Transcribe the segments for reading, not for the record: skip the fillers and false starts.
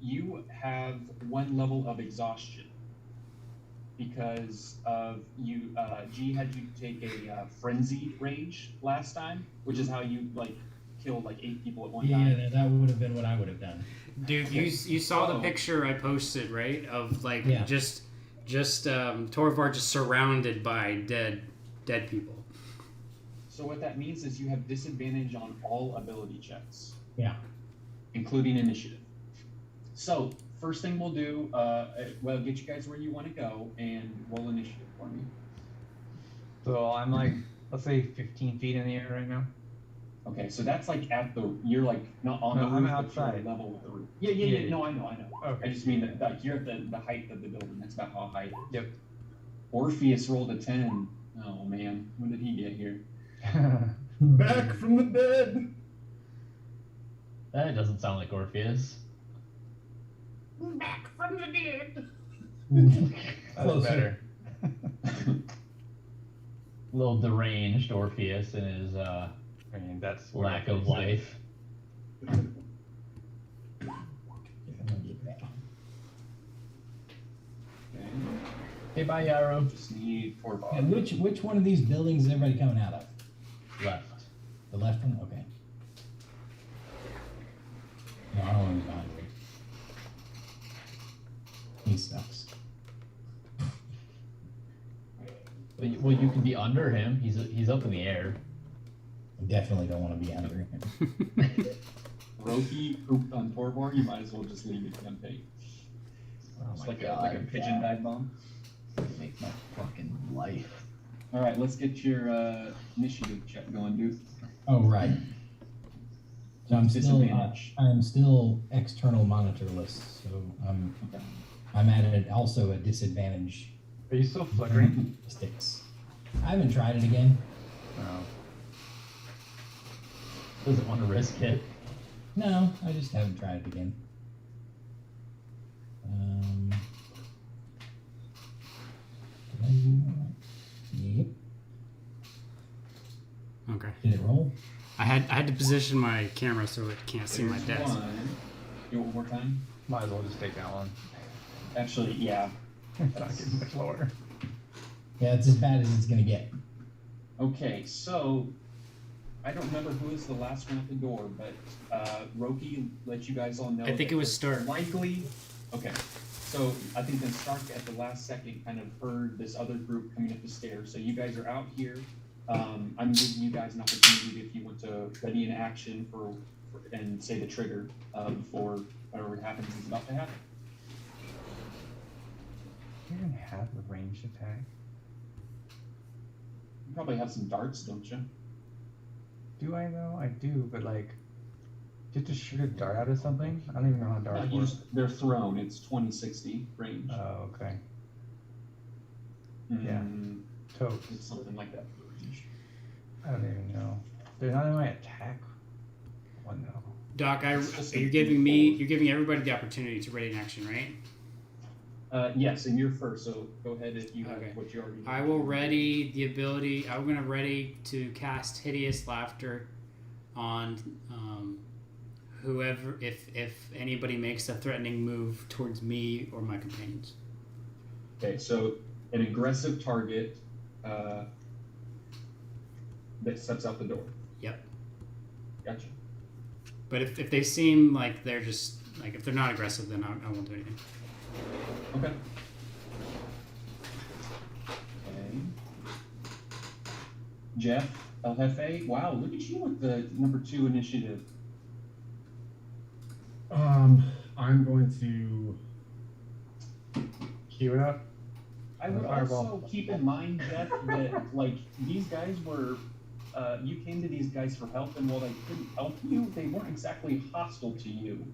you have 1 level of exhaustion because of you. G had you take a frenzy rage last time, which is how you killed 8 people at one time. Yeah, that would have been what I would have done. Dude, you saw the picture I posted, right? Of just Torvar just surrounded by dead people. So what that means is you have disadvantage on all ability checks. Yeah. Including initiative. So first thing we'll do, get you guys where you want to go and roll initiative for me. So I'm let's say 15 feet in the air right now. Okay, so that's you're not on the roof, I'm but outside. you're level with the roof. Yeah. No, I know. Okay. I just mean that you're at the height of the building. That's about how high it is. Yep. Orpheus rolled a 10. Oh man, when did he get here? Back from the dead. That doesn't sound like Orpheus. Back from the dead. That's better. A little deranged Orpheus in his That's lack of life. Okay. Hey, bye, Yarrow. Just need 4 bars. And which one of these buildings is everybody coming out of? Left. The left one? Okay. No, I don't want to be behind him. He sucks. Well, you can be under him. He's up in the air. I definitely don't want to be under him. Roki pooped on Torvar, you might as well just leave it unpaid. Oh It's my like god. a pigeon dive bomb. Make my fucking life. Alright, let's get your initiative check going, dude. Oh, right. So I'm Disadvantage. still external monitorless, so Okay. I'm at it also a disadvantage. Are you still flickering? Sticks. I haven't tried it again. No. Doesn't want to risk it. No, I just haven't tried it again. Yep. Okay. Did it roll? I had to position my camera so it can't see my There's desk. one. Do it one more time. Might as well just take that one. Actually, yeah. It's not getting much lower. Yeah, it's as bad as it's gonna get. Okay, so I don't remember who was the last one at the door, but Roki let you guys all know. I think that it was Stark. Likely. Okay, so I think then Stark at the last second kind of heard this other group coming up the stairs. So you guys are out here. I'm giving you guys an opportunity if you want to ready an action for and say the trigger before whatever happens is about to happen. You even have a ranged attack? You probably have some darts, don't you? Do I know? I do, but just to shoot a dart out of something? I don't even know how No, darts you work. they're thrown. It's 20-60 range. Oh, okay. yeah. Totes. It's something like that for range. I don't even know. They're not in my attack one though. Doc, you're giving everybody the opportunity to ready an action, right? Yes, and you're first, so go ahead if you have Okay. what you already. I will ready the ability. I'm gonna ready to cast Hideous Laughter on whoever, if anybody makes a threatening move towards me or my companions. Okay, so an aggressive target that steps out the door. Yep. Gotcha. But if they seem like they're just if they're not aggressive, then I won't do anything. Okay. Okay. Jeff, El Jefe. Wow, look at you with the number 2 initiative. I'm going to Cue it up. I would Fireball. also keep in mind, Jeff, that these guys were. You came to these guys for help, and while they couldn't help you, they weren't exactly hostile to you.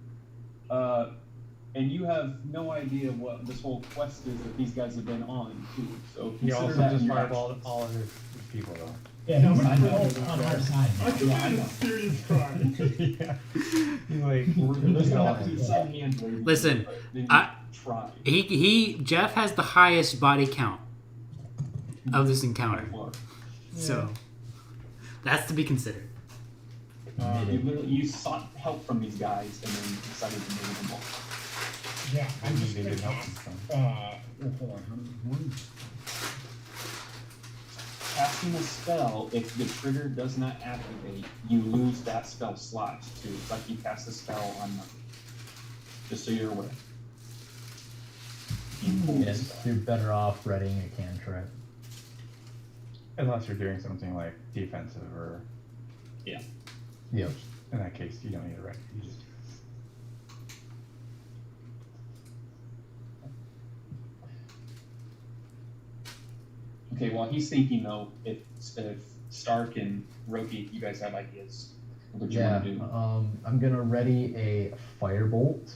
And you have no idea what this whole quest is that these guys have been on, too. So You consider also that just in your fireballed actions. all of his people though. Yeah, No, he's I'm on not- our side. I Yeah, I committed know. a serious crime. Yeah. He's like, We're just gonna have to "No." do some hand-waving, Listen, but then you I- try. Jeff has the highest body count of this encounter, so that's to be considered. You sought help from these guys and then decided to murder them all. Yeah, I'm just Maybe gonna they help cast. them. Well, hold on. One. Casting a spell, if the trigger does not activate, you lose that spell slot too. It's like you cast a spell on nothing. Just so you're aware. You pull the Yes, spell. you're better off readying a cantrip. Unless you're doing something like defensive or, Yep. in that case, you don't need a ready. You just Okay, while he's thinking though, if Stark and Roki, you guys have ideas of what you Yeah. want to do. I'm gonna ready a firebolt.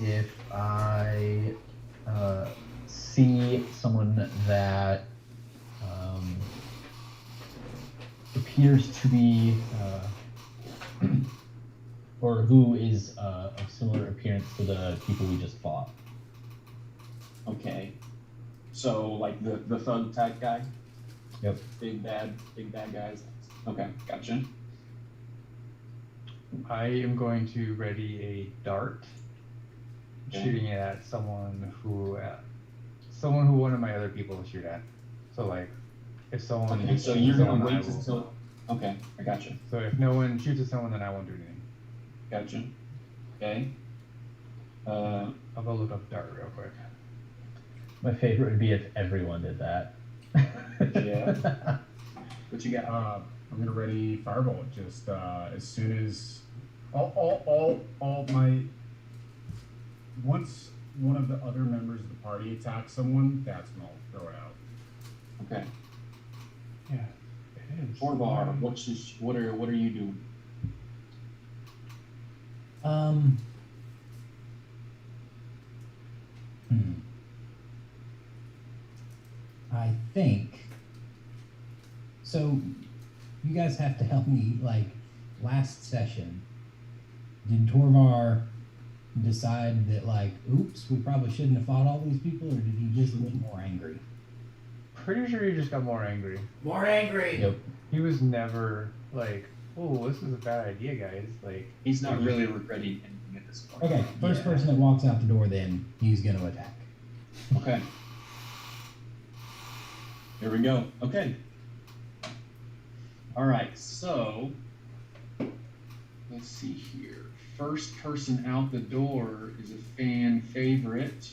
If I see someone that appears to be or who is of similar appearance to the people we just fought. Okay. So like the thug type guy? Yep. Big bad guys. Okay, gotcha. I am going to ready a dart, Okay. shooting it at someone who one of my other people will shoot at. So like, if someone Okay, so shoots you're gonna someone, I wait will- until. Okay, I gotcha. So if no one shoots at someone, then I won't do anything. Gotcha. Okay. I'll go look up dart real quick. My favorite would be if everyone did that. Yeah. What you got? I'm gonna ready firebolt. Just as soon as all my once one of the other members of the party attacks someone, that's when I'll throw it out. Okay. Yeah, it is. Torvar, what are you doing? I think so. You guys have to help me. Like last session, did Torvar decide that like, oops, we probably shouldn't have fought all these people, or did he just get more angry? Pretty sure he just got more angry. More angry. Yep. He was never like, "Oh, this is a bad idea, guys." Like, He's not really regretting anything at this point. Okay, first Yeah. person that walks out the door, then he's gonna attack. Okay. Here we go. Okay. All right. So let's see here. First person out the door is a fan favorite.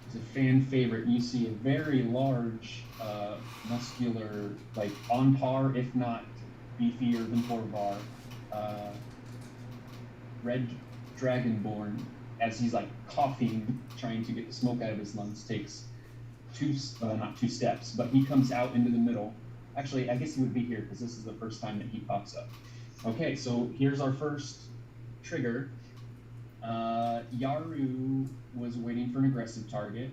It's a fan favorite. You see a very large, muscular, like on par, if not beefier than Torvar, red dragonborn, as he's like coughing, trying to get the smoke out of his lungs, takes not two steps, but he comes out into the middle. Actually, I guess he would be here because this is the first time that he pops up. Okay, so here's our first trigger. Yaru was waiting for an aggressive target.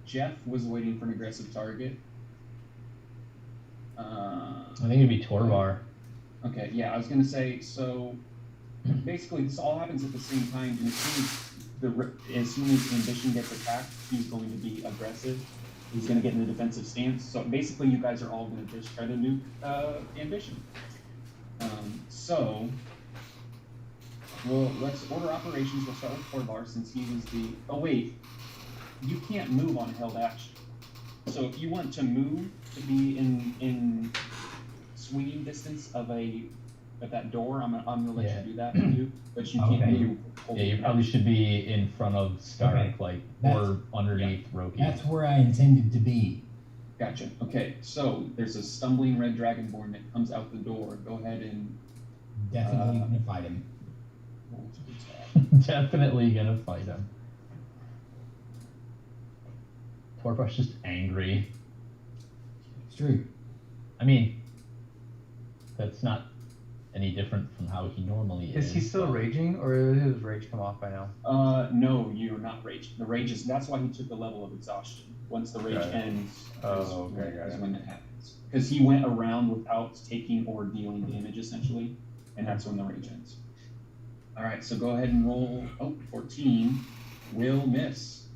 Jeff was waiting for an aggressive target. I think it'd be Torvar. Okay, yeah, I was gonna say, so basically this all happens at the same time, and as soon as Ambition gets attacked, he's going to be aggressive. He's gonna get in a defensive stance. So basically you guys are all gonna just try to nuke Ambition. Well, let's order operations. We'll start with Torvar since he was the. Oh wait, you can't move on held action. So if you want to move to be in swinging distance of that door, I'm gonna let Yeah. you do that with you, but you can't Okay. move. Yeah, you probably should be in front of Stark, Okay. like, That's- or underneath Roki. That's where I intended to be. Gotcha. Okay, so there's a stumbling red dragonborn that comes out the door. Go ahead and Definitely gonna fight him. roll to attack. Definitely gonna fight him. Torvar's just angry. It's true. I mean, that's not any different from how he normally is. is he still raging, or did his rage come off by now? No, you're not raged. The rage is that's why he took the level of exhaustion. Once the rage Got it. ends, Oh, okay, got is it. when that happens. Because he went around without taking or dealing damage essentially, and that's when the rage ends. All right, so go ahead and roll. Oh, 14 will miss.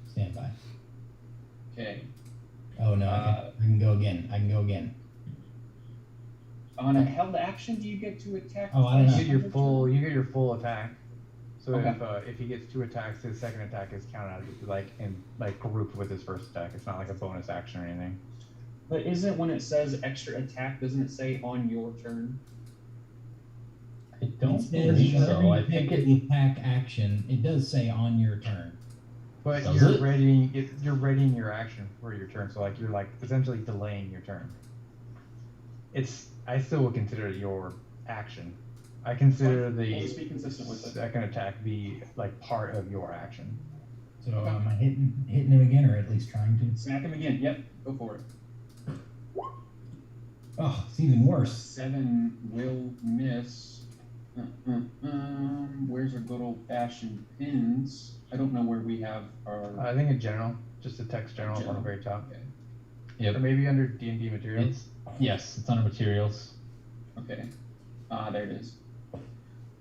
Stand by. Okay. Oh no, I can go again. I can go again. On a held action, do you get to attack? Oh, I don't twice know. You get your on full. You get your full attack. So Okay. if he gets 2 attacks, his second attack is counted like in like grouped with his first attack. It's not like a bonus action or anything. But isn't when it says extra attack, doesn't it say on your turn? I don't It says believe whenever so. you I take think it. the attack action, it does say on your turn. But Does you're it? readying your action for your turn. So like you're like essentially delaying your turn. I still would consider it your action. I consider We'll the just be consistent with it. second attack be like part of your action. So am I hitting him again, or at least trying to? Smack him again. Yep, go for it. Oh, it's even worse. 7 will miss. Where's our good old fashioned pins? I don't know where we have our. I think in general, just the text general on General. the very top, Okay. Yep. or maybe under D&D materials. Yes, it's under materials. Okay. There it is.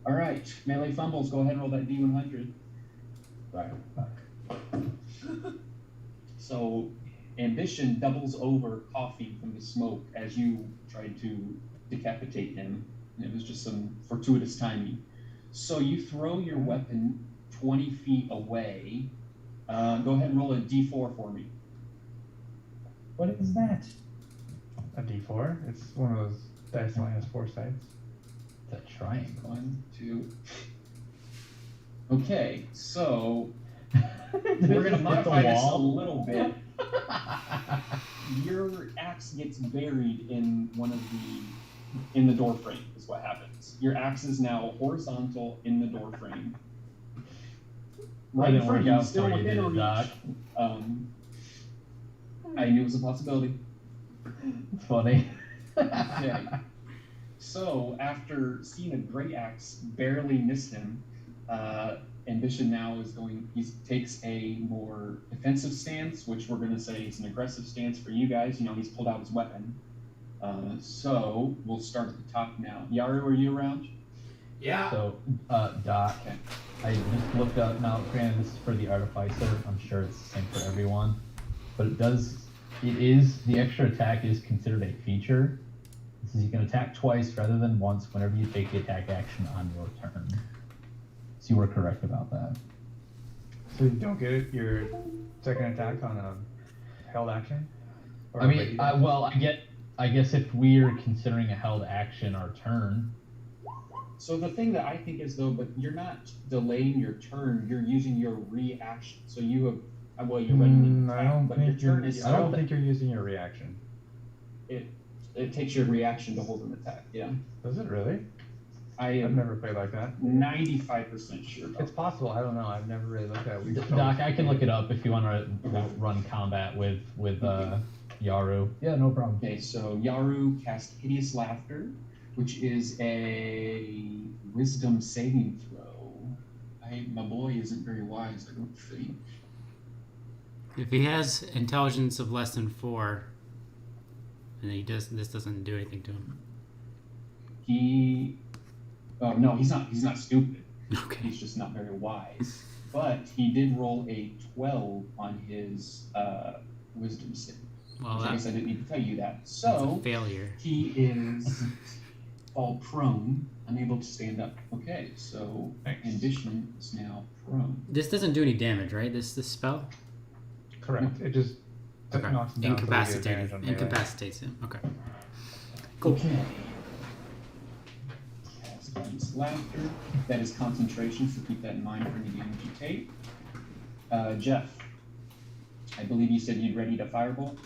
All right, melee fumbles. Go ahead and roll that D100. Right. So, ambition doubles over, coughing from the smoke as you tried to decapitate him. It was just some fortuitous timing. So you throw your weapon 20 feet away. Go ahead and roll a D4 for me. What is that? A D4. It's one of those dice that only has 4 sides. It's a triangle. 1, 2. Okay, so we're gonna modify this a little bit. Your axe gets buried in in the door frame is what happens. Your axe is now horizontal in the door frame. Right in front of you, still within reach. Doc. I knew it was a possibility. It's funny. Okay. So after seeing a great axe barely miss him, Ambition now is he takes a more defensive stance, which we're going to say is an aggressive stance for you guys. You know, he's pulled out his weapon. So we'll start at the top now. Yaru, are you around? Yeah. So, Doc, Okay. I just looked up, now granted this is for the Artificer, I'm sure it's the same for everyone, but the extra attack is considered a feature. It says you can attack twice rather than once whenever you take the attack action on your turn. So you were correct about that. So you don't get your second attack on a held action? Or I a mean, ready I guess if we're considering a held action our turn, So the thing that I think is though, but you're not delaying your turn. You're using your reaction. So you have, well, you're ready to I attack, don't but your think turn is. I don't think you're using your reaction. It takes your reaction to hold an attack. Yeah, Does it really? I I've am never played like that. 95% sure about It's possible. I don't know. I've never really looked at it. Doc, I can look it up if you want to run combat with Yaru. Yeah, no problem. Okay, so Yaru cast Hideous Laughter, which is a wisdom saving throw. My boy isn't very wise, I don't think. If he has intelligence of less than 4, and this doesn't do anything to him. No, he's not stupid. Okay. He's just not very wise. But he did roll a 12 on his wisdom save. Well, I guess that's I didn't need to tell you that. a So failure. he is all prone, unable to stand up. Okay, so Thanks. Ambition is now prone. This doesn't do any damage, right? This spell? Correct. It just Okay. knocks him down. so you get advantage on melee. Incapacitates him. Okay. Okay. Cast Hideous Laughter. That is concentration, so keep that in mind for any damage you take. Jeff, I believe you said you'd ready to firebolt.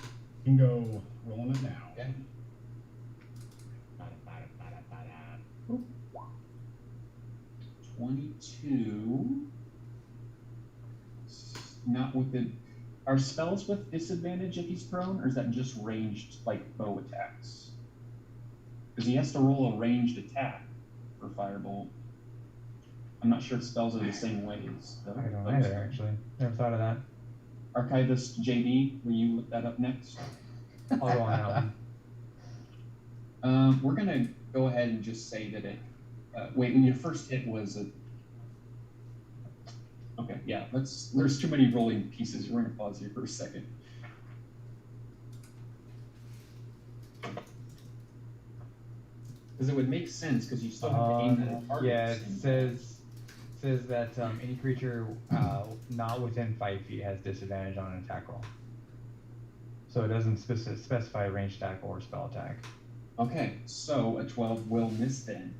You can go rolling it now. Okay. Oop. 22. Not with the. Are spells with disadvantage if he's prone, or is that just ranged, like bow attacks? Because he has to roll a ranged attack for firebolt. I'm not sure if spells are the same way as the I don't bows either, are. actually. Never thought of that. Archivist JD, will you look that up next? I'll go on that one. We're gonna go ahead and just say that it. Wait, when your first hit was a. Okay, yeah. There's too many rolling pieces. We're gonna pause here for a second. Because it would make sense, because you still have to aim at a target. Yeah, at it the same says that any creature not within 5 feet has disadvantage on an attack roll. So it doesn't specify range attack or spell attack. Okay, so a 12 will miss then.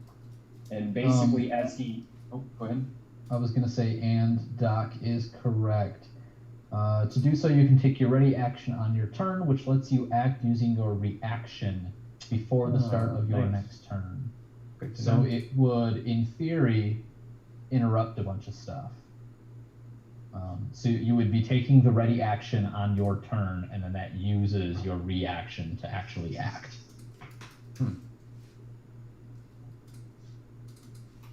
And basically, as he. Oh, go ahead. I was gonna say, and Doc is correct. To do so, you can take your ready action on your turn, which lets you act using your reaction before the start of your nice. next turn. Good to So know. it would, in theory, interrupt a bunch of stuff. So you would be taking the ready action on your turn, and then that uses your reaction to actually act.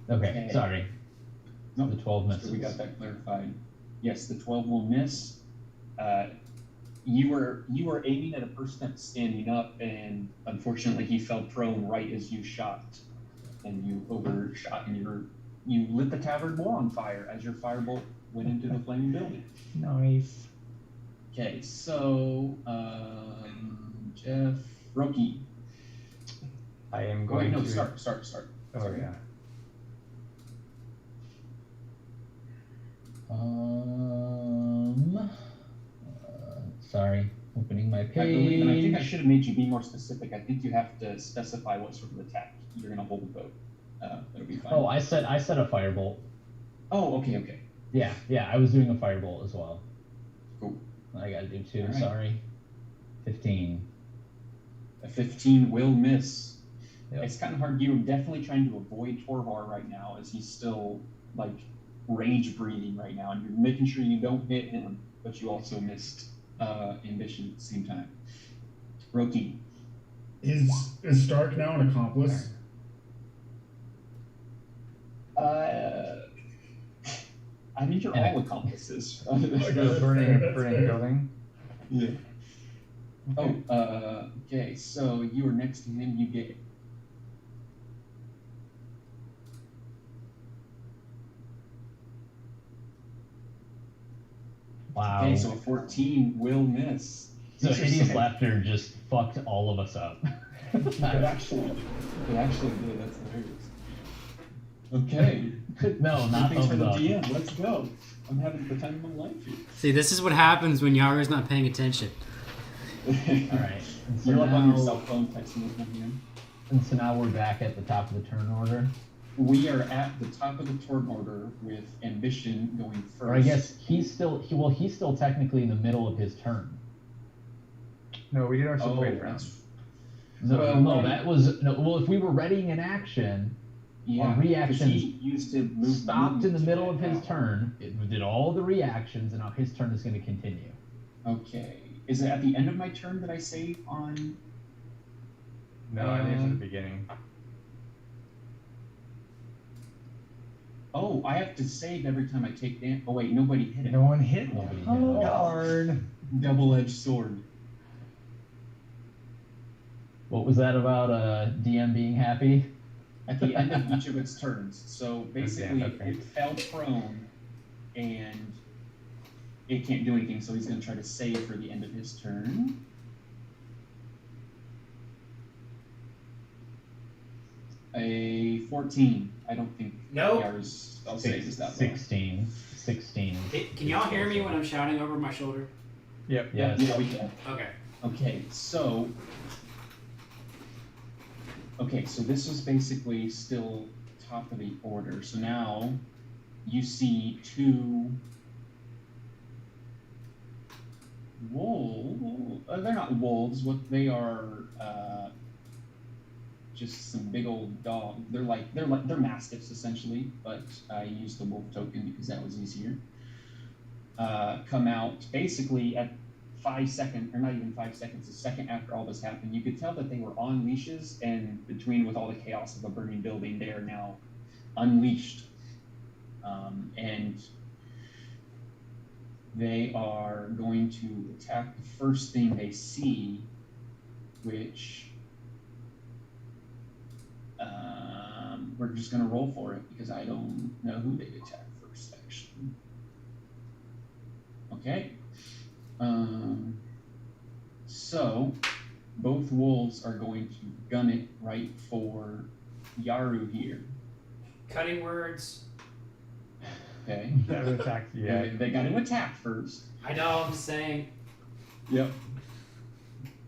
Okay, sorry. Nope. The 12 So misses. we got that clarified. Yes, the 12 will miss. You were aiming at a person that's standing up, and unfortunately, he fell prone right as you shot, and you overshot, and you lit the tavern more on fire as your firebolt went into the flaming building. Nice. Okay, so Jeff, Roki. I am Oh, going wait, no, to start. Oh Sorry. yeah. Sorry, opening my I believe, and I think I page. should have made you be more specific. I think you have to specify what sort of attack you're going to hold though. That'll be fine. Oh, I said a firebolt. Oh, okay. Yeah, I was doing a firebolt as well. Cool. I gotta do 2, All right. sorry. 15. A 15 will miss. Yep. It's kind of hard. You're definitely trying to avoid Torvar right now, as he's still like rage breathing right now, and you're making sure you don't hit him, but you also missed ambition at the same time. Roki. Is Stark now an accomplice? I mean, you're all accomplices. The burning building. Yeah. Oh, okay. So you are next to him. You get. Wow. Okay, so a 14 will miss. So These are hideous some- laughter just fucked all of us up. It actually did. That's hilarious. Okay. No, not Thanks for thumbs the up. DM. Let's go. I'm having the time of my life here. See, this is what happens when Yara's not paying attention. All right. And so You're like on your now- cell phone texting with my DM. And so now we're back at the top of the turn order. We are at the top of the turn order with ambition going first. Or I guess he's still technically in the middle of his turn. No, we did our Oh, separated round. that's No, Well, no, then- that was no. Well, if we were readying an action, yeah. Our reactions 'cause he used to move. stopped in the middle of his turn. turn, it did all the reactions, and now his turn is going to continue. Okay. Is it at the end of my turn that I save on? No, I think it's at the beginning. Oh, I have to save every time I take damage. Oh wait, nobody hit it. No one hit. Nobody hit. Oh, darn. Double-edged sword. What was that about? DM being happy? At the end of each of its turns. So basically, okay. it fell prone, and it can't do anything. So he's going to try to save for the end of his turn. A 14. I don't think Nope. Yara's spell save is that low. 16. 16. Can y'all hear me when I'm shouting over my shoulder? Yep. Yes. Yeah, we can. Okay. Okay, so this is basically still top of the order. So now you see 2 wolves. They're not wolves. What they are? Just some big old dogs. They're mastiffs essentially, but I used the wolf token because that was easier. Come out basically at 5 seconds, or not even 5 seconds, a second after all this happened. You could tell that they were on leashes, and with all the chaos of a burning building, they are now unleashed. And they are going to attack the first thing they see, which we're just going to roll for it because I don't know who they attack first, actually. Okay. So both wolves are going to gun it right for Yaru here. Cutting words. Okay. That attack, yeah. They got to attack first. I know. I'm saying. Yep.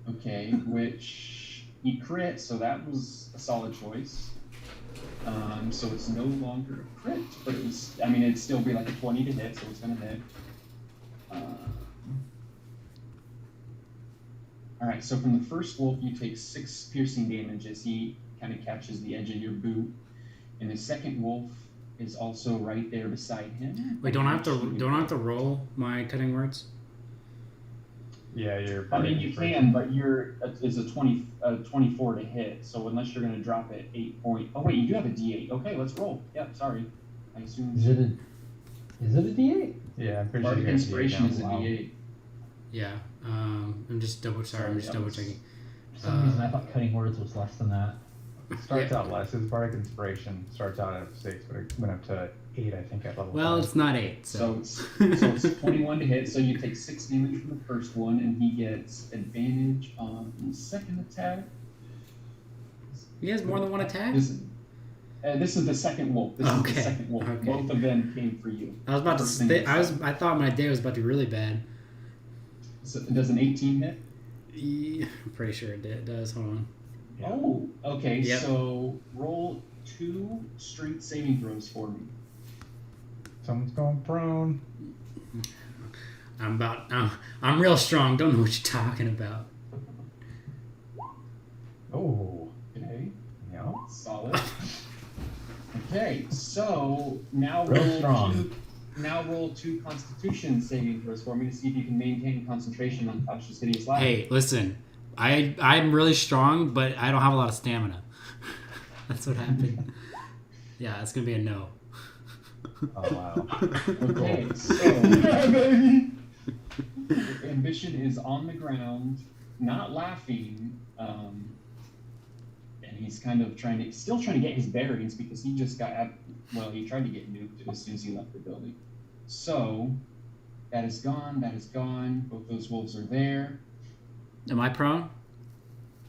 Okay, which he crit, so that was a solid choice. So it's no longer a crit, but it was. I mean, it'd still be like a 20 to hit, so it's gonna hit. All right. So from the first wolf, you take 6 piercing damage as he kind of catches the edge of your boot, and the second wolf is also right there beside him. Wait, don't I have to roll my cutting words? Yeah, you're. I mean, you can, but it's a 24 to hit. So unless you're going to drop it 8 point. Oh wait, you do have a D8. Okay, let's roll. Yep, sorry. I assume. Is it a D8? Yeah, I'm pretty sure Bardic you got Inspiration D8 is a now. D8. Yeah. I'm just double checking. For some reason, I thought cutting words was less than that. It starts out less. His Bardic Inspiration starts out at 6, but it went up to 8, I think, at level Well, 5. it's not 8. So it's 21 to hit. So you take 6 damage from the first one, and he gets advantage on the second attack. He has more than one attack. This is the second wolf. This is the second wolf. Okay. Both of them came for you. I was about to First thing say. you I thought my day was about to be really bad. So does an 18 hit? Yeah, I'm pretty sure it does. Hold on. Yeah. Oh, okay. Yep. So roll 2 strength saving throws for me. Someone's going prone. I'm real strong. Don't know what you're talking about. Oh, Okay, yeah. solid. Okay, so now Real roll strong. roll 2 Constitution saving throws for me to see if you can maintain concentration on Tasha's hideous laugh. Hey, listen. I'm really strong, but I don't have a lot of stamina. That's what happened. Yeah, it's gonna be a no. Oh, wow. Okay, so Ambition is on the ground, not laughing, and he's kind of still trying to get his bearings because he just he tried to get nuked as soon as he left the building. So that is gone. Both those wolves are there. Am I prone?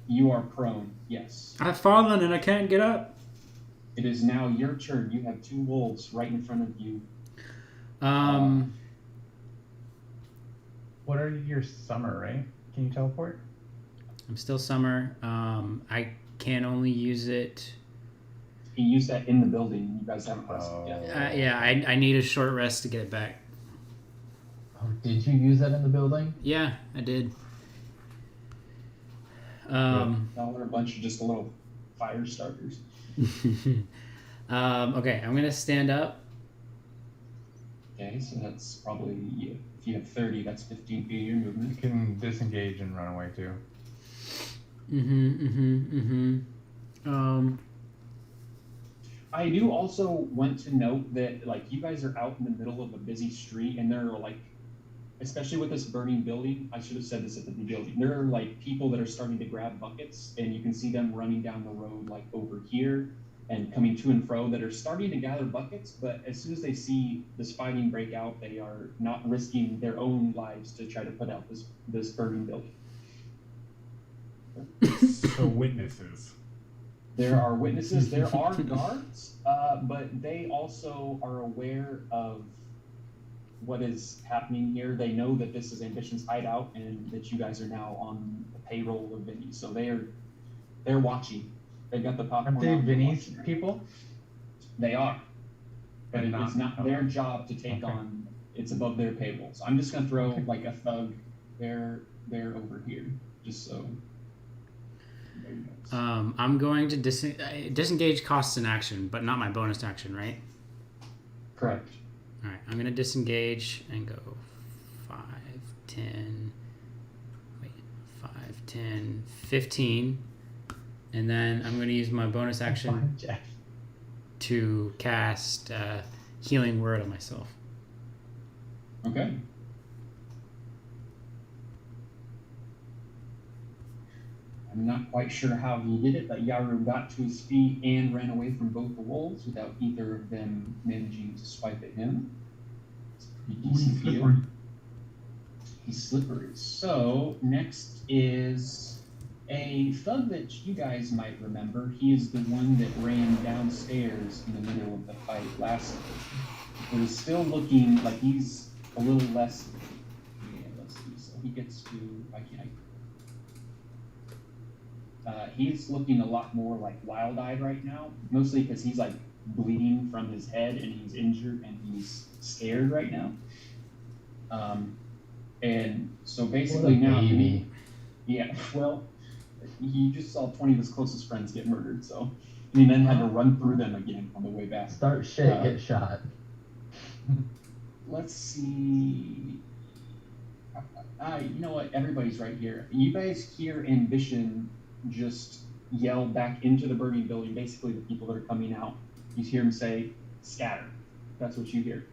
You are prone. Yes. I've fallen and I can't get up. It is now your turn. You have 2 wolves right in front of you. What are your summer, right? Can you teleport? I'm still summer. I can only use it. He used that in the building. You guys haven't pressed it yet. Yeah, I need a short rest to get it back. Oh, did you use that in the building? Yeah, I did. Now they're a bunch of just little fire starters. Okay, I'm gonna stand up. Okay, so that's probably, if you have 30, that's 15 feet of your You movement. can disengage and run away too. I do also want to note that, like, you guys are out in the middle of a busy street, and there are, like, especially with this burning building, I should have said this at the beginning, there are, like, people that are starting to grab buckets, and you can see them running down the road, like, over here, and coming to and fro, that are starting to gather buckets, but as soon as they see this fighting break out, they are not risking their own lives to try to put out this burning building. So witnesses. There are witnesses, there are guards, but they also are aware of what is happening here. They know that this is Ambition's hideout and that you guys are now on the payroll of Vinny. So they're watching. They've got the popcorn. Aren't they out, they're Vinny's watching. people? They are. But And it's not their job to take Okay. on, it's above their payroll. So I'm just gonna throw like a thug, they're over here, just so. everybody knows. I'm going to disengage costs an action, but not my bonus action, right? Correct. All right, I'm gonna disengage and go 5, 10, 15, and then I'm gonna use my bonus action Jeff. to cast Healing Word on myself. Okay. I'm not quite sure how he did it, but Yaru got to his feet and ran away from both the wolves without either of them managing to swipe at him. It's a pretty decent deal. He's slippery. So next is a thug that you guys might remember. He is the one that ran downstairs in the middle of the fight last time. But is still looking like he's a little less. Yeah, let's see. So he gets to. Why can't I? He's looking a lot more like wild-eyed right now, mostly because he's like bleeding from his head and he's injured and he's scared right now. And so basically What a now, baby. yeah, well, he just saw 20 of his closest friends get murdered, so and he then had to run through them again on the way back. Start shit, get shot. Let's see. You know what? Everybody's right here. You guys hear Ambition just yell back into the burning building. Basically, the people that are coming out. You hear him say, "Scatter." That's what you hear.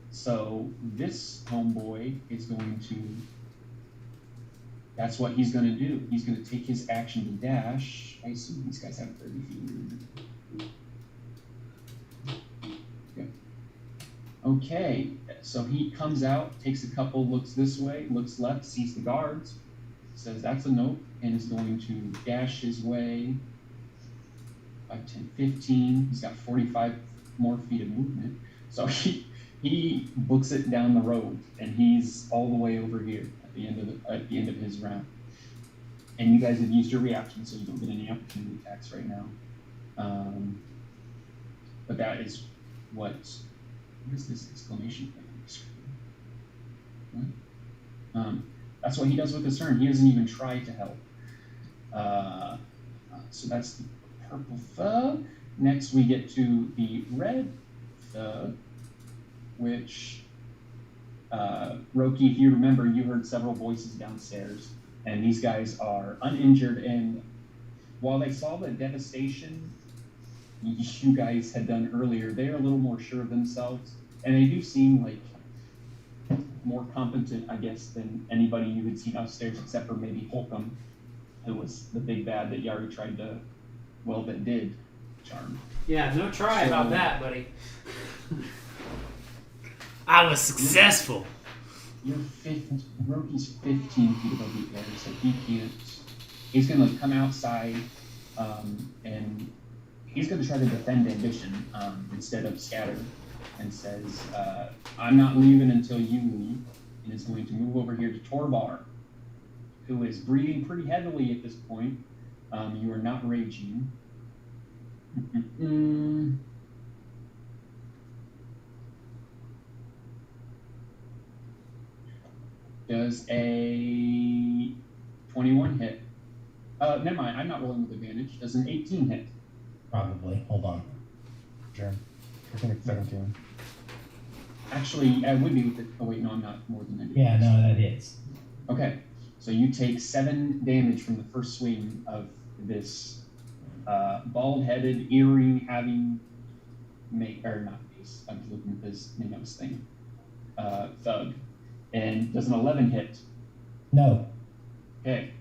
So this homeboy is going to. That's what he's going to do. He's going to take his action to dash. I assume these guys have 30 feet. Okay, so he comes out, takes a couple looks this way, looks left, sees the guards, says that's a nope, and is going to dash his way 5, 10, 15. He's got 45 more feet of movement. So he books it down the road, and he's all the way over here at the end of his round. And you guys have used your reaction, so you don't get any opportunity attacks right now. But that is what is this exclamation point on the screen? What? That's what he does with his turn. He doesn't even try to help. So that's the purple thug. Next we get to the red thug, which Roki, if you remember, you heard several voices downstairs, and these guys are uninjured, and while they saw the devastation you guys had done earlier, they're a little more sure of themselves, and they do seem like more competent, I guess, than anybody you had seen upstairs, except for maybe Holcomb, who was the big bad that Yari tried to, well, that did charm. Yeah, no try So- about that, buddy. I was successful. Roki's 15 feet above the air, so he can't. He's going to come outside, and he's going to try to defend Ambition instead of scatter, and says, I'm not leaving until you leave, and is going to move over here to Torvar, who is breathing pretty heavily at this point. You are not raging. Does a 21 hit? Never mind, I'm not rolling with advantage. Does an 18 hit? Probably. Hold on. Sure. I think it's 17. Actually, I would be with it. Oh, wait, no, I'm not more than that. Yeah, no, that hits. Okay, so you take 7 damage from the first swing of this bald-headed, earring-having, or not mace, I'm looking at his name of his thing, thug. And does an 11 hit? No. Okay,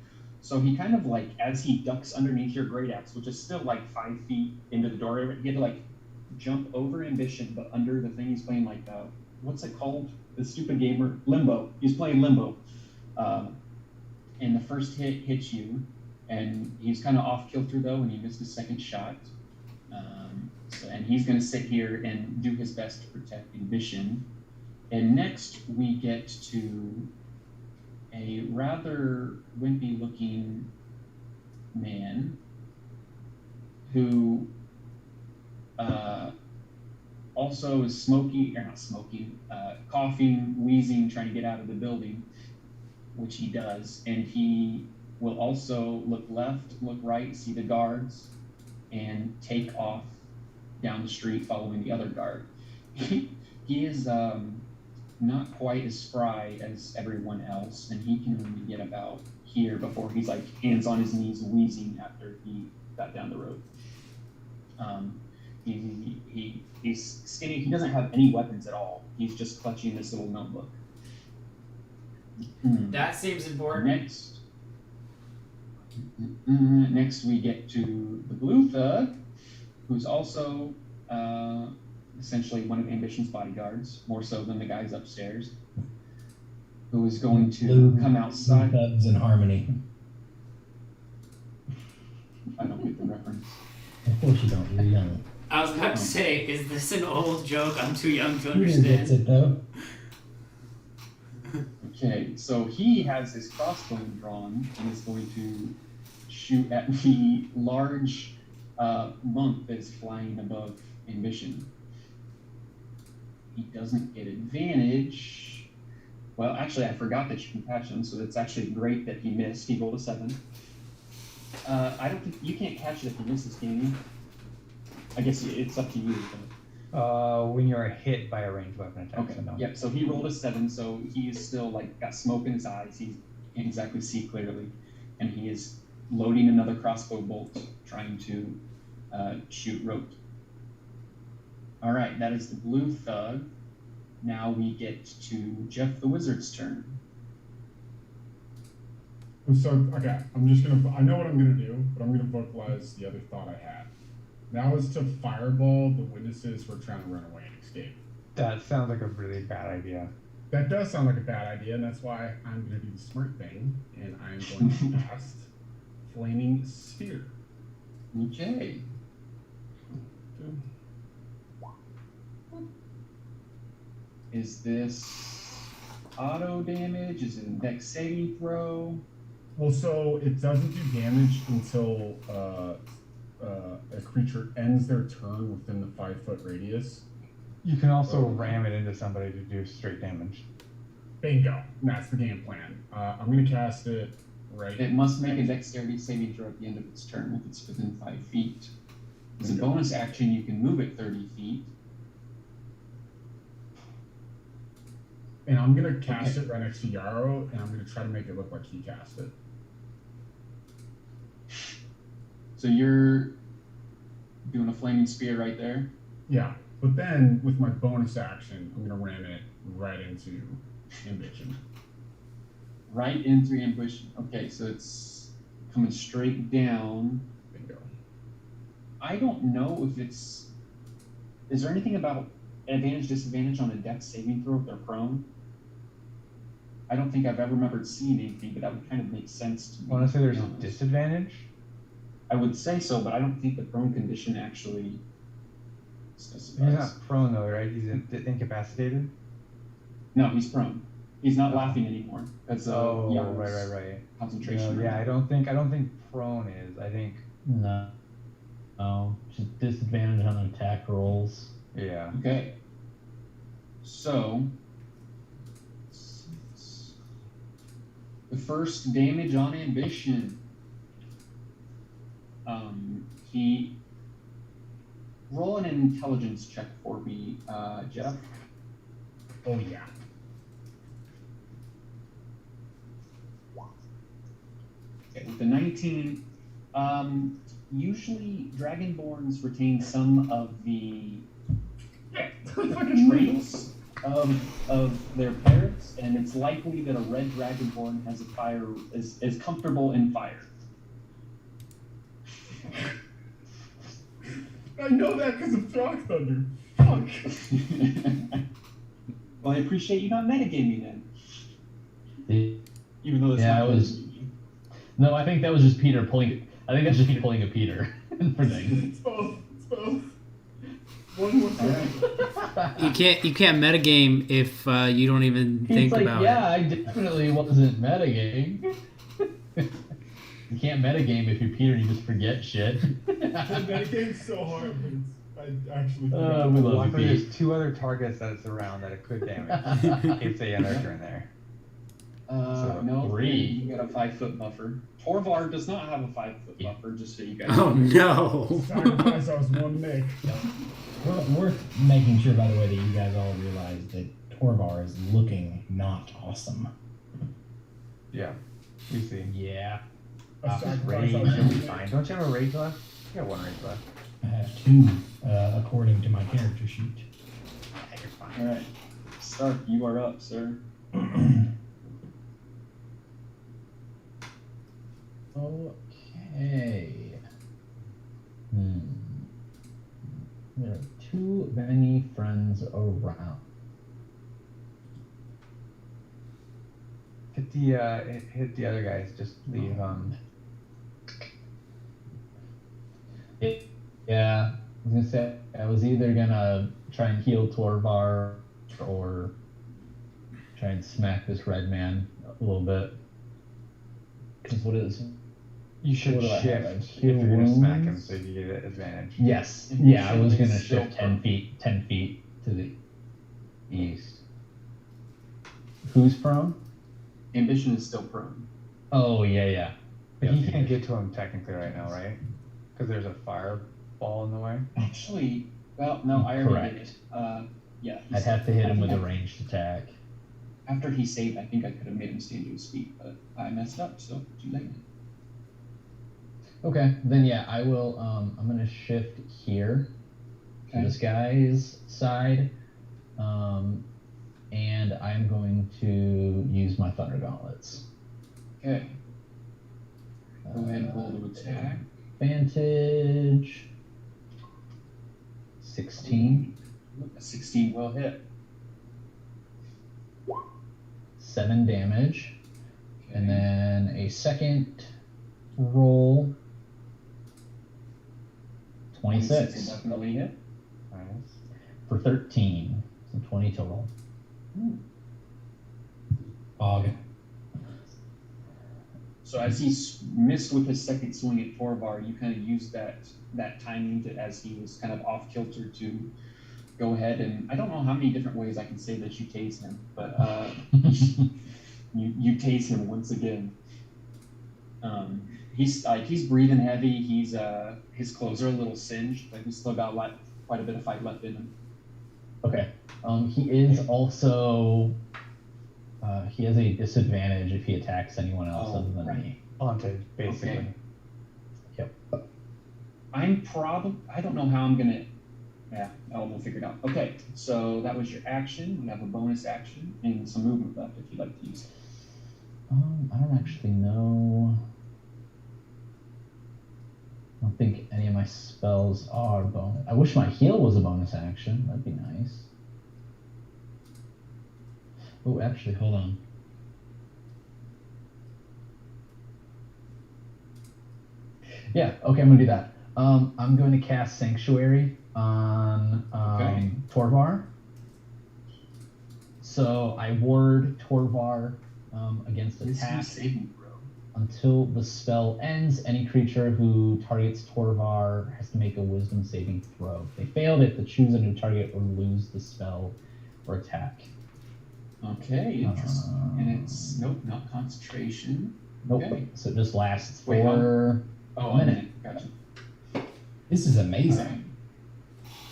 so he kind of like, as he ducks underneath your great axe, which is still like 5 feet into the door, he had to like jump over Ambition, but under the thing he's playing, like, what's it called? The stupid gamer? Limbo. He's playing Limbo. And the first hit hits you, and he's kind of off kilter though, and he missed his second shot. And he's going to sit here and do his best to protect Ambition. And next we get to a rather wimpy looking man who also is coughing, wheezing, trying to get out of the building, which he does. And he will also look left, look right, see the guards, and take off down the street following the other guard. He is not quite as spry as everyone else, and he can only get about here before he's like hands on his knees wheezing after he got down the road. He's skinny. He doesn't have any weapons at all. He's just clutching this little notebook. That seems important. Next we get to the blue thug, who's also essentially one of Ambition's bodyguards, more so than the guys upstairs, who is going to come outside. Blue thugs in harmony. reference. Of course you don't. You're young. I was about to say, is this an old joke? I'm too young to Peter gets understand. it though. Okay, so he has his crossbow drawn and is going to shoot at the large monk that is flying above Ambition. He doesn't get advantage. Well, actually, I forgot that you can catch him, so it's actually great that he missed. He rolled a 7. I don't think you can't catch it if he misses, can you? I guess it's up to you. When you're hit by a ranged weapon attack. Okay. So no. Yep. So he rolled a 7, so he is still like got smoke in his eyes. He can't exactly see clearly, and he is loading another crossbow bolt, trying to shoot Rote. All right, that is the blue thug. Now we get to Jeff the Wizard's turn. Okay, I'm just gonna. I know what I'm gonna do, but I'm gonna vocalize the other thought I had. Now is to fireball the witnesses who are trying to run away and escape. That sounds like a really bad idea. That does sound like a bad idea, and that's why I'm gonna do the smart thing, and I'm going to cast Flaming Sphere. Okay. Is this auto damage? Is it a dex saving throw? Well, so it doesn't do damage until a creature ends their turn within the 5-foot radius. You can also ram it into somebody to do straight damage. Bingo. That's the game plan. I'm gonna cast it right. It must make a dexterity saving throw at the end of its turn if it's within 5 feet. As a bonus action, you can move it 30 feet. And I'm gonna cast it right next to Yarrow, and I'm gonna try to make it look like he cast it. So you're doing a flaming spear right there? Yeah, but then with my bonus action, I'm gonna ram it right into Ambition. Right into ambush. Okay, so it's coming straight down. Bingo. I don't know if it's. Is there anything about advantage, disadvantage on a dex saving throw if they're prone? I don't think I've ever remembered seeing anything, but that would kind of make sense to me. Honestly, there's to a be honest. disadvantage. I would say so, but I don't think the prone condition actually He's specifies. not prone though, right? He's incapacitated. No, he's prone. He's not laughing anymore. That's Right. concentration. No, yeah, I don't think prone is. I think No. Oh, just disadvantage on attack rolls. yeah. Okay. So the first damage on Ambition. He roll an intelligence check for me, Jeff. Oh yeah. Okay, with the 19, usually Dragonborns retain some of the traits of their parents, and it's likely that a red Dragonborn has a fire is comfortable in fire. I know that because of Rock Thunder. Fuck. Well, I appreciate you not metagaming then, even though it's Yeah, not it was. No, I think that was just Peter pulling. I think that's just me pulling a Peter for things. It's both. It's both. One more All You can't metagame if you don't even He's think like, about yeah, it. I definitely wasn't metagaming. You can't metagame if you're Peter and you just forget shit. That game's so hard. I actually. We love Luckily, you, Pete. there's 2 other targets that it's around that it could damage if they end their turn there. No, 3. you got a 5-foot buffer. Torvar does not have a 5-foot buffer, just so you guys Oh know. no! Sacrifice, I was one Nick. Worth making sure, by the way, that you guys all realize that Torvar is looking not awesome. Yeah, we see. Yeah. A sacrifice, Rage, I was you'll be one Nick. fine. Don't you have a rage left? You got 1 rage left. I have 2, according to my character sheet. Yeah, you're fine. All right, Stark, you are up, sir. Okay. There are too many friends around. Hit the other guys. Just leave. Yeah, I was gonna say I was either gonna try and heal Torvar or try and smack this red man a little bit. Because what is? You should What do I have? shift if you're gonna smack him, Wounds? so you get an advantage. Yes. Yeah, I was Ambition gonna is still shift prone. 10 feet to the east. Who's prone? Ambition is still prone. Oh yeah. But Yep. he can't get to him technically right now, right? Because there's a fireball in the way. Actually, well, no, I already did Correct. it. Yeah. I'd have to hit him with a ranged attack. After he saved, I think I could have made him stand to his feet, but I messed up, so too late. Okay, then yeah, I will. I'm gonna shift here to Okay. this guy's side, and I'm going to use my Thunder Gauntlets. Okay. Go ahead and roll to attack. Advantage. 16, A 16 will hit. 7 damage, Okay. and then a second roll. 26 will definitely hit. Nice. for 13, so 20 total. Og. So as he missed with his second swing at Torvar, you kind of used that timing to, as he was kind of off kilter, to go ahead and, I don't know how many different ways I can say that you tase him, but you tase him once again. He's breathing heavy. His clothes are a little singed, but he's still got quite a bit of fight left in him. Okay. He is also. He has a disadvantage if he attacks anyone else Oh, other than right. me. Haunted, basically. Okay. Yep. I don't know how I'm gonna. Yeah, we'll figure it out. Okay, so that was your action. We have a bonus action and some movement left if you'd like to use it. I don't actually know. I don't think any of my spells are bonus. I wish my heal was a bonus action. That'd be nice. Oh, actually, hold on. Yeah, okay, I'm gonna do that. I'm going to cast Sanctuary on Okay. Torvar. So I ward Torvar against Wisdom attack. saving throw. Until the spell ends, any creature who targets Torvar has to make a wisdom saving throw. If they failed it, to choose a new target or lose the spell or attack. Okay, interesting. And it's not concentration. Nope. Okay. So it just lasts Wait, for Oh, a minute. Gotcha. This is All amazing. right.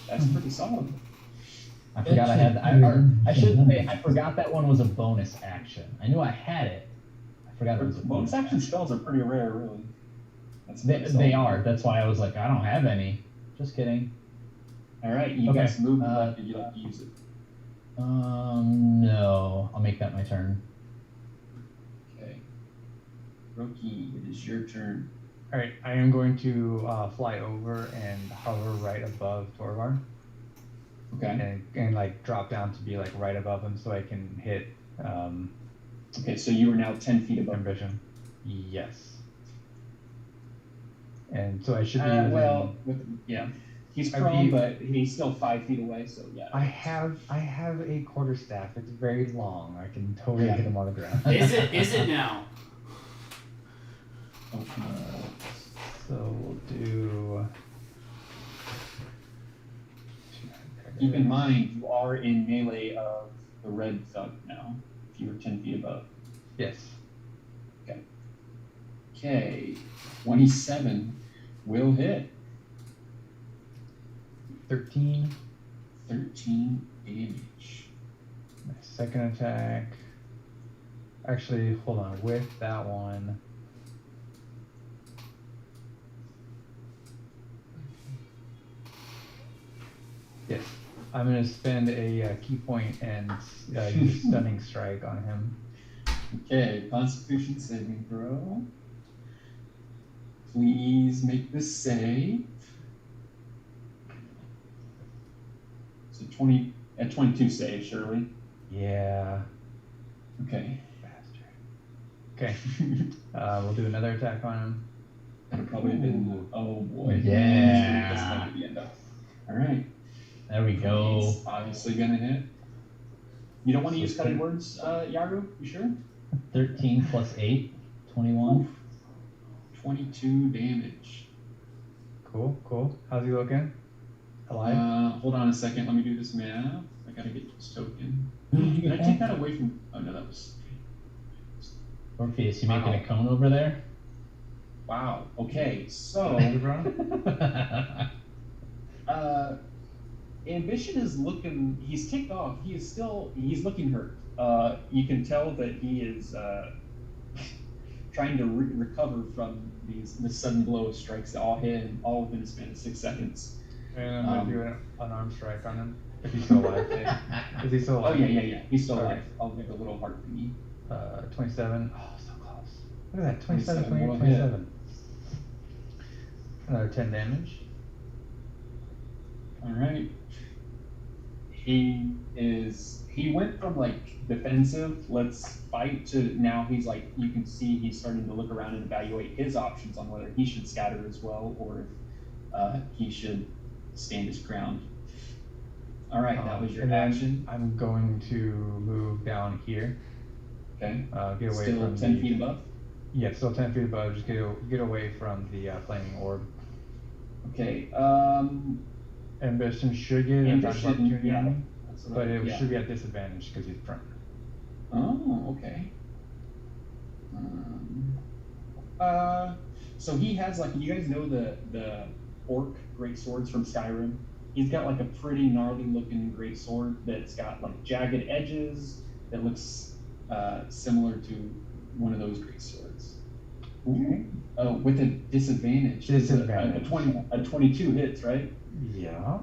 That's pretty solid. I forgot I had. I should say I forgot that one was a bonus action. I knew I had it. I forgot it was a Bonus action spells are pretty rare, really. That's They, pretty they solid. are. That's why I was like, I don't have any. Just kidding. All right, you Okay, got some movement uh, left if you'd like to use it. No. I'll make that my turn. Okay. Roki, it is your turn. All right, I am going to fly over and hover right above Torvar, Okay. and like drop down to be like right above him, so I can hit Okay, so you are now 10 feet above. ambition. Yes. And so I should be. within- he's I'd prone, be- but he's still 5 feet away, so yeah. I have a quarterstaff. It's very long. I can totally Yeah. get him on the ground. Is it now? Okay. So we'll do. Keep in mind, you are in melee of the red thug now, if you were 10 feet above. Yes. Okay, 27 will hit. 13. 13 damage. My second attack. Actually, hold on. With that one. Yes. I'm going to spend a key point and use Stunning Strike on him. Okay, Constitution saving throw. Please make this save. So 22 save, surely. Yeah. Okay. Bastard. Okay. We'll do another attack on him. That'd probably have been. Oh boy. Yeah. All right. There we go. He's obviously gonna hit. You don't want to So use cutting words, Yaru? You sure? 13 plus 8, 21. 22 damage. Cool, cool. How's he looking? Alive? Hold on a second. Let me do this math. I gotta get this token. Who did you Can I get take back? that away from? Oh no, that was. Orpheus, you making Wow. a cone over there? Wow. Okay. So, Ambition is looking. He's ticked off. He is still. He's looking hurt. You can tell that he is trying to recover from this sudden blow of strikes that all hit him all within a span of 6 seconds. And I'm gonna do an unarmed strike on him. If he's still alive. Is he still Oh alive? yeah. He's still Okay. alive. I'll make a little heart thingy. 27. Oh, so close. Look at that. 27, 27, 28, what a hit. 27. Another 10 damage. All right. He went from like defensive, let's fight, to now he's like, you can see he's starting to look around and evaluate his options on whether he should scatter as well or if he should stand his ground. All right, that was your And then action. I'm going to move down here. Okay. Get away Still from 10 the, feet above. Yeah, still 10 feet above. Just get away from the flaming orb. Okay. Ambition should get an attack of Ambition, opportunity yeah. on me, That's what but it yeah. should be at disadvantage because he's prone. Oh, okay. So he has like, you guys know the orc great swords from Skyrim? He's got like a pretty gnarly looking great sword that's got like jagged edges that looks similar to one of those great swords. Okay. With a disadvantage. Disadvantage. A 22 hits, right? Yeah.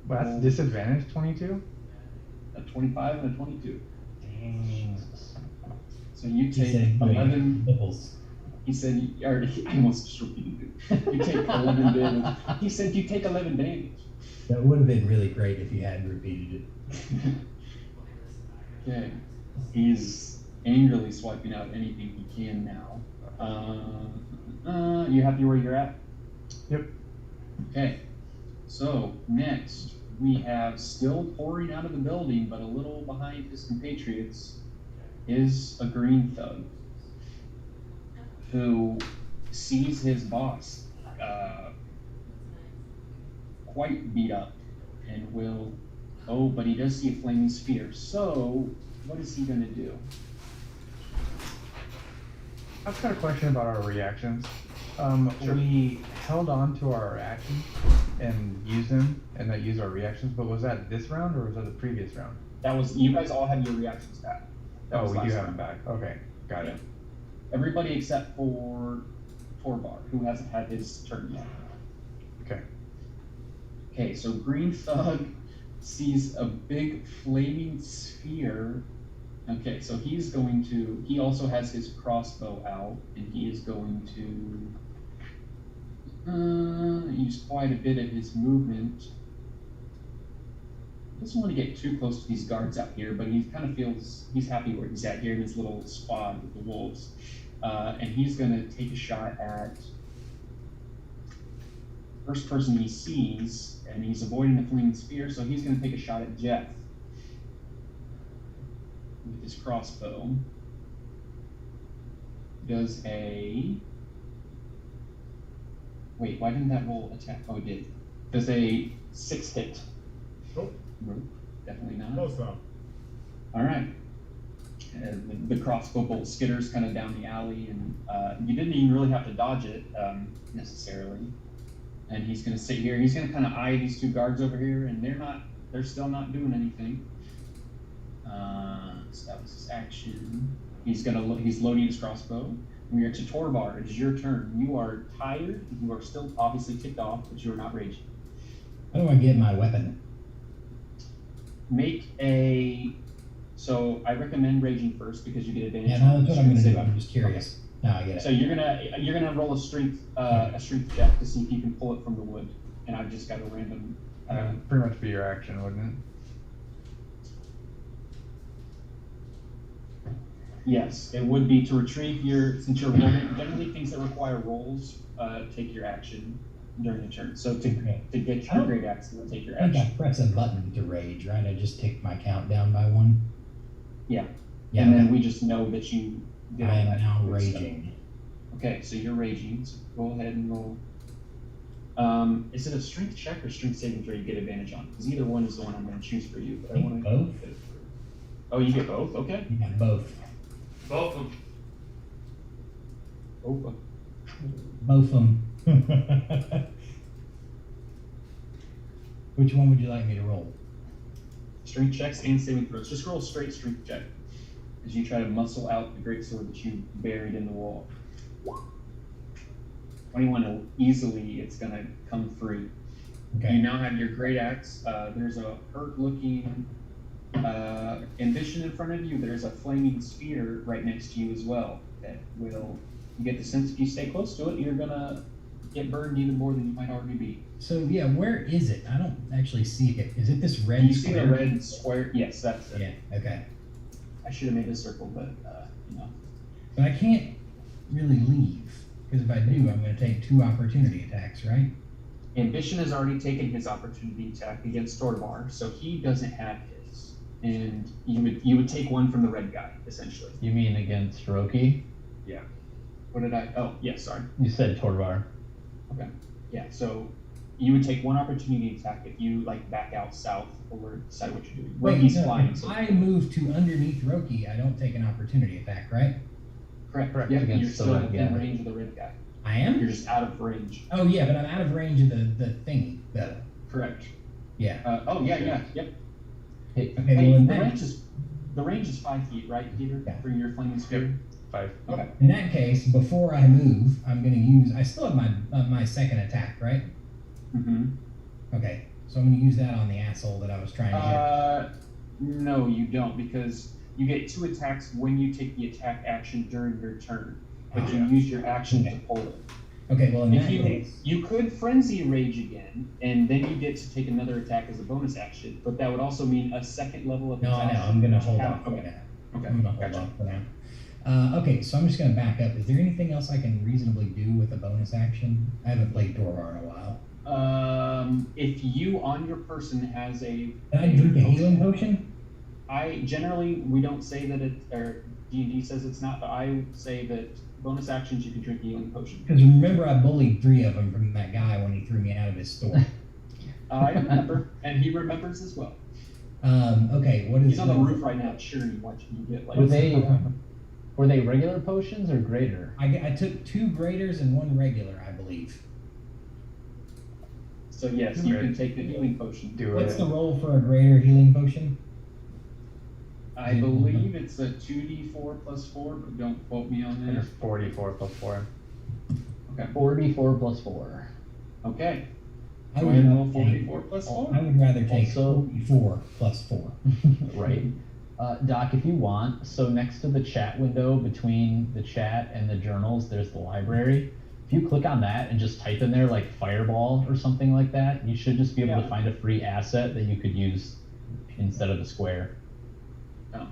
Well, that's Oh. disadvantage 22? A 25 and a 22. Dang. So you He take said, "Oh, 11. nipples." He said, or I almost just repeated it. You take 11 damage. He said you take 11 damage. That would have been really great if you hadn't repeated it. Okay. He's angrily swiping out anything he can now. You happy where you're at? Yep. Okay. So next we have, still pouring out of the building, but a little behind his compatriots, is a green thug who sees his boss quite beat up and will, but he does see a flaming sphere. So what is he gonna do? I've got a question about our reactions. Sure. We held on to our actions and used them, and not used our reactions, but was that this round or was that the previous round? That was, you guys all have your reactions back. That Oh, was we do last have round. them back. Okay, got it. Everybody except for Torvar, who hasn't had his turn yet. Okay. Okay, so Green Thug sees a big flaming sphere. Okay, so he's going to, he also has his crossbow out, and he is going to use quite a bit of his movement. Doesn't want to get too close to these guards out here, but he kind of feels he's happy where he's at here in his little spot with the wolves. And he's going to take a shot at first person he sees, and he's avoiding the flaming spear, so he's going to take a shot at Jeff with his crossbow. Does a, wait, why didn't that roll attack? Oh, it did. Does a 6 hit? Nope. Nope, definitely not. Close though. All right. The crossbow bolt skitters kind of down the alley, and you didn't even really have to dodge it necessarily. And he's going to sit here. He's going to kind of eye these two guards over here, and they're still not doing anything. So that was his action. He's loading his crossbow. We are to Torvar. It is your turn. You are tired. You are still obviously ticked off, but you are not raging. How do I get my weapon? So I recommend raging first because you get advantage. Yeah, no, that's what I'm gonna do. Saving. I'm just curious. No, I get it. So you're gonna roll a strength check to see if you can pull it from the wood, and I've just got a random. Pretty much be your action, wouldn't Yes, it would be to retrieve since you're rolling. Generally, things that require rolls take your action. during your turn. So to Okay. get I your don't- great axe, you'll take your I think I action. press a button to rage, right? I just tick my count down by one. Yeah. Yeah. And then okay. we just know that you did I all am that now good stuff. raging. Okay, so you're raging. So go ahead and roll. Is it a strength check or strength saving throw you get advantage on? Because either one is the one I'm going to choose for you. But I Think want to both. Oh, you get both. Okay. Yeah, both. Both of them. Oh, Both of them. Which one would you like me to roll? strength checks and saving throws. Just roll a straight strength check as you try to muscle out the great sword that you buried in the wall. 21 easily, it's going to come free. Okay. You now have your great axe. There's a hurt-looking ambition in front of you. There's a flaming spear right next to you as well. That will, you get the sense if you stay close to it, you're gonna get burned even more than you might already be. So yeah, where is it? I don't actually see it. Is it this red Do you see square? the red square? Yes, that's it. Yeah. Okay. I should have made a circle, but you know. But I can't really leave because if I do, I'm going to take 2 opportunity attacks, right? Ambition has already taken his opportunity attack against Torvar, so he doesn't have his. And you would take one from the red guy, essentially. You mean against Roki? What did I? Oh, yeah, sorry. You said Torvar. Yeah, so you would take one opportunity attack if you like back out south or decide what you're doing. Wait, He's no, flying. if So I move to underneath Roki, I don't take an opportunity attack, right? correct. Yep, You're against the still red within guy. range of the red guy. I am? You're just out of range. Oh yeah, but I'm out of range of the thingy, though. Correct. Yeah. Oh yeah. Yep. Hey, Okay, Hey, well in the range is 5 feet, right, Peter? Yeah. For your flaming spear. 5. Okay. that case, before I move, I'm going to use, I still have my second attack, right? Mm-hmm. Okay, so I'm going to use that on the asshole that I was trying to hit. No, you don't, because you get 2 attacks when you take the attack action during your turn, but you use your action to pull it. Okay, well in If that you case, you could frenzy rage again, and then you get to take another attack as a bonus action, but that would also mean a second level of no, I know, exhaustion, I'm going to which hold count- off for Okay. now. Okay. I'm going to hold Gotcha. off for now. Okay, so I'm just going to back up. Is there anything else I can reasonably do with a bonus action? I haven't played Torvar in a while. If you on your person has a, Can I drink a healing potion? I generally we don't say that it or D&D says it's not, but I say that bonus actions you can drink a healing potion. Because remember, I bullied 3 of them from that guy when he threw me out of his store. I remember, and he remembers as well. Okay, what is He's on the roof right now, cheering, watching you get like. Were they regular potions or greater? I took 2 graders and 1 regular, I believe. So yes, you can take the healing potion. Do What's it. the roll for a greater healing potion? I believe it's a 2d4 plus 4, but don't quote me on And that. it's 44 plus 4. 44 plus 4. Okay, I go would ahead and roll rather take- 44 plus 4. I would rather take Also- 44 plus 4. Right. Doc, if you want, so next to the chat window between the chat and the journals, there's the library. If you click on that and just type in there like fireball or something like that, you should just be able to Yeah. find a free asset that you could use instead of the square. Oh. Okay.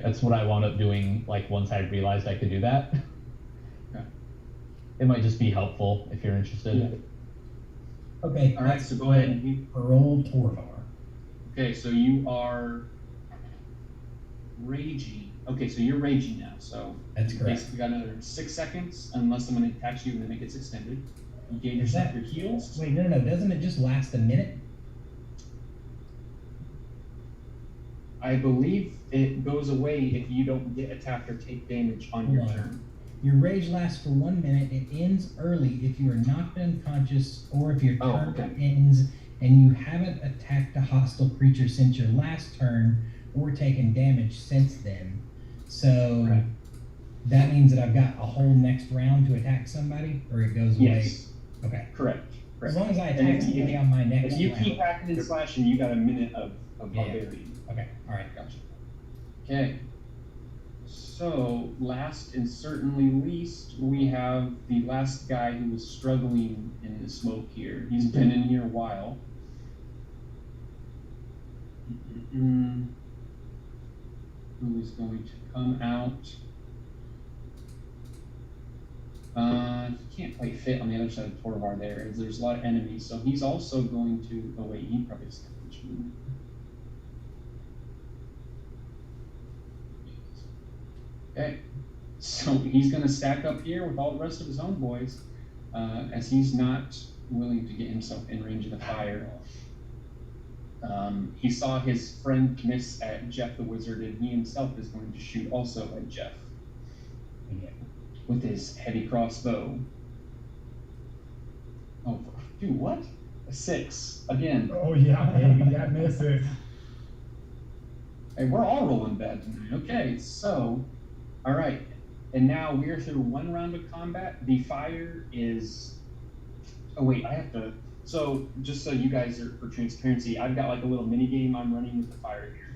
That's what I wound up doing, like once I realized I could do that. Okay. It might just be helpful if you're interested. Yeah. Okay, All right, so go ahead and you. roll Torvar. Okay, so you are raging. Okay, so you're raging now. So That's you correct. basically got another 6 seconds, unless I'm going to attach you and then it gets extended. You gain Is yourself that- your heals. Wait, no, doesn't it just last a minute? I believe it goes away if you don't get attacked or take damage on your Hold on. turn. Your rage lasts for 1 minute. It ends early if you are knocked unconscious or if your Oh, turn okay. ends and you haven't attacked a hostile creature since your last turn or taken damage since then. So Okay. that means that I've got a whole next round to attack somebody, or it goes away. Yes, Okay. correct. As Correct. long as I And attack if you- somebody on my next If you round. keep hacking and slashing, you got a minute of Yeah. barbarian. Okay. All right. Gotcha. Okay. So, last and certainly least, we have the last guy who was struggling in the smoke here. He's been in here a while. Who is going to come out? He can't quite fit on the other side of Torvar there, as there's a lot of enemies. So he's also going to. Oh wait, he probably just got finished moving. Okay, so he's going to stack up here with all the rest of his homeboys, as he's not willing to get himself in range of the fire. He saw his friend miss at Jeff the Wizard, and he himself is going to shoot also at Jeff with his heavy crossbow. Oh, dude, what? A 6 again. Oh yeah, baby, that miss it. Hey, we're all rolling bad tonight. Okay, so, all right, and now we're through one round of combat. The fire is. Oh wait, I have to. So just so you guys are for transparency, I've got like a little mini game I'm running with the fire here.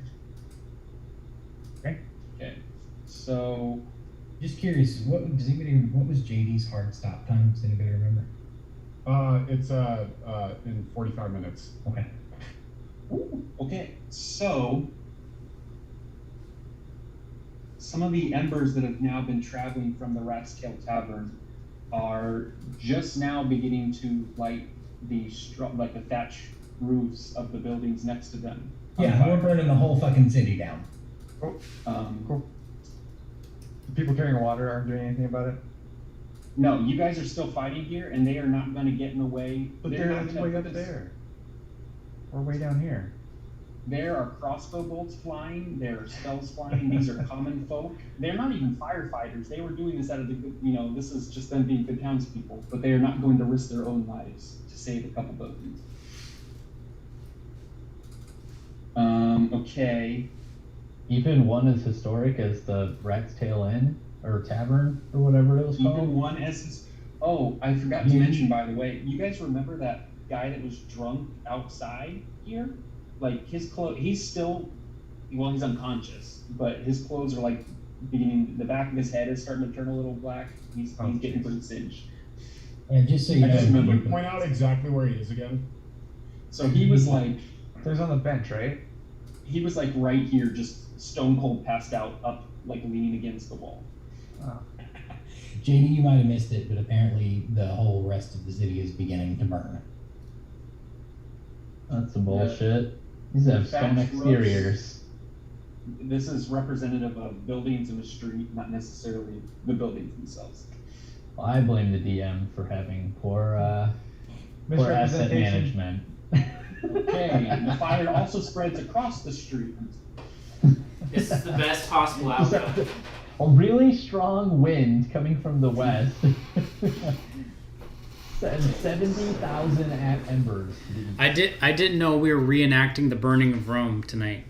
Okay. Okay. So. Just curious, what was JD's hard stop time? Does anybody remember? It's in 45 minutes. Okay. Ooh, okay, so some of the embers that have now been traveling from the Rat's Tail Tavern are just now beginning to light the the thatch roofs of the buildings next to them. Yeah, we're burning the whole fucking city down. Cool. The people carrying water aren't doing anything about it? No, you guys are still fighting here, and they are not going to get in the way. But They're they're not gonna way put up this- there. We're way down here. There are crossbow bolts flying. There are spells flying. These are common folk. They're not even firefighters. They were doing this out of the good, this is just them being good townspeople. But they are not going to risk their own lives to save a couple buildings. Okay. Even one as historic as the Rat's Tail Inn or Tavern or whatever it was Even called. one as. Oh, I forgot to mention, by the way. You guys remember that guy that was drunk outside here? Like his clothes, he's still, well, he's unconscious, but his clothes are like beginning. The back of his head is starting to turn a little black. He's getting pretty singed. And just so you I know, just remember- Can you point out exactly where he is again? So he was like, There's on the bench, right? he was like right here, just stone cold, passed out, up, like leaning against the wall. Oh. JD, you might have missed it, but apparently the whole rest of the city is beginning to burn. That's some bullshit. These have stone Thatch roofs. exteriors. This is representative of buildings in the street, not necessarily the buildings themselves. Well, I blame the DM for having poor asset Misrepresentation. management. Okay, the fire also spreads across the street. This is the best possible Just outcome. a really strong wind coming from the west. 70,000 embers. I didn't know we were reenacting the burning of Rome tonight.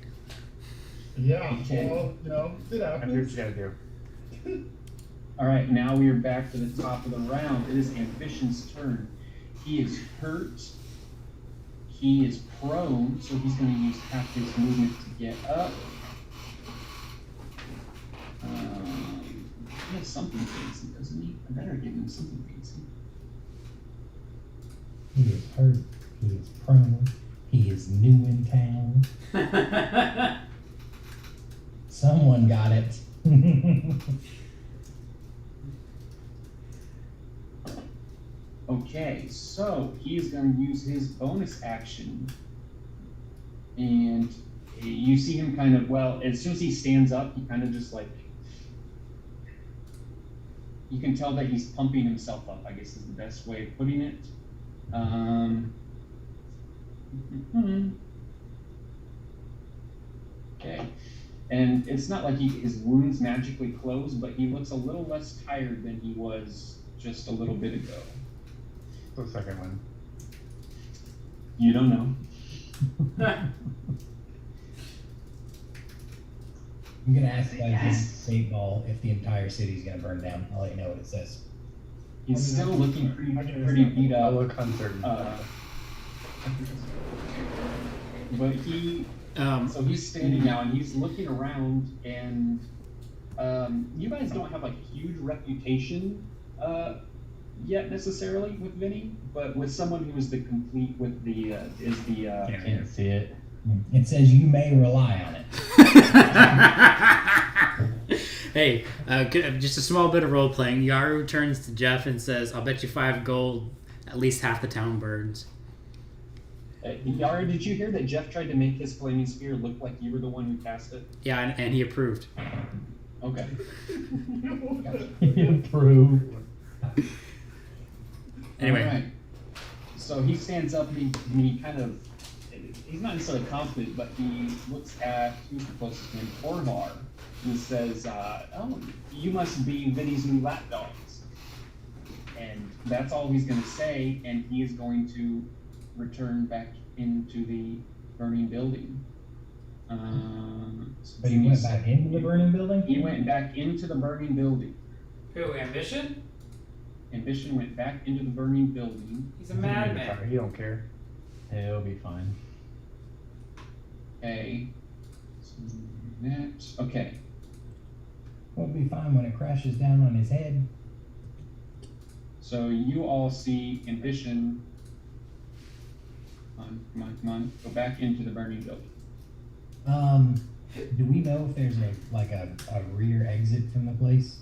Yeah, Okay. well, it I do what happens. you gotta do. All right, now we are back to the top of the round. It is Ambition's turn. He is hurt. He is prone, so he's going to use half his movement to get up. He has something fancy, doesn't he? I better give him something fancy. He is hurt. He is prone. He is new in town. Someone got it. Okay, so he is going to use his bonus action. And you see him kind of, well, as soon as he stands up, he kind of just like, you can tell that he's pumping himself up, I guess is the best way of putting it. Okay, and it's not like his wounds magically close, but he looks a little less tired than he was just a little bit ago. The second one. You don't know. I'm gonna ask this state ball if the entire city's gonna burn down. I'll let you know what it says. He's still looking pretty beat I up. look uncertain. But he, so he's standing now and he's looking around, and you guys don't have like a huge reputation yet necessarily with Vinny, but with someone who is the complete with the Can't see it. It says you may rely on it. Hey, just a small bit of role playing. Yaru turns to Jeff and says, "I'll bet you 5 gold. At least half the town burns." Yara, did you hear that Jeff tried to make his flaming spear look like you were the one who cast it? Yeah, and he approved. Okay. Improved. Anyway. All right. So he stands up and he kind of, he's not necessarily confident, but he looks at, who's the closest to him, Torvar, and says, "Oh, you must be Vinny's new lapdogs." And that's all he's going to say, and he is going to return back into the burning building. But he went back into the burning building? He went back into the burning building. Who, Ambition? Ambition went back into the burning building. He's a madman. Sorry, he don't care. It'll be fine. Okay. So that, okay. Won't be fine when it crashes down on his head. So you all see Ambition. Come on. Go back into the burning building. Do we know if there's a rear exit from the place?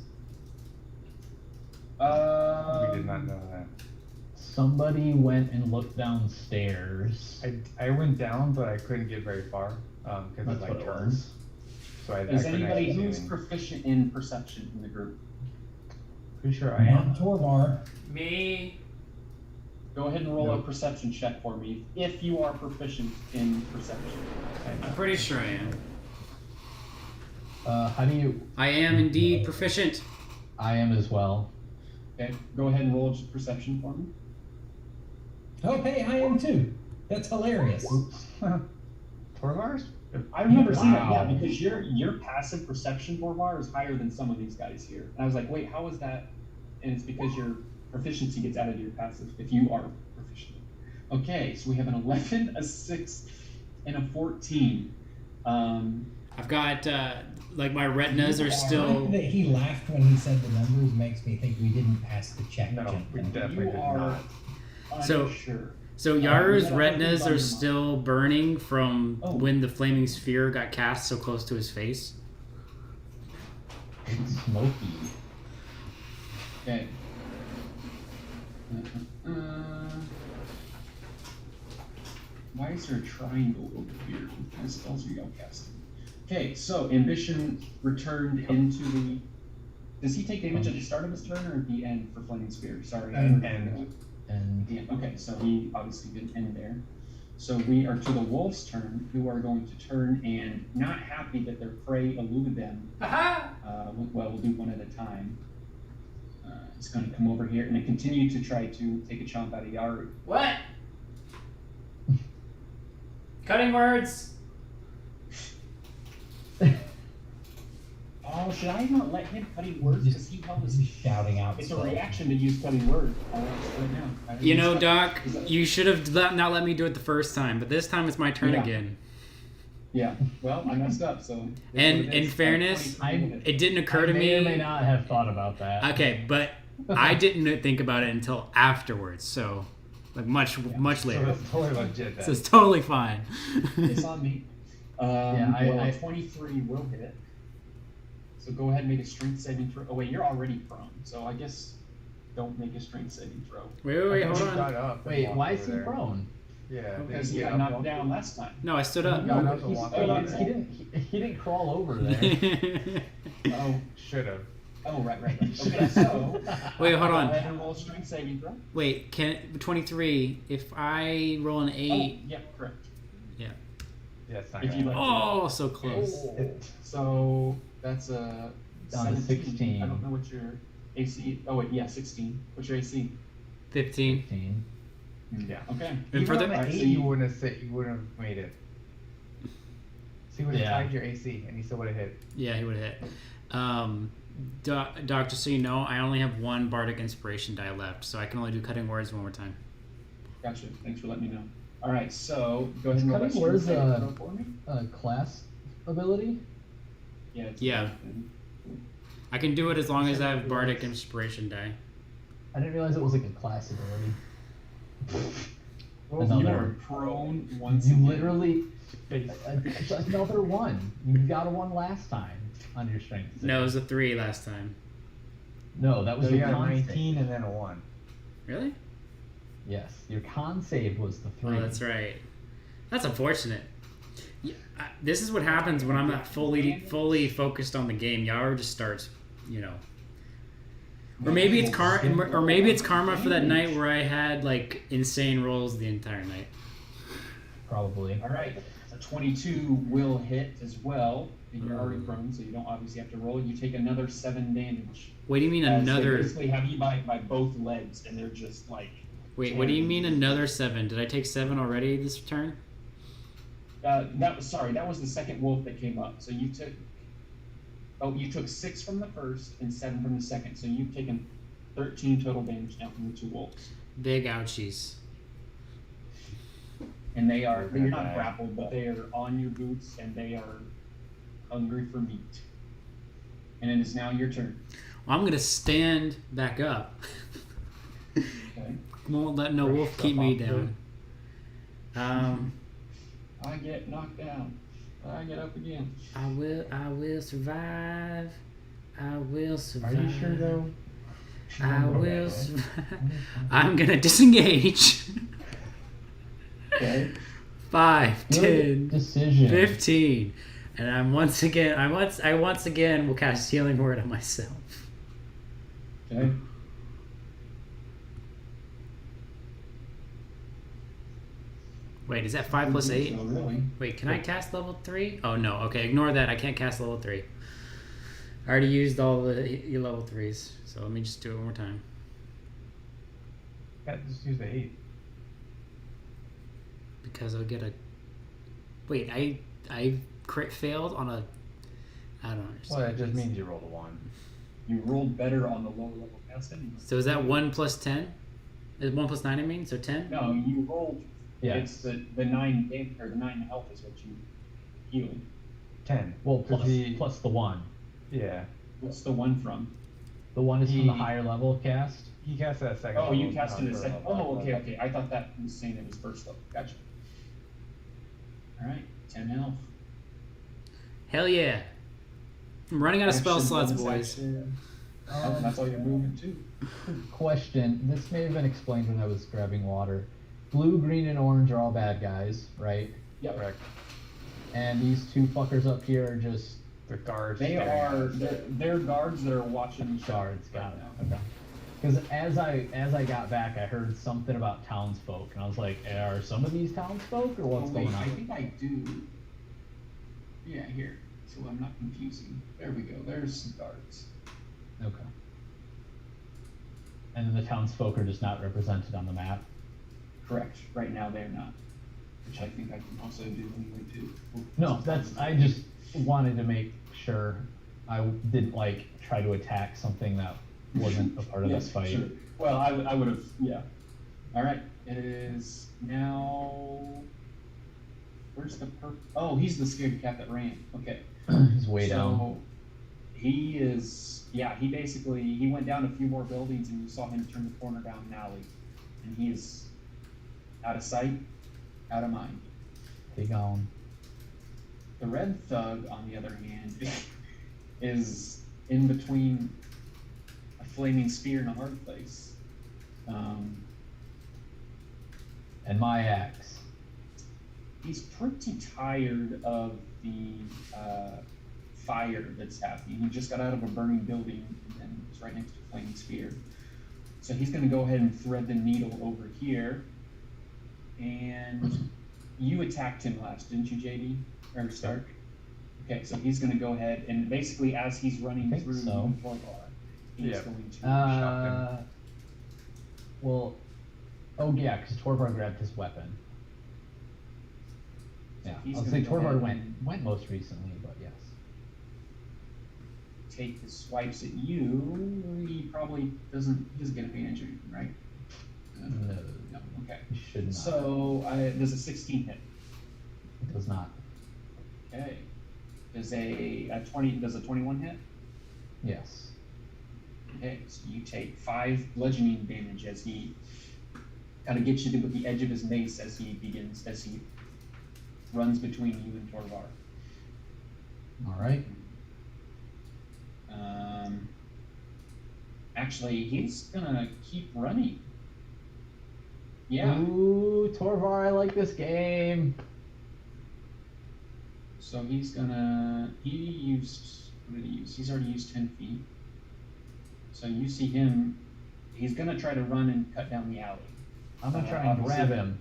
We did not know that. Somebody went and looked downstairs. I went down, but I couldn't get very far because That's it what like it turns. was. So I Is couldn't anybody actually see who's anything. proficient in perception in the group? Pretty sure I am. Not Torvar. Me. Go ahead and roll a Nope. perception check for me if you are proficient in perception. I'm pretty sure I am. How do you? I am indeed proficient. I am as well. Okay, go ahead and roll perception for me. Oh, hey, I am too. That's hilarious. Torvar's? I remember seeing that, yeah, Wow. because your passive perception, Torvar, is higher than some of these guys here. And I was like, wait, how is that? And it's because your proficiency gets added to your passive if you are proficient. Okay, so we have an 11, a 6, and a 14. I've got, my retinas are The still... fact that he laughed when he said the numbers makes me think we didn't pass the check. No, we gentlemen. definitely You did are not. So- unsure. So we Yaru's gotta retinas open are your still burning from Oh. when the flaming sphere got cast so close to his face. It's smoky. Okay. Why is there a triangle over here? What kind of spells are y'all casting? Okay, so Ambition returned into the. Does he take damage at the start of his turn or at the end for Flaming Spear? Sorry. End. And Yeah, okay, so he obviously didn't end there. So we are to the wolf's turn, who are going to turn and not happy that their prey eluded them. We'll do one at a time. It's going to come over here and then continue to try to take a chomp out of Yaru. What? Cutting words. Oh, should I not let him cutting words? Because he held his. He's shouting out. It's a spells. reaction to use cutting words. Right now. I You know, use Doc, Is that- you should have not let me do it the first time, but this time it's my turn Yeah. again. Yeah. Well, I messed up, so. And in fairness, It didn't occur to may or me. may not have thought about that. Okay, but I didn't think about it until afterwards, so much So later. that's totally legit. So Then. it's totally fine. It's on me. Yeah, Well, 23 will hit. So go ahead and make a strength saving throw. Oh wait, you're already prone, so I guess don't make a strength saving throw. Wait, I hold thought he on. got up and Wait, walked why is over he there. prone? Yeah, Because did he get got up, knocked walked down over? last time. No, I stood up. got No, up and he's walked still over on there. He didn't. He didn't crawl over there. Oh, Should have. right. Okay, so Wait, hold go on. ahead and roll a strength saving throw. Wait, 23. If I roll an 8, Oh, yeah, correct. Yeah, it's not If you gonna like- oh, so close. So that's a Down to 16. I don't know what your AC. Oh wait, yeah, 16. What's your AC? 15. 15. Yeah. Okay. And for the Alright, so you wouldn't have made it. So you would have Yeah. tagged your AC and you still would have hit. Yeah, he would have hit. Doc, just so you know, I only have one bardic inspiration die left, so I can only do cutting words one more time. Gotcha. Thanks for letting me know. All right, so go ahead and roll that Cutting strength words, saving throw for me. Class ability. Yeah. It's Yeah. I can do it as long as I have bardic inspiration die. I didn't realize it was like a class ability. You are Another. prone once You again. literally Face. another one. You got a 1 last time on your strength. save. No, it was a 3 last time. No, that was So you your got a con 19 save. and then a 1. Really? Yes, your con save was the 3. Oh, that's right. That's unfortunate. Yeah, this is what happens when I'm not fully focused on the game. Yaru just starts, you know. Or maybe it's karma for that night where I had like insane rolls the entire night. Probably. All right, a 22 will hit as well, and you're already prone, so you don't obviously have to roll. You take another 7 damage. What do you mean As they another? basically have you by both legs, and they're just like. Wait, what do you mean another 7? Did I take 7 already this turn? That was the second wolf that came up. So you took 6 from the first and 7 from the second. So you've taken 13 total damage now from the 2 wolves. Big ouchies. And they're not grappled, but they are on your boots and they are hungry for meat. And it is now your turn. Well, I'm gonna stand back up. Okay. Won't let no wolf keep me down. I get knocked down. I get up again. I will survive. I will Are survive. you sure though? I will survive. I'm gonna disengage. Okay. 5, Good 10, decision. 15. And I once again will cast Healing Word on myself. Okay. Wait, is that 5 plus 8? So really. Wait, can I cast level 3? Oh no, okay, ignore that. I can't cast level 3. I already used all the level 3s, so let me just do it one more time. Yeah, just use the 8. Because I'll get a. Wait, I crit failed on a. I don't understand. Well, it just means you rolled a 1. You rolled better on the lower level cast anyway. So is that 1 plus 10? Is 1 plus 9 I mean? So 10? No, you rolled. Yeah. It's the 9 game or the 9 health is what you healed. 10. Well, Cause plus the 1. Yeah. What's the 1 from? The 1 is from the He- higher level cast. He cast that second. Oh, you level, cast it not a third second. level. Oh, okay. I thought that was saying it was first level. Gotcha. All right, 10 health. Hell yeah. I'm running out of spell Action, slots, bonus boys. action. Oh, that's all you're moving too. Question. This may have been explained when I was grabbing water. Blue, green, and orange are all bad guys, right? Yep. Correct. And these 2 fuckers up here are just The guards. They staring at are. us. They're guards that are watching the guards. right Got it. now. Okay. Because as I got back, I heard something about townsfolk, and I was like, are some of these townsfolk, or what's Oh, wait, going I on? think I do. Yeah, here. So I'm not confusing. There we go. There's some guards. Okay. And then the townsfolk are just not represented on the map. Correct. Right now they're not. Which I think I can also do anyway too. No, I just wanted to make sure I didn't like try to attack something that wasn't a part of Yeah, this fight. sure. Well, I would have. Yeah. All right. It is now. Where's the Oh, he's the scared cat that ran. Okay. He's way down. So he is. Yeah. He went down a few more buildings, and you saw him turn the corner down an alley, and he is out of sight, out of mind. He gone. The red thug, on the other hand, is in between a flaming spear and a hard place. And my axe. He's pretty tired of the fire that's happening. He just got out of a burning building and is right next to a flaming spear. So he's going to go ahead and thread the needle over here. And you attacked him last, didn't you, JD? Or Stark? Okay, so he's going to go ahead and basically, as he's running I think through so. Torvar, he's Yeah. going to shock him. Well, oh yeah, because Torvar grabbed his weapon. Yeah, He's I'll gonna say go Torvar ahead went most recently, but yes. Take his swipes at you. He probably doesn't get advantage of anything, right? No, No. Okay. he should not. So does a 16 hit? It does not. Okay. Does a 21 hit? Yes. Okay. So you take 5 bludgeoning damage as he kind of get you to with the edge of his mace as he runs between you and Torvar. All right. Actually, he's gonna keep running. Yeah. Ooh, Torvar, I like this game. So he's gonna. What did he use? He's already used 10 feet. So you see him. He's gonna try to run and cut down the alley. I'm gonna try and obviously- grab him.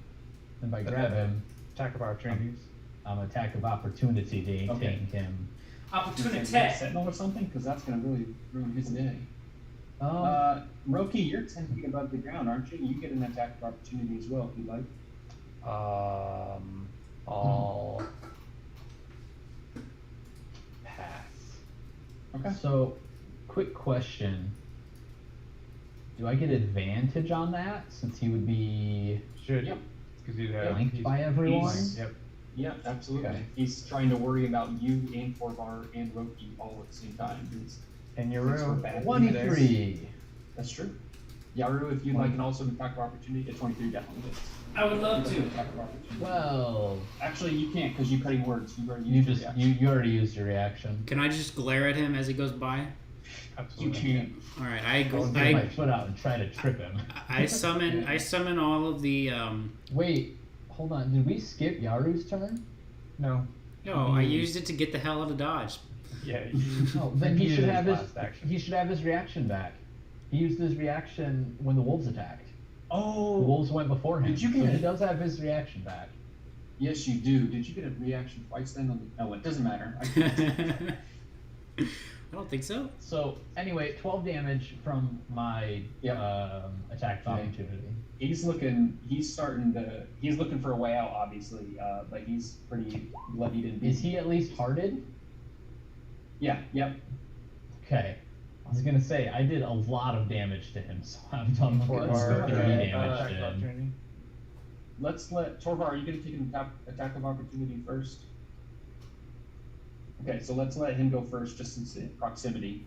And by grab him, Attack of opportunities. I'm attack of opportunity to Okay. take him. Opportunity. Sentinel or something, because that's gonna really ruin his day. Roki, you're 10 feet above the ground, aren't you? You get an attack of opportunity as well, if you like. I'll pass. Okay. So, quick question. Do I get advantage on that since he would be Should. Yep. Because you have. flanked he's- by everyone? Yep. Yeah, absolutely. Okay. He's trying to worry about you and Torvar and Roki all at the same time. And Thanks for Yaru. bad. 23. That's true. Yaru, if you'd like, and also an attack of opportunity, a 23 definitely hits. I would love Attack to. of opportunity. Well, Actually, you can't because you're cutting words. You've already you used your just reaction. you already used your reaction. Can I just glare at him as he goes by? You Absolutely. can't. All right, I'll get my foot out and try to trip him. I summon all of the Wait, hold on. Did we skip Yaru's turn? No. No, I used it to get the hell out of Dodge. Yeah. No, then he should have his last action. he should have his reaction back. He used his reaction when the wolves attacked. The Oh, wolves went before him. Did you so get he it? does have his reaction back. yes, you do. Did you get a reaction twice then? Oh, it doesn't matter. I don't think so. So anyway, 12 damage from my Yep. attack of Okay. opportunity. He's looking for a way out, obviously, but he's pretty bloodied and Is he at least hearted? Yeah, yep. Okay. I was gonna say I did a lot of damage to him, so I've done Okay, let's 4 go. damage Attack to of him. opportunity. Let's let Torvar, are you gonna take an attack of opportunity first? Okay, so let's let him go first, just since in proximity.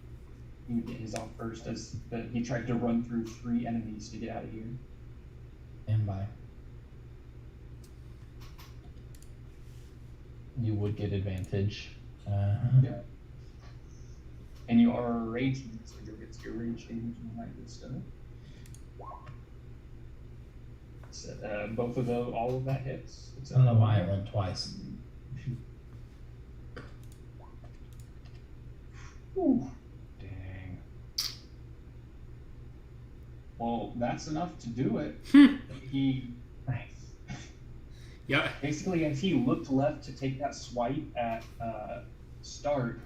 He would get his off first as he tried to run through 3 enemies to get out of here. And by. You would get advantage. Yeah. And you are raging, so you'll get your rage damage and all that good stuff. So, both of those, all of that hits. I don't know why I rolled twice. Whew. Dang. Well, that's enough to do it. He Nice. Yeah. basically, as he looked left to take that swipe at start,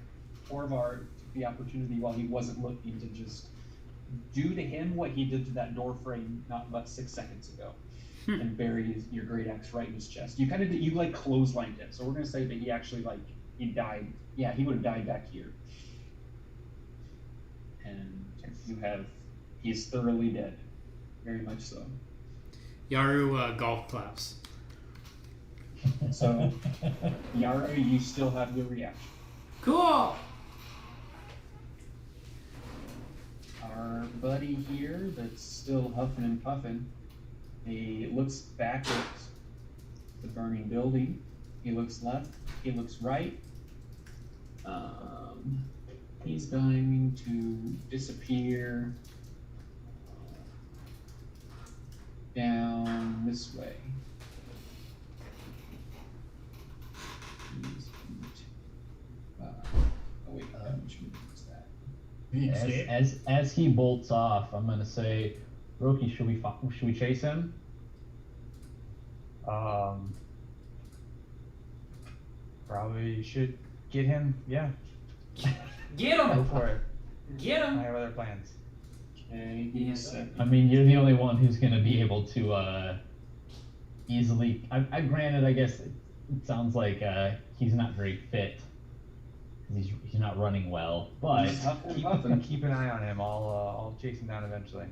Torvar took the opportunity while he wasn't looking to just do to him what he did to that door frame not but 6 seconds ago, and bury your great axe right in his chest. You kind of you like clotheslined him, so we're gonna say that he actually he died. Yeah, he would have died back here. And he's thoroughly dead, very much so. Yaru golf claps. So, Yara, you still have your reaction. Cool. Our buddy here that's still huffing and puffing, he looks back at the burning building. He looks left. He looks right. He's going to disappear down this way. He's going to, oh wait, which move is that? He escaped? As he bolts off, I'm gonna say, Roki, should we chase him? Probably should get him. Yeah. Get Go him. for it. Get I him. have other plans. Okay, give me a second. I mean, you're the only one who's gonna be able to easily. I granted, I guess it sounds like he's not very fit. 'Cause he's not running well, but He's huffing and Keep, puffing. keep an eye on him. I'll chase him down eventually.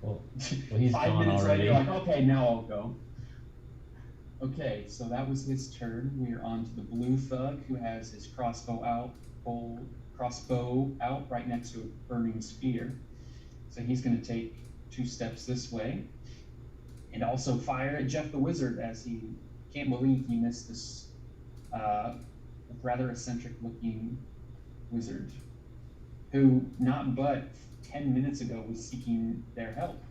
well, he's 5 gone minutes already. later, you're like, okay, now I'll go. Okay, so that was his turn. We are on to the blue thug who has his crossbow out right next to a burning spear. So he's going to take 2 steps this way. And also fire at Jeff the Wizard, as he can't believe he missed this rather eccentric looking wizard who not but 10 minutes ago was seeking their help.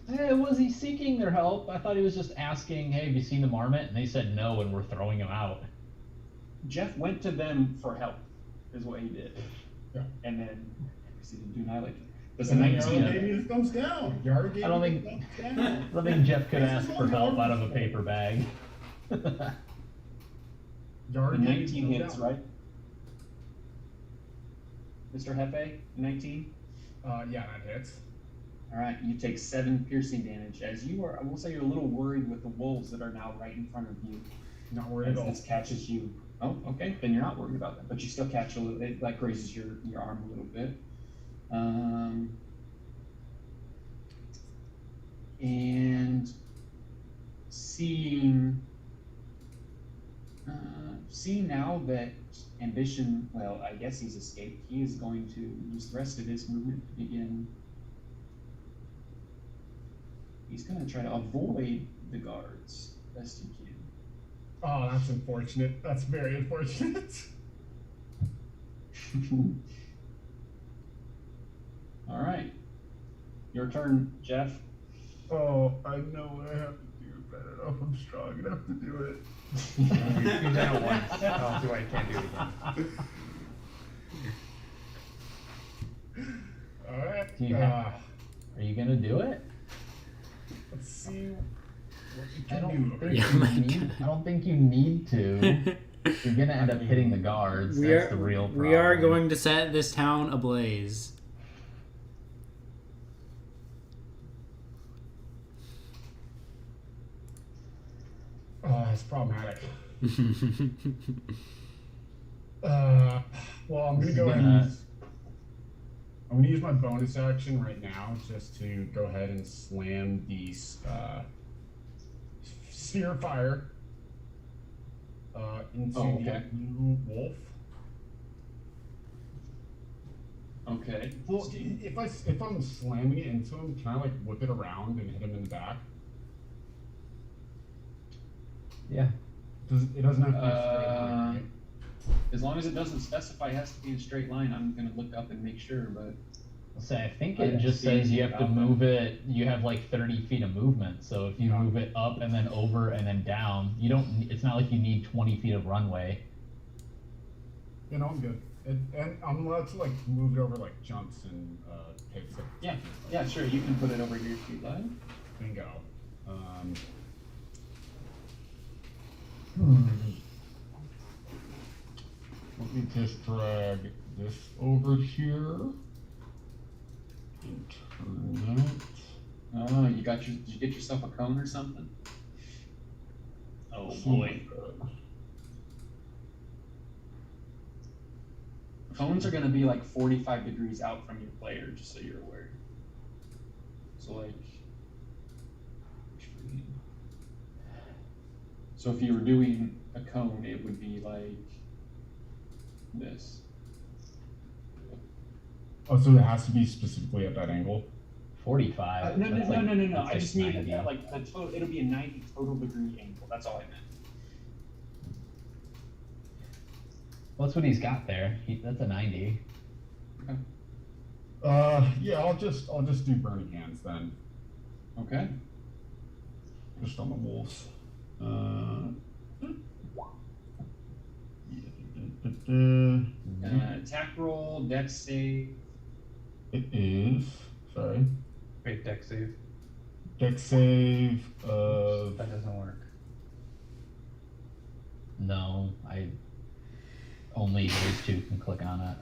Was he seeking their help? I thought he was just asking, hey, have you seen the marmot? And they said no, and we're throwing him out. Jeff went to them for help, is what he did. Yeah. And then proceeded to do annihilate. Does a And 19 Yara gave me the thumbs down. Yara gave I don't me think- the thumbs down. I don't think Jeff could ask for help out of a paper bag. Yara The gave me 19 thumbs hits, down. right? Mr. Hefe, 19? Yeah, that hits. All right, you take 7 piercing damage. As you are, I will say you're a little worried with the wolves that are now right in front of you. Not worried As at all. this catches you. Oh, okay, then you're not worried about that, but you still catch a little. It like grazes your arm a little bit. And seeing now that Ambition, well, I guess he's escaped. He is going to use the rest of his movement to begin. He's going to try to avoid the guards best he can. Oh, that's unfortunate. That's very unfortunate. All right, your turn, Jeff. Oh, I know what I have to do, but I don't know if I'm strong enough to do it. You've done it once. I don't see why you can't do it again. Alright. Do you have- Are you gonna do it? Let's see what we I can don't do. think Yeah, you my need. God. I don't think you need to. You're gonna end up hitting the guards. That's the real problem. we are going to set this town ablaze. Oh, that's problematic. Well, I'm gonna go ahead and I'm gonna use my bonus action right now just to go ahead and slam the sphere of fire into Oh, the okay. blue wolf. Okay. Well, if I'm slamming it into him, can I like whip it around and hit him in the back? Yeah. It doesn't have to be a straight line, right? As long as it doesn't specify it has to be a straight line, I'm gonna look up and make sure. But I'll say I think I it didn't just see says you anything have to about that. move it. You have like 30 feet of movement. So if you Yeah. move it up and then over and then down, you don't. It's not like you need 20 feet of runway. You know, I'm good. And I'm allowed to like move it over like jumps and takes it. yeah, sure, you can put it over your speed line. Bingo. Let me just drag this over here and turn that. Oh, did you get yourself a cone or something? Oh boy. Cones are gonna be like 45 degrees out from your player, just so you're aware. So like, so if you were doing a cone, it would be like this. Oh, so it has to be specifically at that angle? 45. No. that's like- that's I like just mean 90. like the total. It'll be a 90 total degree angle. That's all I meant. Well, that's what he's got there. That's a 90. Yeah, I'll just do burning hands then. Okay. Just on the wolves. Attack roll, dex save. It is. Sorry. Wait, deck save. Dex save of. That doesn't work. No, I only those two can click on it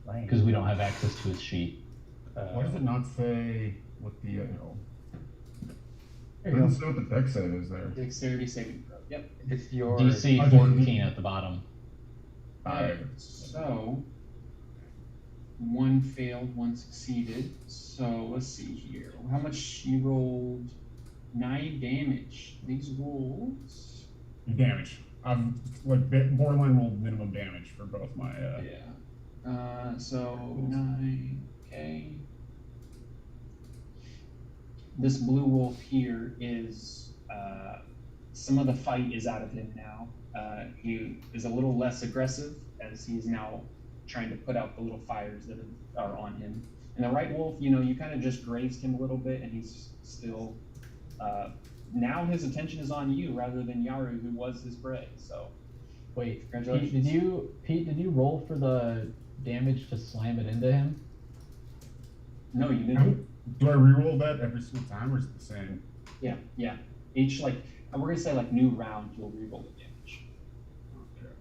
Lame. because we don't have access to his sheet. Why does it not say what the? There It you go. doesn't say what the dex save is there. Dexterity saving throw. Yep. It's your DC I don't- 14 at the bottom. So, one failed, one succeeded. So let's see here. How much you rolled? 9 damage. These wolves. Damage. I've like borderline rolled minimum damage for both my. So 9. Okay. this blue wolf here is some of the fight is out of him now. He is a little less aggressive as he's now trying to put out the little fires that are on him. And the right wolf, you know, you kind of just grazed him a little bit, and he's still. Now his attention is on you rather than Yaru, who was his prey. So, Wait, congratulations. Pete, did you roll for the damage to slam it into him? No, you didn't. Do I reroll that every single time, or is it the same? Yeah. Each we're gonna say new round, you'll reroll the damage. Okay.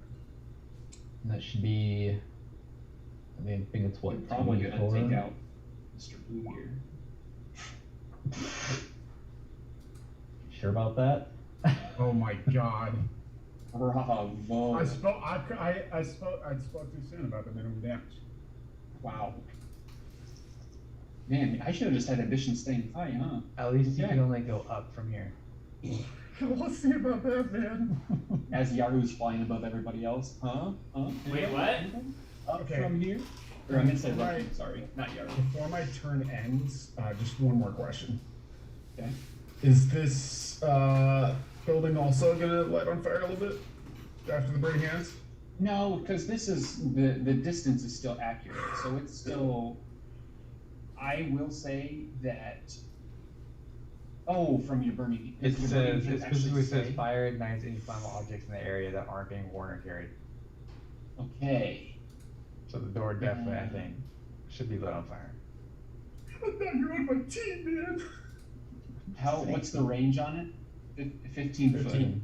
And that should be. I think it's what. You're probably gonna 24? take out Mr. Blue here. Sure about that? Oh my god. Bravo. I spoke too soon about the minimum damage. Wow. Man, I should have just had ambition staying fight, huh? At least you Okay. can only go up from here. Let's see about that, man. As Yaru's flying above everybody else. Huh? Wait, what? Up Okay. from here? Or I'm gonna say Right. Russian, sorry, not Yaru. Before my turn ends, just one more question. Okay. Is this building also gonna light on fire a little bit after the burning hands? No, because this is the distance is still accurate, so it's still. I will say that. Oh, from your burning. It your burning says, hands it actually specifically says say- fire ignites any flammable objects in the area that aren't being worn or carried. Okay. So the door definitely, I think, should be lit on fire. Now you're on my team, man. What's the range on it? 15 foot. 15.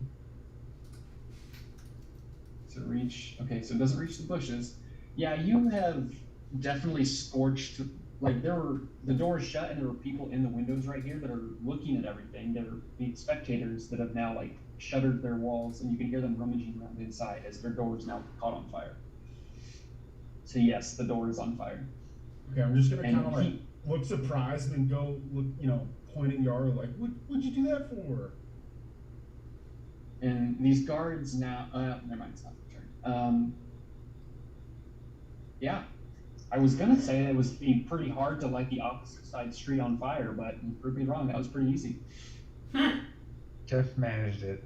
So reach. Okay, so it doesn't reach the bushes. Yeah, you have definitely scorched. Like the door is shut, and there were people in the windows right here that are looking at everything. There are the spectators that have now shuttered their walls, and you can hear them rummaging around inside as their door is now caught on fire. So yes, the door is on fire. Okay, I'm just gonna And kind of look surprised and then go look, point at Yaru what'd you do that for? And these guards now. Never mind, it's not the turn. Yeah. I was gonna say it was being pretty hard to light the opposite side street on fire, but you proved me wrong. That was pretty easy. Jeff managed it.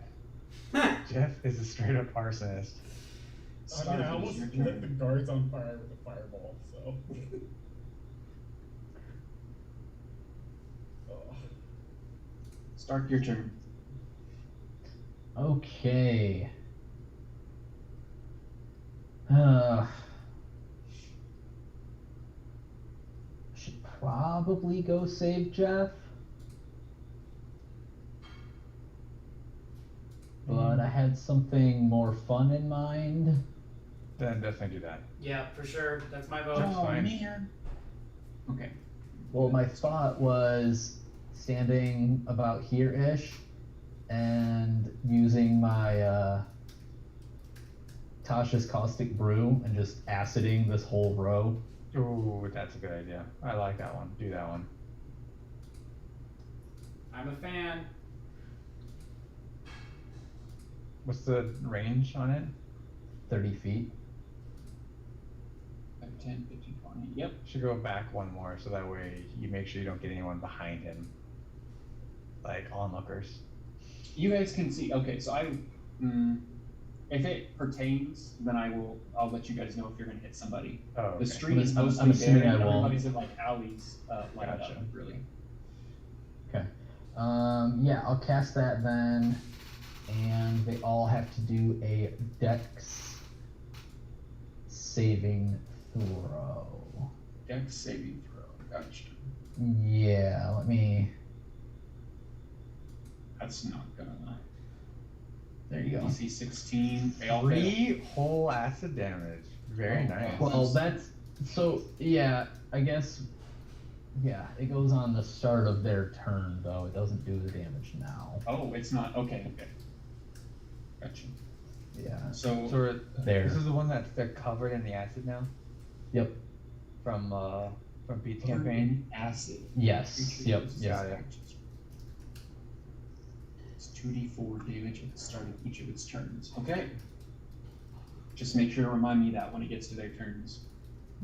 Jeff is a straight up arsonist. I mean, I Starfish, almost your lit turn. the guards on fire with a fireball, so. Oh. Stark, your turn. Okay. Should probably go save Jeff. But I had something more fun in mind. Then definitely do that. Yeah, for sure. That's my That's fine. man. Okay. Well, my thought was standing about here-ish and using my Tasha's Caustic Brew and just aciding this whole row. Ooh, that's a good idea. I like that one. Do that one. I'm a fan. What's the range on it? 30 feet. 10, 15, 20. Yep. Should go back one more so that way you make sure you don't get anyone behind him. Like onlookers. You guys can see. Okay, so if it pertains, then I'll let you guys know if you're gonna hit somebody. Oh, okay. The street is I'm mostly assuming there. I won't. Everybody's in alleys lined up, Gotcha. really. Okay. Yeah, I'll cast that then. And they all have to do a Dex saving throw. Dex saving throw. Gotcha. Yeah, let me. That's not gonna. There you go. DC 16. They all fail. 3 whole acid damage. Very Oh, nice. wow. Well, that's so. Yeah, I guess. Yeah, it goes on the start of their turn, though. It doesn't do the damage now. Oh, it's not. Okay. Gotcha. Yeah. So There. this is the one that's they're covered in the acid now Yep. from Pete's campaign. Acid. Yes. Yep. Yeah, Yep. yeah. It's 2d4 damage at the start of each of its turns. Okay. Just make sure to remind me that when it gets to their turns.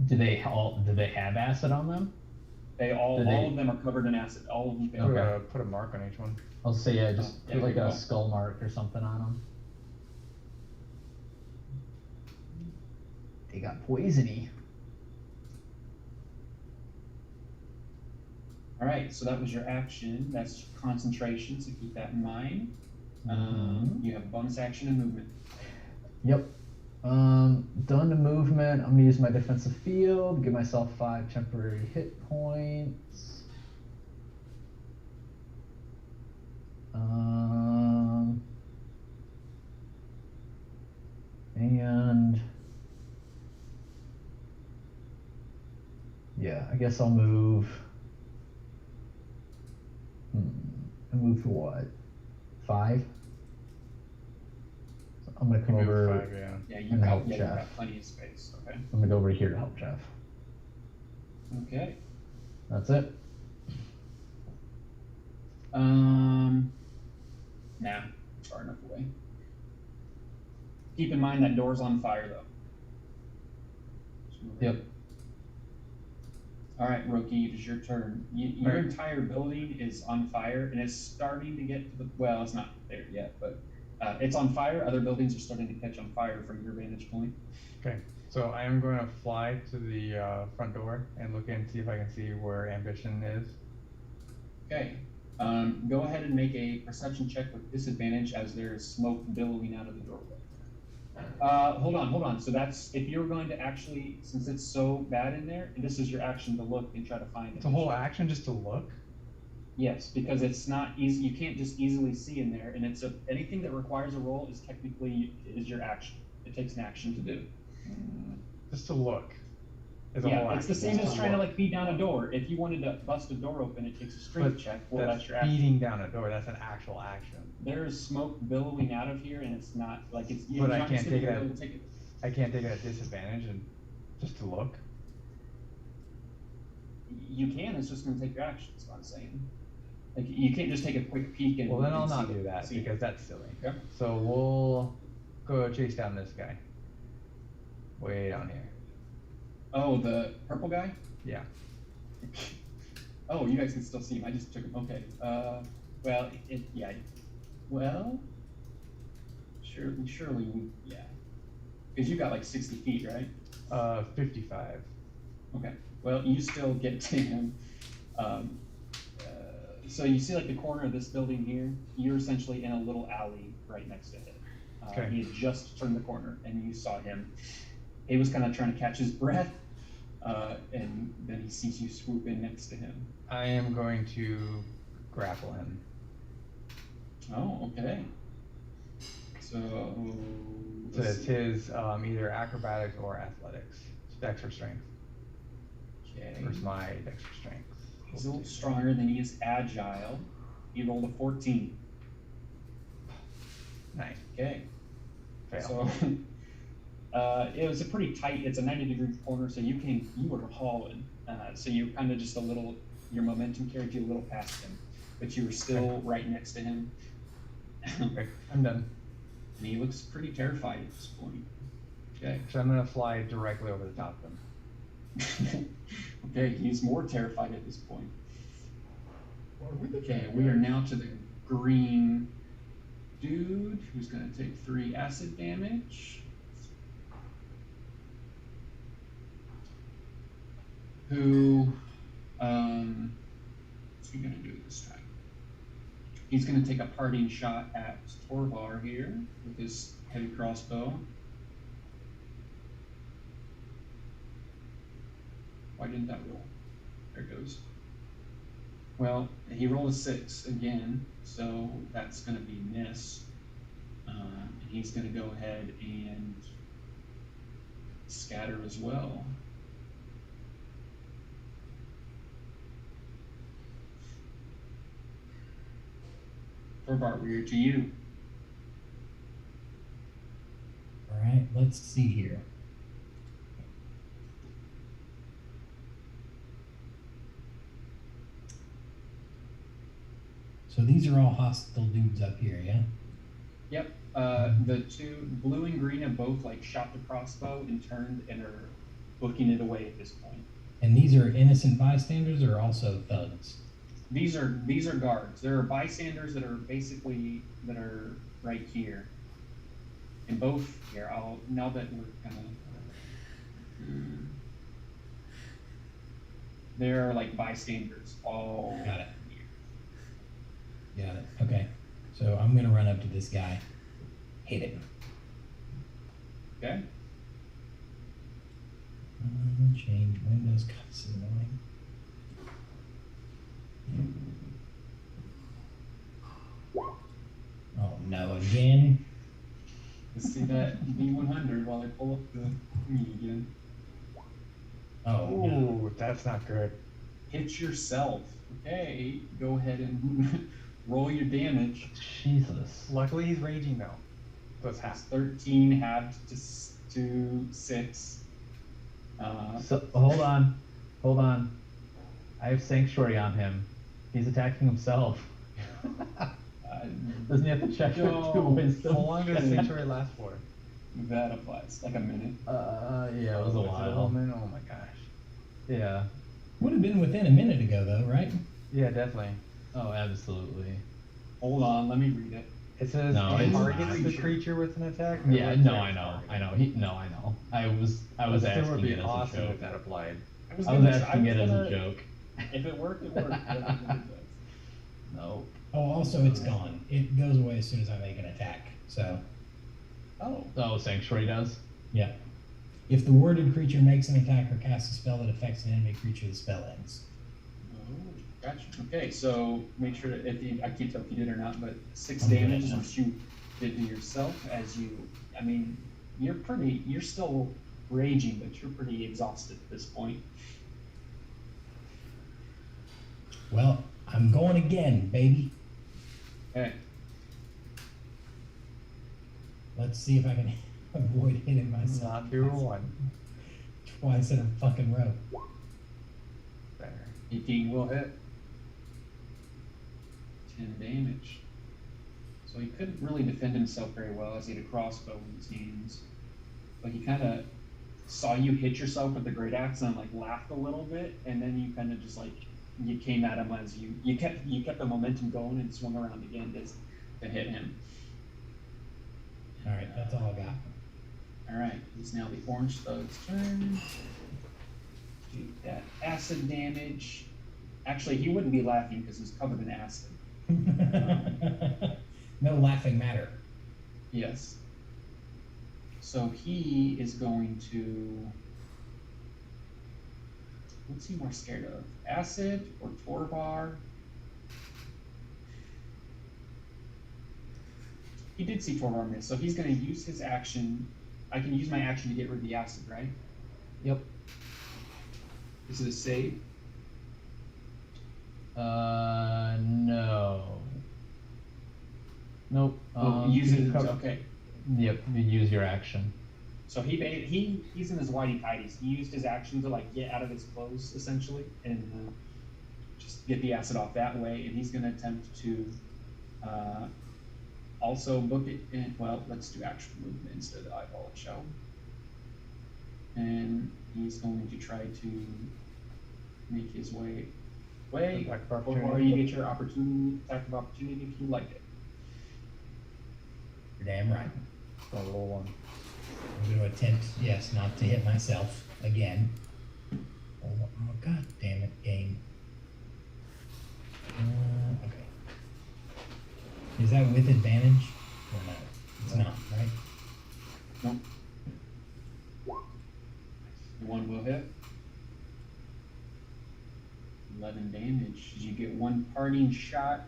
Do they have acid on them? They all Did they- of them are covered in acid. All of them fail. Okay. Put a mark on each one. I'll say yeah, just Yeah, put like good a call. skull mark or something on them. They got poisony. All right, so that was your action. That's concentration, so keep that in mind. You have a bonus action and movement. Yep. Done the movement. I'm gonna use my defensive field, give myself 5 temporary hit points. And yeah, I guess I'll move. I move to what? 5? So I'm gonna come You move over. 5, yeah. Yeah, And you've got, help you've Jeff. got plenty of space. Okay. I'm gonna go over here to help Jeff. Okay. That's it. Nah, far enough away. Keep in mind that door's on fire though. Yep. All right, Roki, it is your turn. Your Right. entire building is on fire, and it's starting to get to the. Well, it's not there yet, but it's on fire. Other buildings are starting to catch on fire from your vantage point. Okay, so I am going to fly to the front door and look in, see if I can see where Ambition is. Okay. Go ahead and make a perception check with disadvantage as there is smoke billowing out of the doorway. Hold on. So that's if you're going to actually, since it's so bad in there, and this is your action to look and try to find It's a whole action just to look? Yes, because it's not easy. You can't just easily see in there, and anything that requires a roll is technically your action. It takes an action to do. Just to look. Is a whole Yeah, it's action, the same just as trying to look. like beat down a door. If you wanted to bust a door open, it takes a strength But check. Well, that's That's your action. beating down a door, that's an actual action. There is smoke billowing out of here, and it's not like it's. But you're I not can't just gonna take be it able to take it. I can't take it at disadvantage and just to look? You can. It's just going to take your action. Is what I'm saying. Like you can't just take a quick peek and. Well, then I'll and not see- do that see- because that's silly. Okay. So we'll go chase down this guy. Way down here. Oh, the purple guy. Yeah. Oh, you guys can still see him. I just took him. Okay. Well, yeah. Well, surely, yeah. Because you got like 60 feet, right? 55. Okay. Well, you still get to him. So you see like the corner of this building here. You're essentially in a little alley right next to it. Okay. He had just turned the corner, and you saw him. He was kind of trying to catch his breath, and then he sees you swoop in next to him. I am going to grapple him. Oh, okay. So So it's his either acrobatics or athletics. Dex or strength. okay. Where's my dex or strength? He's a little stronger than he is agile. He rolled a 14. Nice. Okay. Fail. So it was a pretty tight. It's a 90-degree corner, so you were hauling. So you kind of just a little. Your momentum carried you a little past him, but you were still right next to him. Okay, I'm done. And he looks pretty terrified at this point. Okay. So I'm gonna fly directly over the top of him. Okay, he's more terrified at this point. What are we the Okay, bad we are guys? now to the green dude who's gonna take 3 acid damage. Who, what's he gonna do this time? He's gonna take a parting shot at Torvar here with his heavy crossbow. Why didn't that roll? There it goes. Well, he rolled a 6 again, so that's going to be miss. And he's going to go ahead and scatter as well. Torvar, we're to you. All right, let's see here. So these are all hostile dudes up here, yeah? Yep. The two, blue and green, have both like shot the crossbow and turned and are booking it away at this point. And these are innocent bystanders or also thugs? These are guards. There are bystanders that are basically that are right here. And both here. Now that we're kind of there are like bystanders all Got it. here. Got it. Okay. So I'm gonna run up to this guy, hit him. Okay. Change windows. God, this is annoying. Oh no, again. Let's see that V100 while I pull up the thingy again. Oh no. Ooh, that's not good. Hit yourself. Okay, go ahead and roll your damage. Jesus. Luckily, he's raging though, so it's It's half. 13 halved to 6. So hold on. I have sanctuary on him. He's attacking himself. Doesn't he have to check for No. 2 wisdom? How long does sanctuary last for? That applies. Like a minute. Yeah, it was a while. Woman? Oh my gosh. Yeah. Would have been within a minute ago though, right? Yeah, definitely. Oh, absolutely. Hold on, let me read it. It says No, it's targets the not. creature with an attack. or Yeah, with no, their I know. target? I know. I was But still asking would be it as awesome a joke. if that applied. I was I was gonna- asking it as a gonna- joke. If it worked, it worked. I don't think it does. No. Oh, also it's gone. It goes away as soon as I make an attack. So Oh, Oh, sanctuary does. yeah. If the worded creature makes an attack or casts a spell that affects an enemy creature, the spell ends. gotcha. Okay, so make sure that I can't tell if you did or not, but 6 I'm good at damage is that. what you did to yourself as you. I mean, you're still raging, but you're pretty exhausted at this point. Well, I'm going again, baby. Okay. Let's see if I can avoid hitting myself Not do one. twice in a fucking row. There. 18 will hit. 10 damage. So he couldn't really defend himself very well as he had a crossbow in his hands. But he kind of saw you hit yourself with the great axe and like laughed a little bit, and then you kind of just like you came at him as you kept the momentum going and swung around again to hit him. All right, that's all I got. All right, it's now the orange thug's turn. Do that acid damage. Actually, he wouldn't be laughing because he's covered in acid. No laughing matter. Yes. So he is going to. What's he more scared of? Acid or Torvar? He did see Torvar miss, so he's going to use his action. I can use my action to get rid of the acid, right? Yep. Is it a save? No. Nope. Oh, use you it. cover- Okay. Yep, you use your action. So he's in his whitey tighties. He used his action to like get out of his clothes essentially, and just get the acid off that way. And he's going to attempt to also book it in. Well, let's do actual movement instead of the eyeball and show. And he's going to try to make his way Attack of before opportunity. you get your opportunity attack of opportunity if you like it. You're damn right. So roll one. I'm going to attempt, yes, not to hit myself again. Oh, god damn it, game. Okay. Is that with advantage or no? It's not, right? Nope. The one will hit. 11 damage. You get one parting shot,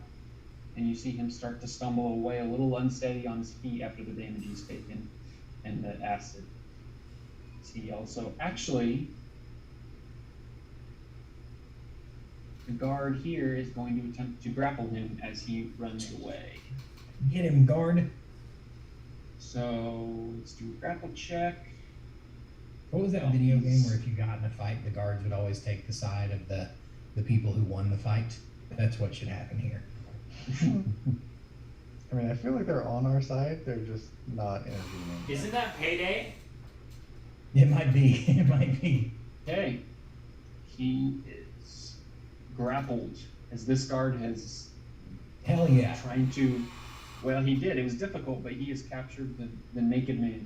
and you see him start to stumble away, a little unsteady on his feet after the damage he's taken and the acid. He also actually, the guard here is going to attempt to grapple him as he runs away. Get him, guard. So let's do a grapple check. What was that video game where if you got in a fight, the guards would always take the side of the people who won the fight? That's what should happen here. I mean, I feel like they're on our side. They're just not intervening. Isn't that payday? It might be. It might be. Okay. he is grappled as this guard has Hell yeah. trying to. Well, he did. It was difficult, but he has captured the naked man.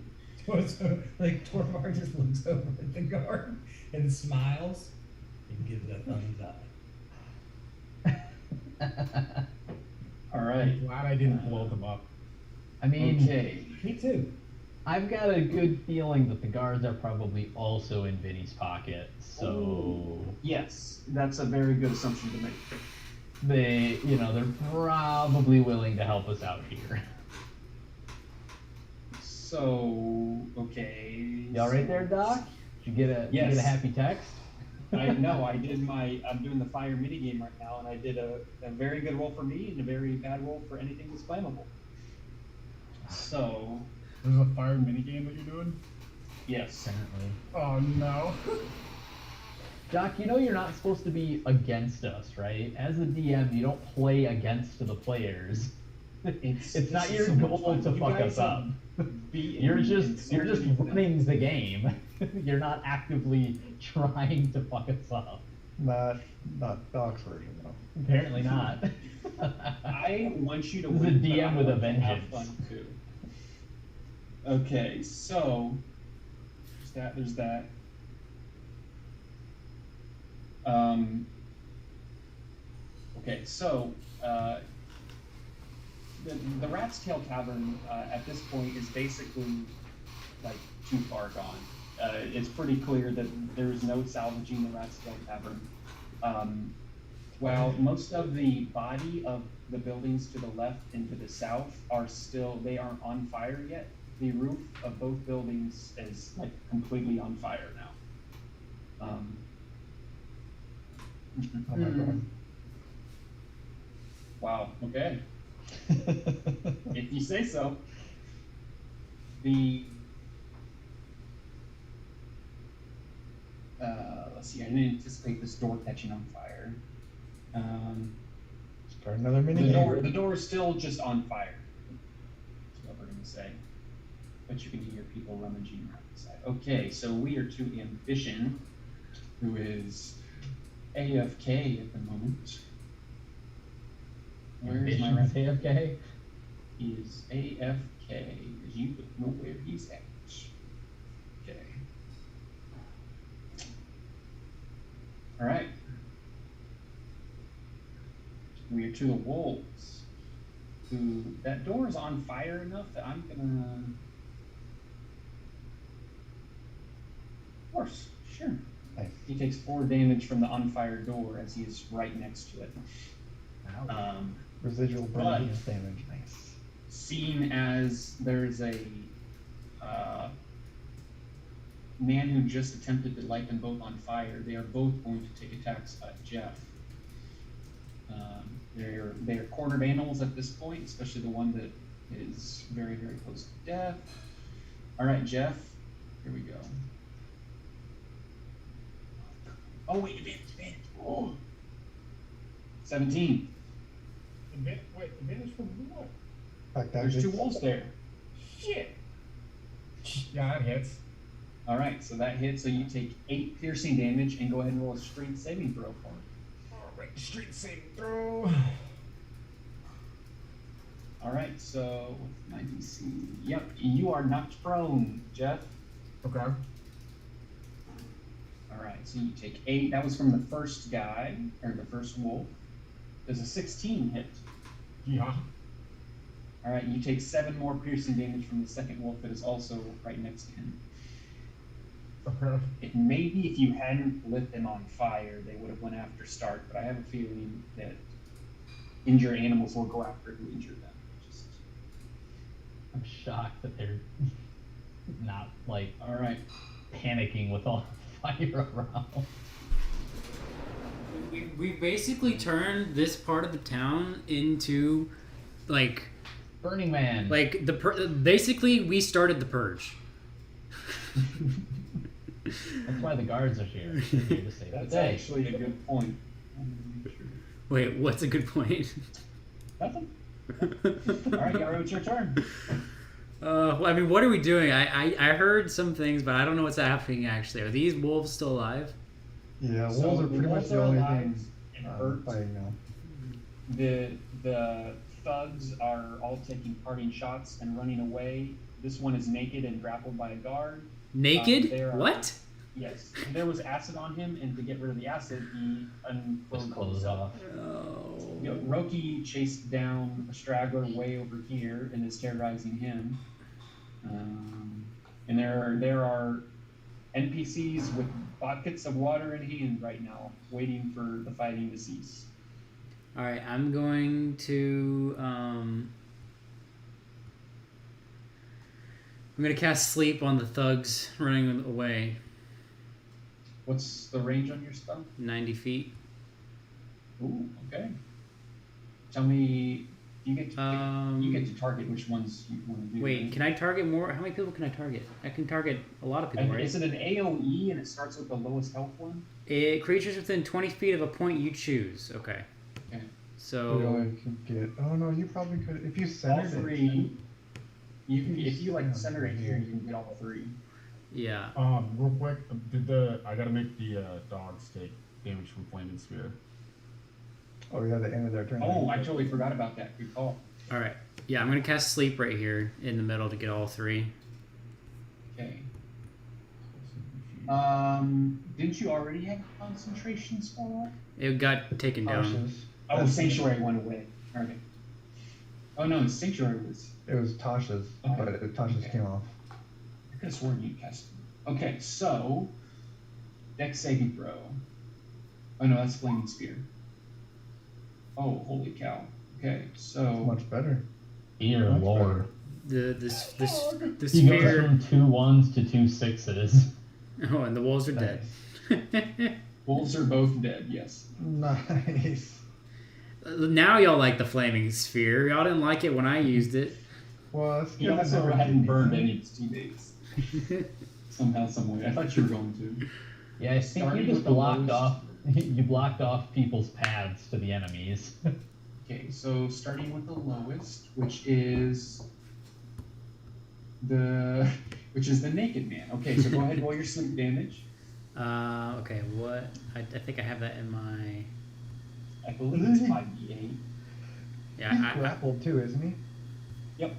So, like, Torvar just looks over at the guard and smiles and gives a thumbs up. All right. Glad I didn't blow them up. I mean, Okay. Me too. I've got a good feeling that the guards are probably also in Vinny's pocket, so Yes, that's a very good assumption to make. they're probably willing to help us out here. So, okay. You all right there, Doc? Did you get a Yes. happy text? I know. I'm doing the fire minigame right now, and I did a very good roll for me and a very bad roll for anything that's flammable. So, There's a fire minigame that you're doing? yes. Apparently. Oh no. Doc, you know you're not supposed to be against us, right? As a DM, you don't play against the players. It's not your so much goal fun. to You fuck guys us up. have beaten You're me in just so you're just many things. running the game. You're not actively trying to fuck us up. Not Doc's version though. Apparently not. I want you to This is a win, but DM I with a want you to have vengeance. fun too. Okay, so there's that. Okay, so the Rat's Tail Tavern at this point is basically like too far gone. It's pretty clear that there's no salvaging the Rat's Tail Tavern. While most of the body of the buildings to the left and to the south they aren't on fire yet. The roof of both buildings is like completely on fire now. Oh my god. Wow. Okay. If you say so. Let's see. I didn't anticipate this door catching on fire. Start another mini The door is still just on fire. That's what we're gonna say. But you can hear people rummaging around inside. Okay, so we are to Ambition, who is AFK at the moment. Where is my Ambition's rep? AFK? He is AFK. You don't know where he's at. Okay. All right. We are to the wolves. Who that door is on fire enough that I'm gonna. Of course, sure. Nice. He takes 4 damage from the on fire door as he is right next to it. Residual But- burn damage. Nice. Seeing as there's a man who just attempted to light them both on fire, they are both going to take attacks at Jeff. They're cornered animals at this point, especially the one that is very, very close to death. All right, Jeff, here we go. Oh, wait, advantage. Oh. 17. Advantage from what? Back down. There's 2 wolves there. Shit. Yeah, that hits. All right, so that hits. So you take 8 piercing damage and go ahead and roll a strength saving throw for it. Alright, street saving throw. All right, so my DC. Yep, you are knocked prone, Jeff. Okay. All right, so you take 8. That was from the first guy, or the first wolf. There's a 16 hit. Yeah. All right, you take 7 more piercing damage from the second wolf that is also right next to him. Okay. It maybe if you hadn't lit them on fire, they would have went after Stark, but I have a feeling that injured animals will go after who injured them. Just... I'm shocked that they're not like All right. panicking with all the fire around. We basically turned this part of the town into like Burning Man. basically we started the purge. That's why the guards are here. They're here to save the That's day. actually a good point. Wait, what's a good point? Nothing. All right, Yaro, it's your turn. Well, I mean, what are we doing? I heard some things, but I don't know what's happening actually. Are these wolves still alive? Yeah, So wolves are the pretty much wolves the are only alive thing and hurt. fighting now. The thugs are all taking parting shots and running away. This one is naked and grappled by a guard. Naked? there are- What? Yes, there was acid on him, and to get rid of the acid, he unclothed Just close himself. off. Oh. You know, Roki chased down a straggler way over here and is terrorizing him. And there are NPCs with buckets of water in hand right now, waiting for the fighting to cease. All right, I'm going to cast sleep on the thugs running away. What's the range on your spell? 90 feet. Ooh, okay. Tell me, you get to target which ones you want to do. Wait, right? can I target more? How many people can I target? I can target a lot of people, And right? is it an AOE and it starts with the lowest health one? Creatures within 20 feet of a point you choose. Okay. Okay. You So only can get. Oh no, you probably could if you All centered it. three. You can, if you like Yeah, center it right here, here. you can get all three. yeah. Real quick, I gotta make the dogs take damage from flaming spear. Oh yeah, the end of their turn. Oh, I totally forgot about that. Good call. All right. Yeah, I'm gonna cast sleep right here in the middle to get all three. Okay. Didn't you already have a concentration spell up? It got taken down. Tasha's. Oh, That's- Sanctuary went away. Okay. Oh no, Sanctuary was. It was Tasha's, Okay. but Tasha's Okay. came off. I could have sworn you cast. Okay, so. Dex saving throw. Oh no, that's Flaming Spear. Oh, holy cow. Okay, so. Much better. Dear Much lord. The He goes sphere. from 2 1s to 2 6s. Oh, and the wolves are dead. Wolves are both dead, yes. Nice. Now y'all like the flaming sphere. Y'all didn't like it when I used it. Well, that's He good. also hadn't burned any of his teammates. Somehow, some way. I thought you were going to. Yeah, I think Starting you just with the blocked lowest. off. You blocked off people's paths to the enemies. Okay, so starting with the lowest, which is the naked man. Okay, so go ahead and roll your sleep damage. Okay, what? I think I have that in my. I believe it's 5d8. Yeah, He's grappled too, isn't he? Yep.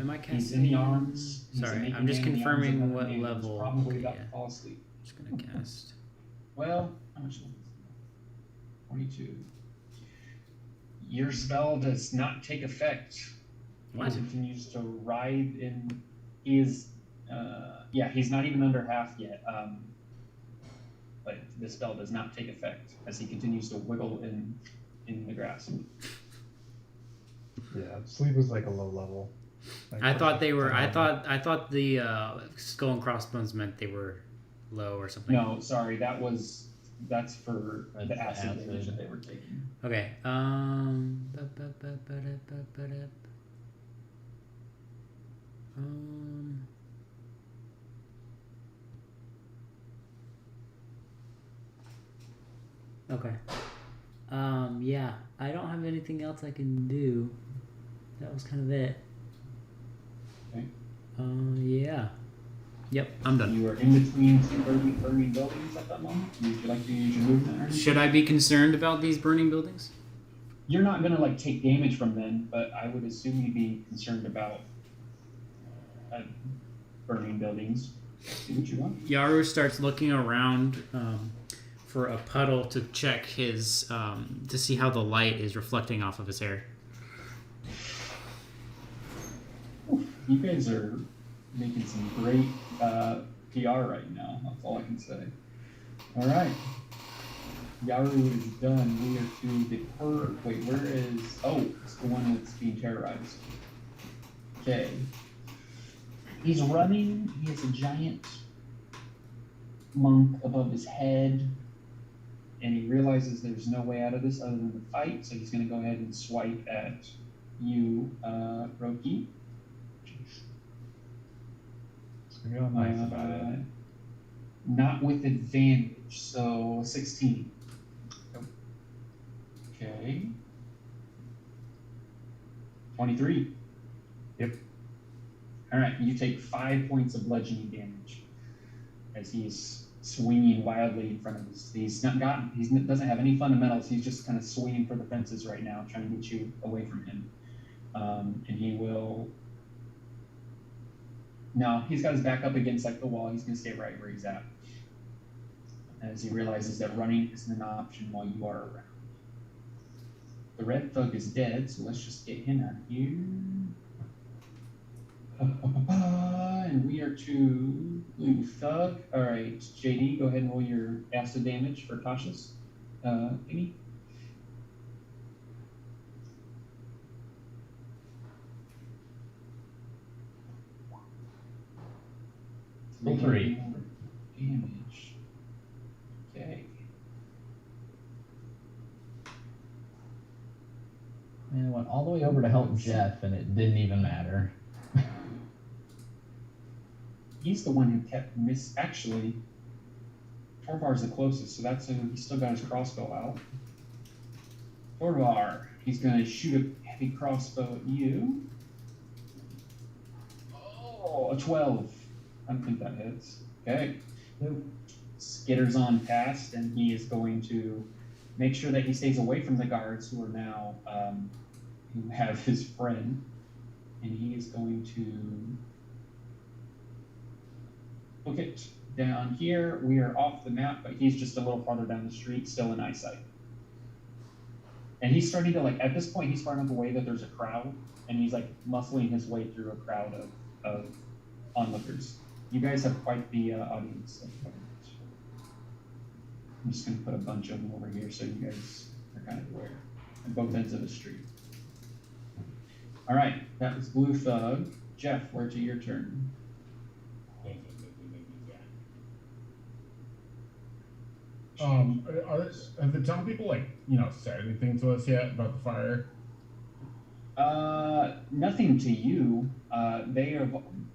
am I casting? He's in the arms. He's a Sorry, naked I'm just man in the arms of confirming another what man who's level. Probably Okay, about yeah. to fall asleep. Just gonna cast. Well, how much level is it? 22. Your spell does not take effect. What? He continues to ride in. He is. He's not even under half yet. But the spell does not take effect as he continues to wiggle in the grass. Yeah, sleep was like a low level. Like, I thought they were. I like- thought the skull and crossbones meant they were low or something. No, sorry, that's for the That's acid acid. damage that they were taking. Okay. Okay. Yeah, I don't have anything else I can do. That was kind of it. Okay. Yeah. Yep, I'm done. You are in between two burning buildings at that moment. Would you like to use your movement? Or anything? Should I be concerned about these burning buildings? You're not gonna like take damage from them, but I would assume you'd be concerned about burning buildings. Do what you want. Yaru starts looking around for a puddle to check his to see how the light is reflecting off of his hair. You guys are making some great PR right now. That's all I can say. All right. Yaru is done. We are to the wait, where is... Oh, it's the one that's being terrorized. Okay. He's running. He has a giant monk above his head. And he realizes there's no way out of this other than the fight. So he's going to go ahead and swipe at you, Roki. So you're all nice about it. Not with advantage, so 16. Okay. 23. Yep. Alright, you take 5 points of bludgeoning damage as he's swinging wildly in front of us. He doesn't have any fundamentals. He's just kind of swinging for the fences right now, trying to get you away from him. And he will. No, he's got his back up against like the wall. He's gonna stay right where he's at, as he realizes that running isn't an option while you are around. The red thug is dead, so let's just get him out of here. And we are to blue thug. All right, JD, go ahead and roll your acid damage for cautious. Amy. Roll 3. Damage. Okay. And I went all the way over to help Jeff, and it didn't even matter. He's the one who kept Actually, Torvar's the closest, so that's he's still got his crossbow out. Torvar, he's gonna shoot a heavy crossbow at you. Oh, a 12. I don't think that hits. Okay. Skitters on past, and he is going to make sure that he stays away from the guards who are now who have his friend, and he is going to book it down here. We are off the map, but he's just a little farther down the street, still in eyesight. And he's starting to at this point, he's far enough away that there's a crowd, and he's muscling his way through a crowd of onlookers. You guys have quite the audience. I'm just going to put a bunch of them over here so you guys are kind of aware at both ends of the street. All right, that was Blue Thug. Jeff, we're to your turn. Have the town people said anything to us yet about the fire? Nothing to you. They are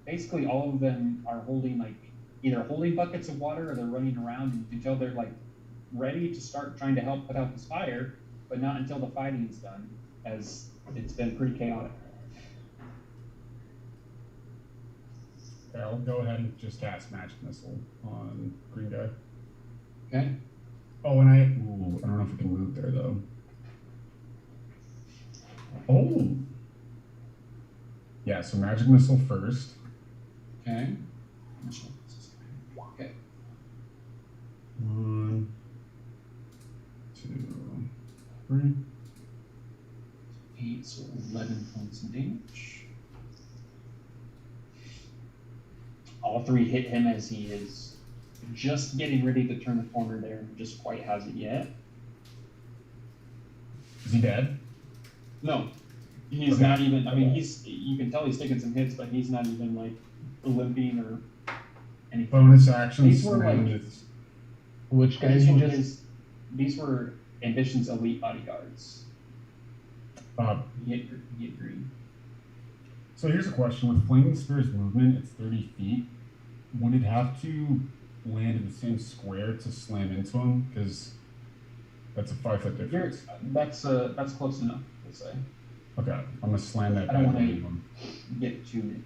basically all of them are holding either holding buckets of water or they're running around, and you can tell they're ready to start trying to help put out this fire, but not until the fighting's done, as it's been pretty chaotic. Okay, I'll go ahead and just cast Magic Missile on Green Guy. Okay. Oh, and I don't know if we can move there though. Oh. Yeah, so Magic Missile first. Okay. Okay. 1, 2, 3. 8, so 11 points of damage. All 3 hit him as he is just getting ready to turn the corner there, and just quite hasn't yet. Is he dead? No, he's Okay. not even. I mean, you can tell he's taking some hits, but he's not even limping or anything. Bonus action. These were slam like- with- Which guys you just... These were Ambition's elite bodyguards. He hit green. So here's a question: with Flaming Spear's movement, it's 30 feet. Would it have to land in the same square to slam into him? Because that's a 5-foot difference. That's close enough, let's say. Okay, I'm gonna slam that I don't bad wanna- boy into him. Get too nitpicky.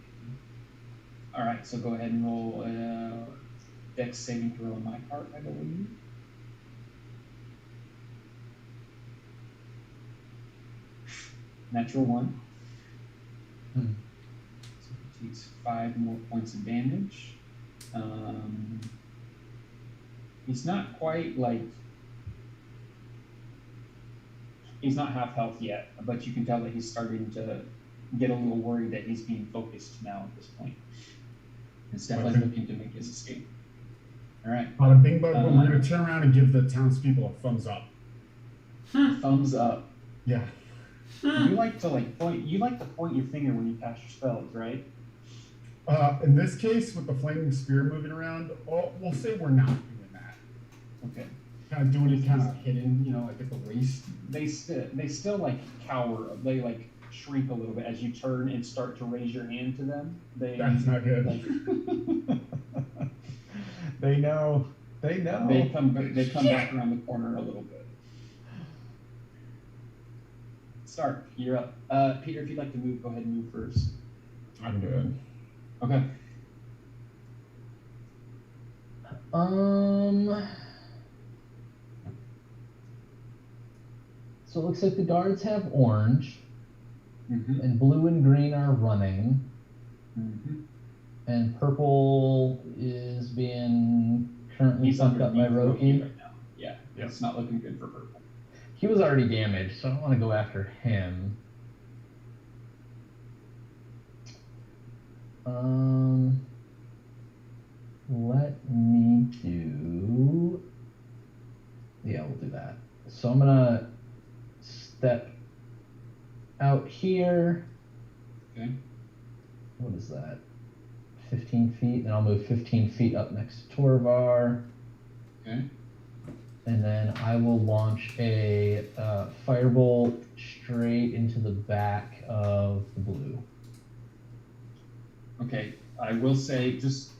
All right, so go ahead and roll Dex saving throw on my part, I believe. Natural 1. So he takes 5 more points of damage. He's not quite he's not half health yet, but you can tell that he's starting to get a little worried that he's being focused now at this point. He's definitely Okay. looking to make his escape. All right, Bada bing, bada boom. We're gonna turn around and give the townspeople a thumbs up. thumbs up. Yeah. You like to point. You like to point your finger when you cast your spells, right? In this case, with the Flaming Spear moving around, we'll say we're not doing that. Okay. Kind of doing it kind of hidden, at the waist. They still cower. They shrink a little bit as you turn and start to raise your hand to them. That's not good. They know. They know. They come back around the corner a little bit. Stark, you're up. Peter, if you'd like to move, go ahead and move first. I'm good. Okay. So it looks like the guards have orange, Mm-hmm. and blue and green are running, Mm-hmm. and purple is being currently He's fucked up by underneath Roki Roki. right now. Yeah, Yep. it's not looking good for purple. He was already damaged, so I don't want to go after him. Let me do. Yeah, we'll do that. So I'm gonna step out here. Okay. What is that? 15 feet. Then I'll move 15 feet up next to Torvar. Okay. And then I will launch a firebolt straight into the back of the blue. Okay. I will say, just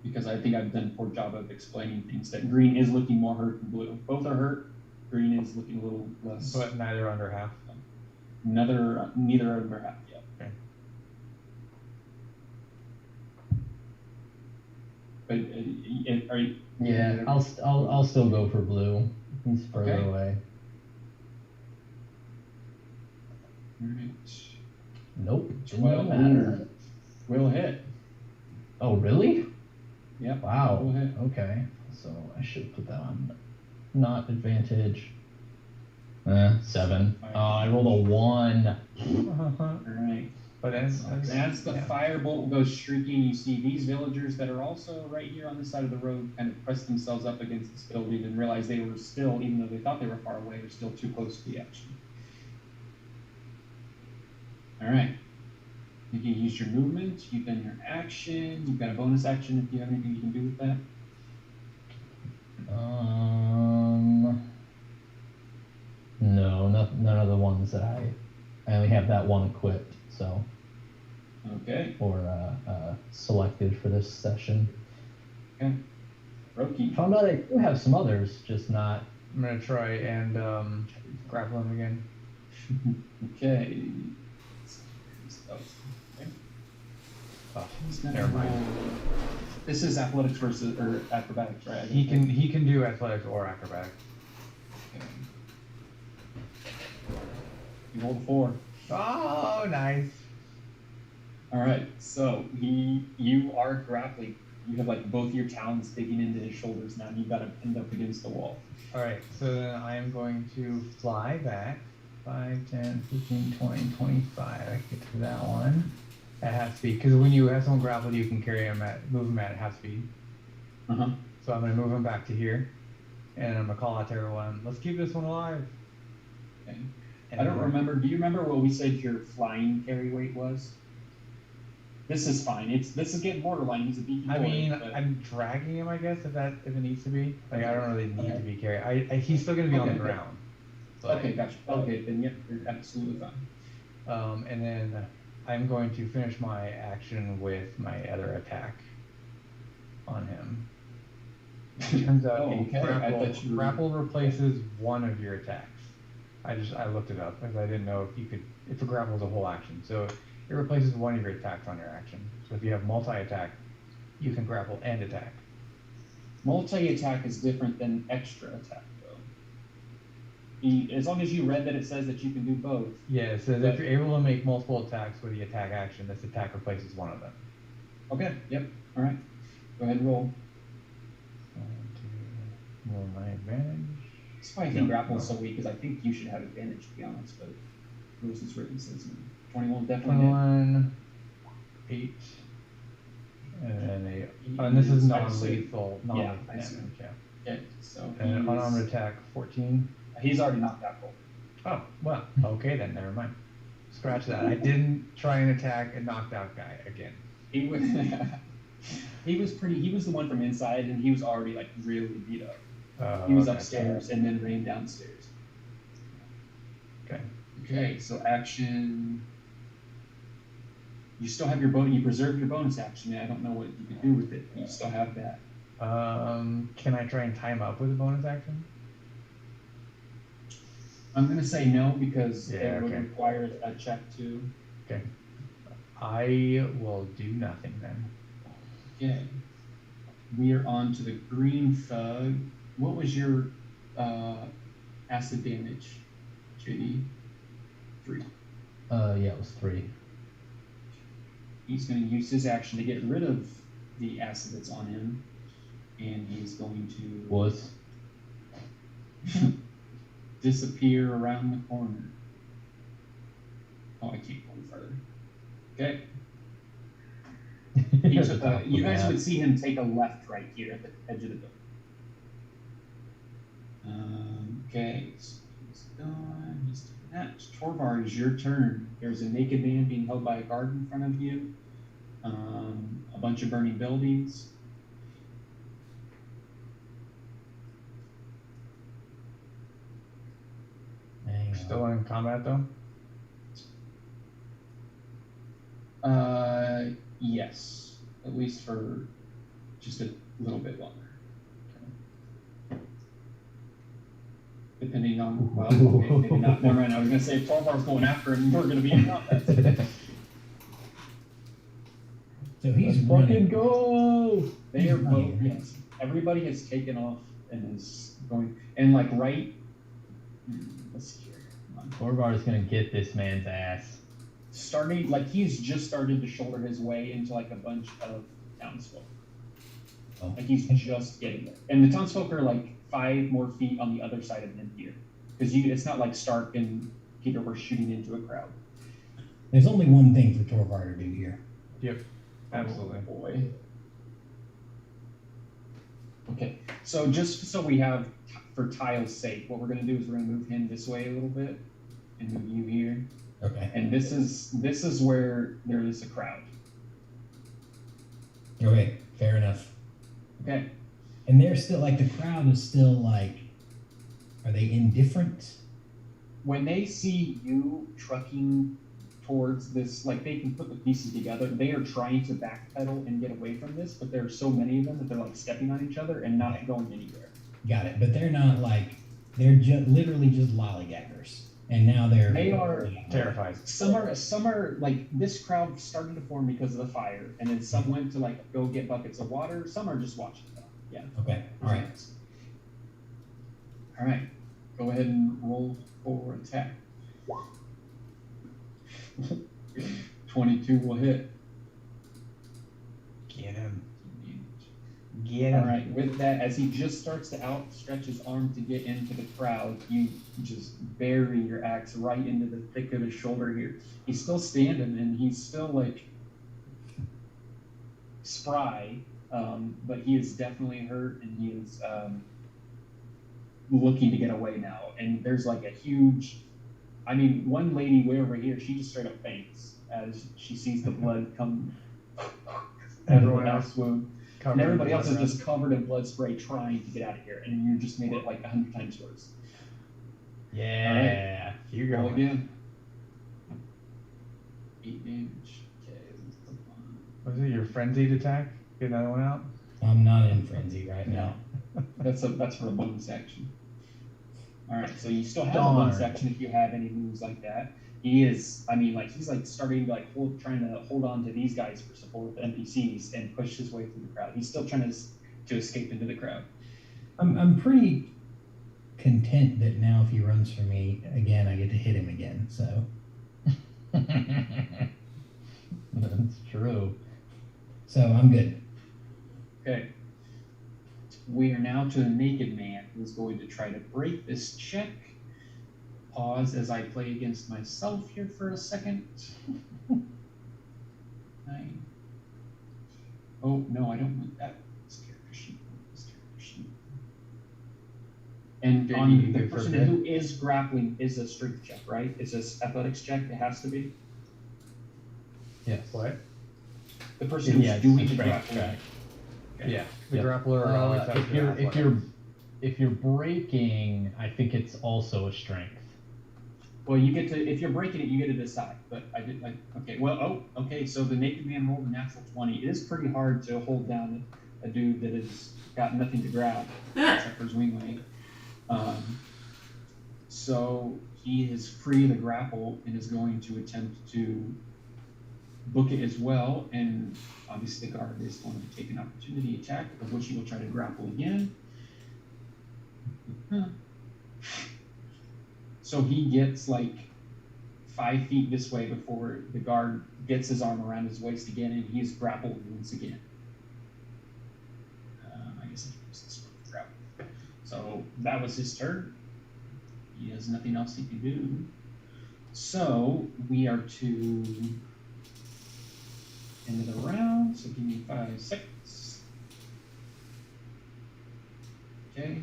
because I think I've done a poor job of explaining things, that green is looking more hurt than blue. Both are hurt. Green is looking a little less. But neither under half. neither are under half yet. Okay. But are you? Yeah, I'll still go for blue. He's further Okay. away. Alright. Nope. Didn't 12 matter. Will hit. Oh, really? Yep. Wow. Will hit. Okay. So I should put that on not advantage. 7. I rolled a 1. Alright. But As the yeah. firebolt goes shrieking, you see these villagers that are also right here on the side of the road kind of press themselves up against this building and realize they were still, even though they thought they were far away, they're still too close to the action. Alright. You can use your movement, you've done your action, you've got a bonus action if you have anything you can do with that. No, none of the ones that I only have that one equipped, so Okay. or selected for this session. Roki. Found out I do have some others, just not. I'm gonna try and grapple him again. Okay. Oh, He's gonna never mind. roll- This is athletics versus or acrobatics, right? He can do athletics or acrobatics. Okay. You rolled a 4. Oh, nice. All right, so you are grappling. You have like both your talons digging into his shoulders now, and you've got him pinned up against the wall. All right, so then I am going to fly back 5, 10, 15, 20, 25. I can get to that one at half speed because when you have someone grappled, you can move him at half speed. Uh-huh. So I'm gonna move him back to here, and I'm gonna call out to everyone, let's keep this one alive. Okay. And I don't then- remember. Do you remember what we said your flying carry weight was? This is fine. This is getting borderline. He's a beefy boy. I mean, but- I'm dragging him, I guess, if it needs to be. Like, I don't really need to be carried. He's still gonna be on the Okay. ground. So, Okay, gotcha. Okay, then yep, you're absolutely fine. And then I'm going to finish my action with my other attack on him. It turns out Oh, okay. I thought you were- grapple replaces one of your attacks. I looked it up because I didn't know if a grapple is a whole action. So it replaces one of your attacks on your action. So if you have multi-attack, you can grapple and attack. Multi-attack is different than extra attack, though. As long as you read that it says that you can do both. Yeah, it says if you're able to make multiple attacks with the attack action, this attack replaces one of them. Okay. Yep. All right. Go ahead and roll. To roll my advantage. That's why I think grapple is so weak, because I think you should have advantage, to be honest. But rules is written says 21 definitely. hit. 21, 8, and then and this is I see. non-lethal Yeah, I damage. see. Yeah. Okay. So And he's- unarmed attack 14. he's already knocked out cold. Oh, well, okay then, never mind. Scratch that. I didn't try and attack a knocked out guy again. He was. He was the one from inside, and he was already like really beat up. He was Okay. upstairs and then ran downstairs. Okay. Okay, so action. You still have your bonus. You preserve your bonus action. I don't know what you could do with it. You still have that. Can I try and tie him up with a bonus action? I'm gonna say no because Yeah, it would okay. require a check too. Okay. I will do nothing then. Okay. we are on to the green thug. What was your acid damage, JD? 3. Yeah, it was 3. He's going to use his action to get rid of the acid that's on him, and he's going to Was. disappear around the corner. Oh, I can't go any further. Okay. He took you guys would see him take a left right here at the edge of the building. Okay, so he's done. He's taking that. Torvar, is your turn. There's a naked man being held by a guard in front of you. A bunch of burning buildings. Hang on. Still in combat though? Yes, at least for just a little bit longer. Depending on, well, okay, maybe not. Never mind. I was gonna say if 12 hours going after him, we're gonna be in combat. So he's Let's running. fucking go! They are He's both, running, right? yes. Everybody has taken off and is going, and like right, let's see here. Come on. Torvar is gonna get this man's ass. Starting, like he's just started to shoulder his way into like a bunch of townsfolk. Oh. Like he's just getting there. And the townsfolk are like 5 more feet on the other side of him here. Because it's not like Stark and Peter were shooting into a crowd. There's only one thing for Torvar to do here. Yep. Absolutely. Oh, boy. Okay, so just so we have, for Tile's sake, what we're gonna do is we're gonna move him this way a little bit and move you here. Okay. And this is where there is a crowd. Okay. Fair enough. Okay, And they're still like the crowd is still like, are they indifferent? when they see you trucking towards this, like they can put the pieces together, they are trying to backpedal and get away from this, but there are so many of them that they're like stepping on each other and not going anywhere. Got it. But they're not like they're literally just lollygaggers. And now they're They are Terrified. Some are like this crowd started to form because of the fire, and then some went to like go get buckets of water. Some are just watching them. Yeah. Okay. All right. All right. Go ahead and roll for attack. 22 will hit. Get him. Get All him. right. With that, as he just starts to outstretch his arm to get into the crowd, you just bury your axe right into the thick of his shoulder here. He's still standing, and he's still like spry, but he is definitely hurt, and he is looking to get away now. And there's like a huge, I mean, one lady way over here, she just straight up faints as she sees the blood come out of Everyone the else wound. And everybody else is just covered in blood spray trying to get out of here, and you just made it like 100 times worse. Yeah. You Roll go. again. 8 damage. Okay. let's put on. Was it your frenzied attack? Get another one out? I'm not in frenzy right now. That's for a bonus action. All right, so you still have a bonus Darn. action if you have any moves like that. He is, I mean, like he's like starting to like trying to hold on to these guys for support, the NPCs, and push his way through the crowd. He's still trying to escape into the crowd. I'm pretty content that now if he runs for me again, I get to hit him again. So That's true. so I'm good. Okay. We are now to the naked man who's going to try to break this check. Pause as I play against myself here for a second. 9. Oh, no, I don't want that. This character sheet. This character sheet. And Okay, on you the do for person a bit. who is grappling is a strength check, right? It's a athletics check. It has to be. Yes. What? The person who's Yeah, it's doing a the strength grappling. check. Okay. Yeah. The Yep. grappler always has if to you're have if you're breaking, I think it's also a strength. Well, you get to, if you're breaking it, you get to decide. But okay. Well, okay. So the naked man rolled a natural 20. It is pretty hard to hold down a dude that has got nothing to grab except for his wing weight. So he is free of the grapple and is going to attempt to book it as well, and obviously the guard is going to take an opportunity attack, of which he will try to grapple again. So he gets like 5 feet this way before the guard gets his arm around his waist again, and he's grappled once again. I guess I can use this one for grapple. So that was his turn. He has nothing else he can do. So we are to end of the round. So give me 5 seconds. Okay.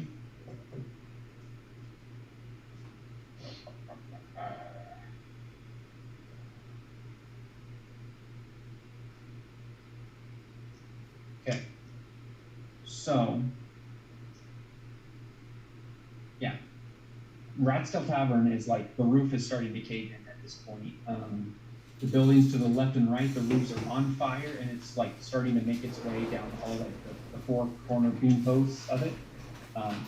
Okay. So, yeah. Ratstail Tavern is like, the roof is starting to cave in at this point. The buildings to the left and right, the roofs are on fire, and it's like starting to make its way down all like the 4 corner beam posts of it.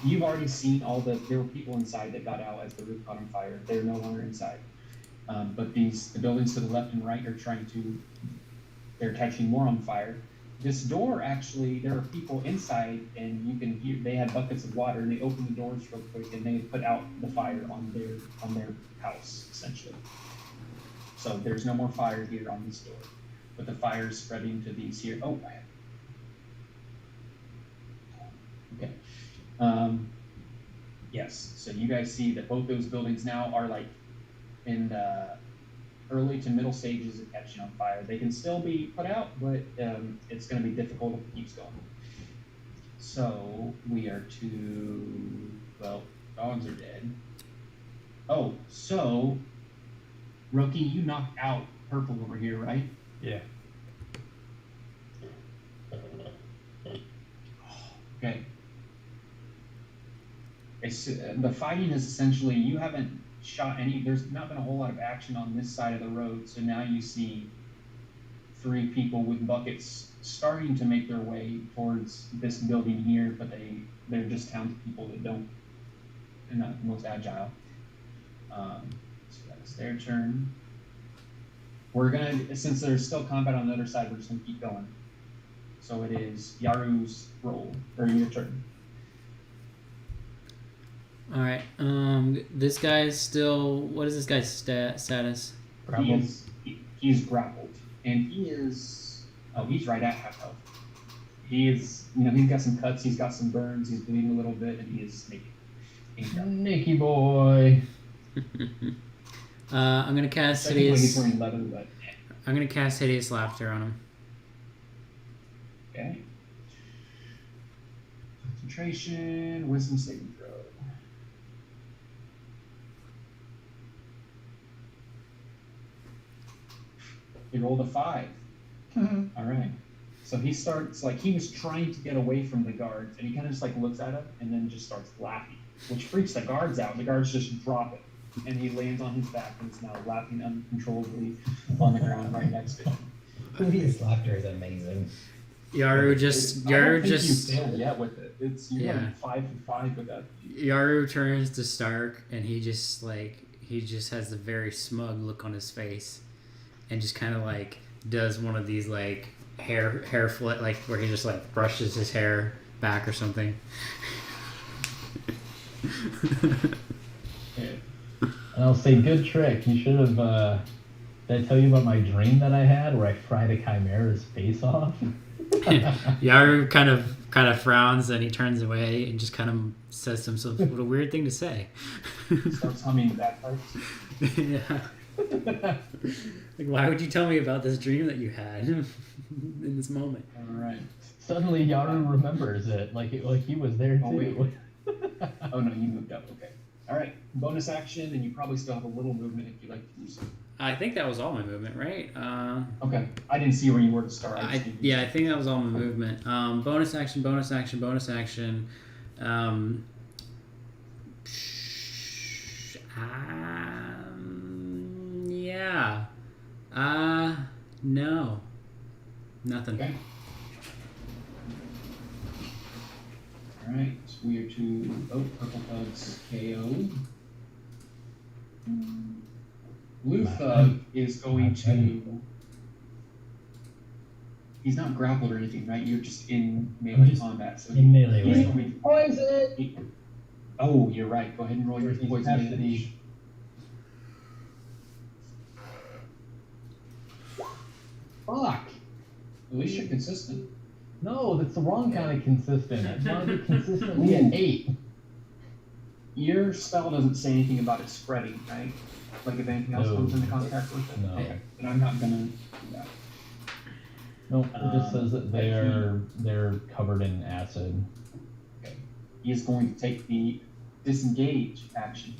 You've already seen there were people inside that got out as the roof caught on fire. They're no longer inside. But the buildings to the left and right are they're catching more on fire. This door, actually, there are people inside, and you can hear, they had buckets of water, and they opened the doors real quick, and they put out the fire on their house, essentially. So there's no more fire here on this door, but the fire is spreading to these here. Oh, okay. Yes, so you guys see that both those buildings now are like in the early to middle stages of catching on fire. They can still be put out, but it's going to be difficult if it keeps going. So we are dogs are dead. Oh, so Roki, you knocked out Purple over here, right? Yeah. Okay. The fighting is essentially, you haven't shot any, there's not been a whole lot of action on this side of the road, so now you see 3 people with buckets starting to make their way towards this building here, but they're just townspeople that they're not the most agile. So that's their turn. We're gonna, since there's still combat on the other side, we're just gonna keep going. So it is Yaru's roll, or your turn. All right. This guy's still. What is this guy's status? He's grappled, and he is. Oh, he's right at half health. He is. He's got some cuts. He's got some burns. He's bleeding a little bit, and he is naked. Nicky boy. I'm gonna cast Technically, hideous. he's wearing leather, but I'm gonna cast hideous laughter on him. okay. Concentration, wisdom saving throw. He rolled a 5. All right. So he starts, like, he was trying to get away from the guards, and he kind of just, like, looks at him and then just starts laughing, which freaks the guards out. The guards just drop it, and he lands on his back and is now laughing uncontrollably on the ground right next to him. Hideous laughter is amazing. Yaru just. I don't Yaru think just. you failed yet with it. You're Yeah. like 5 for 5 with that. Yaru turns to Stark, and he just has a very smug look on his face, and just kind of like does one of these like hair flip, like where he just like brushes his hair back or something. Okay. And I'll say, good trick. You should have. Did I tell you about my dream that I had where I fried a chimera's face off? Yaru kind of frowns, and he turns away and just kind of says to himself, "What a weird thing to say." Starts humming that part. Yeah. Like, why would you tell me about this dream that you had in this moment? All right. Suddenly, Yaru remembers it, like he was there Oh, too. Oh no, you moved up. Okay. All right. Bonus action, and you probably still have a little movement if you like to use it. I think that was all my movement, right? Okay. I didn't see where you were to start. I think that was all my movement. Bonus action, bonus action, bonus action. Yeah. No. Nothing. Okay. All right. So we are to Purple Thug's KO. Blue Thug is going to He's not grappled or anything, right? You're just in melee Just combat. So in melee, he's right? going- Poison! Oh, you're right. Go ahead and roll your He's poison custody. damage. Fuck! At least you're consistent. No, that's the wrong kind of consistent. I want to be consistently at 8. Your spell doesn't say anything about it spreading, right? Like if anything else No. comes into contact with it? No. Okay. Then I'm not gonna do that. Nope, it just says that they're covered in acid. He is going to take the disengage action.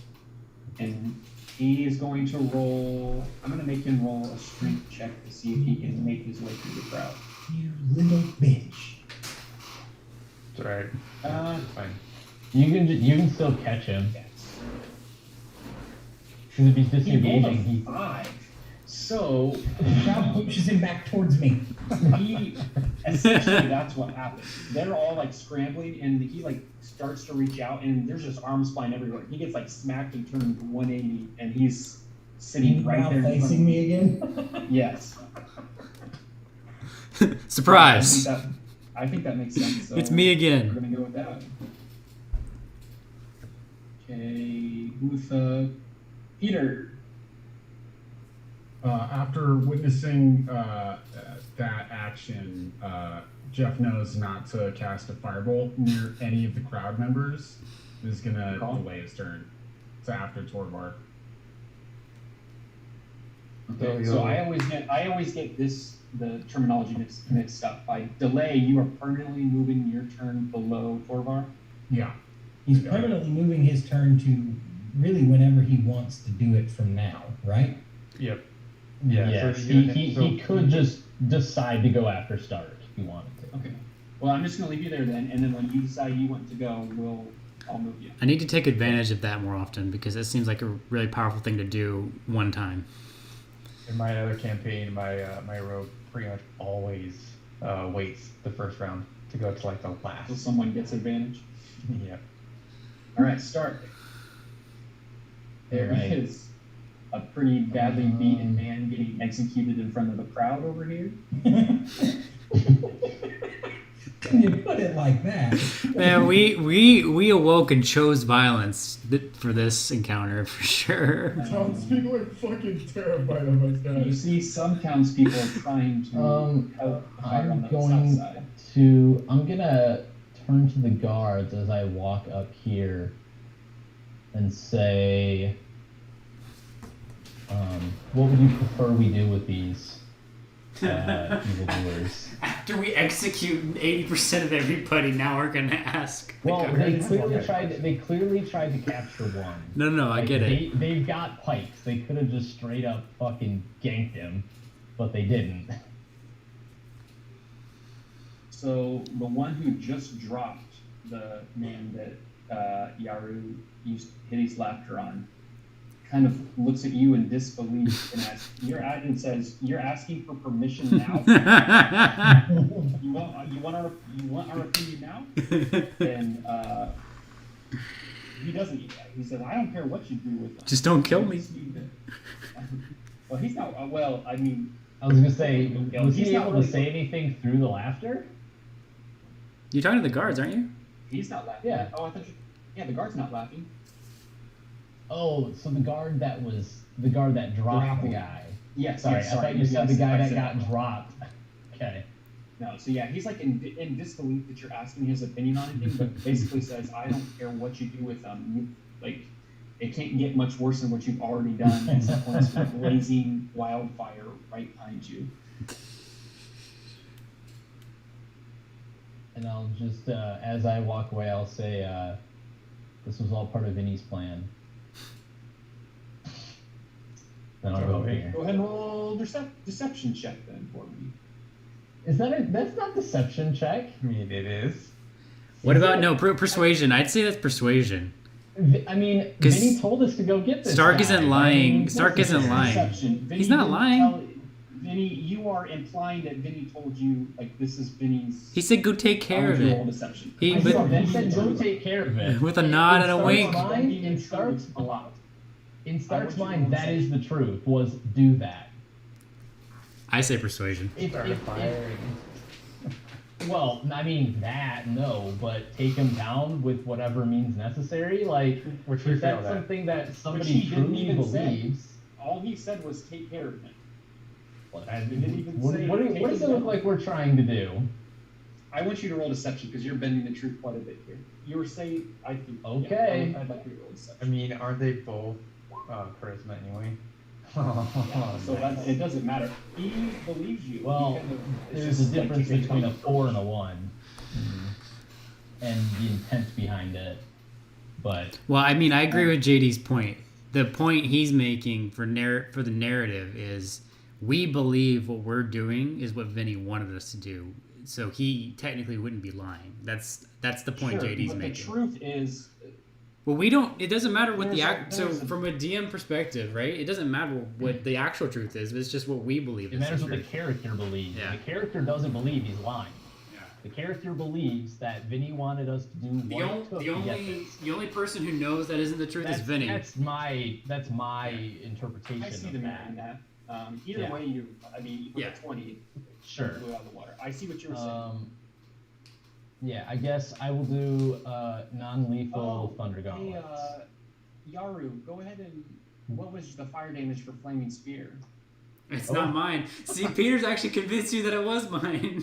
And he is going to roll, I'm gonna make him roll a strength check to see if he can make his way through the crowd. You little bitch. It's alright. Uh, It's fine. You can still catch him. yes. Because if he's He rolled disengaging, a he 5. So, The crowd pushes him back towards me. he essentially that's what happens. They're all like scrambling and he like starts to reach out and there's just arms flying everywhere. He gets like smacked and turned 180 and he's sitting right Now there in front of facing me again. Yes. Surprise! I think that makes sense. So It's me we're again. gonna go with that. Okay, with Peter. After witnessing that action, Jeff knows not to cast a firebolt near any of the crowd members. This is gonna Call. delay his turn. So after Torvar. Okay, so I always get the terminology mixed up. By delay, you are permanently moving your turn below Torvar. Yeah. He's permanently moving his turn to really whenever he wants to do it from now, right? Yep. Yeah, yes, so he could just decide to go after start if he wanted to. Okay. Well, I'm just gonna leave you there then, and then when you decide you want to go, I'll move you. I need to take advantage of that more often because it seems like a really powerful thing to do one time. In my other campaign, my rogue pretty much always waits the first round to go to like the So last. someone gets advantage. Yeah. All right, start. There Alright. is a pretty badly beaten man getting executed in front of the crowd over here. When you put it like that. Man, we awoke and chose violence for this encounter for sure. Townspeople are fucking terrified of us, You guys. see some townspeople are trying to help fire on the south side. I'm gonna turn to the guards as I walk up here and say, what would you prefer we do with these evildoers? After we execute 80% of everybody, now we're gonna ask. the Well, guards. they clearly tried to capture one. No, I Like, get it. They've got pikes. They could have just straight up fucking ganked him, but they didn't. So the one who just dropped the man that Yaru used Hitty's laughter on kind of looks at you in disbelief and asks, and says, "You're asking for permission now? you want our opinion now?" And he doesn't eat that. He says, "I don't care what you do with them. Just don't kill me." Well, he's not. Well, I mean, I was gonna say, was He's he not able really- to say anything through the laughter? You're talking to the guards, aren't you? he's not laughing. Yeah. Oh, I thought. The guard's not laughing. Oh, so the guard that dropped the guy. Yes. Sorry, yes, I thought you said the yes, guy I that said got that. dropped. Okay. No, so yeah, he's like in disbelief that you're asking his opinion on anything, but basically says, "I don't care what you do with them. It can't get much worse than what you've already done." And so points to a blazing wildfire right behind you. And I'll just, as I walk away, I'll say, this was all part of Vinny's plan. Then I'll go over here. Go ahead and roll deception check then for me. That's not deception check. I mean, it is. What about persuasion? I'd say that's persuasion. I mean, 'Cause Vinny told us to go get this Stark guy. isn't lying. Stark isn't lying. Deception. Vinny He's not didn't lying. Vinny, you are implying that Vinny told you like this is Vinny's. He said go take care of roll it. deception. He- I with- know, Vinny said go take care of it. With a nod and a Stark's wink. mind- in Stark's a lot. In Stark's I want you to mind, roll that is the truth. Was do that. I say persuasion. If, Started if, firing. Well, I mean that no, but take him down with whatever means necessary. Like, Which if we failed that's at. something that he somebody didn't truly even say. believes, All he said was take care of him. what, didn't even what, say what take does it him look down. like we're trying to do? I want you to roll deception because you're bending the truth quite a bit here. You were saying, I think. Okay. Yeah, I'd like you to roll I deception. mean, aren't they both charisma anyway? So that, it doesn't matter. He believes you. He Well, kind of- it's there's a just like difference taking between a time. 4 and a 1, and the intent behind it. But Well, I mean, I agree with JD's point. The point he's making for the narrative is we believe what we're doing is what Vinny wanted us to do. So he technically wouldn't be lying. That's the point Sure, JD's but making. the truth is, Well, we don't. It doesn't matter what so there's a- from a DM perspective, right? It doesn't matter what the actual truth is. It's just what we believe. it is matters the what the truth. character believes. Yeah. The character doesn't believe he's lying. The character believes that Vinny wanted us to do The, what on, it took the to get only this. the only person who knows that isn't the truth is Vinny. That's my interpretation I see of the merit in that. that. Either Yeah. way, you with Yeah. a 20, Sure. blew out of the water. I see what you were saying. Yeah, I guess I will do non-lethal Thunder Hey, Gauntlets. Yaru, go ahead and what was the fire damage for Flaming Spear? It's Oh. not mine. See, Peter's actually convinced you that it was mine.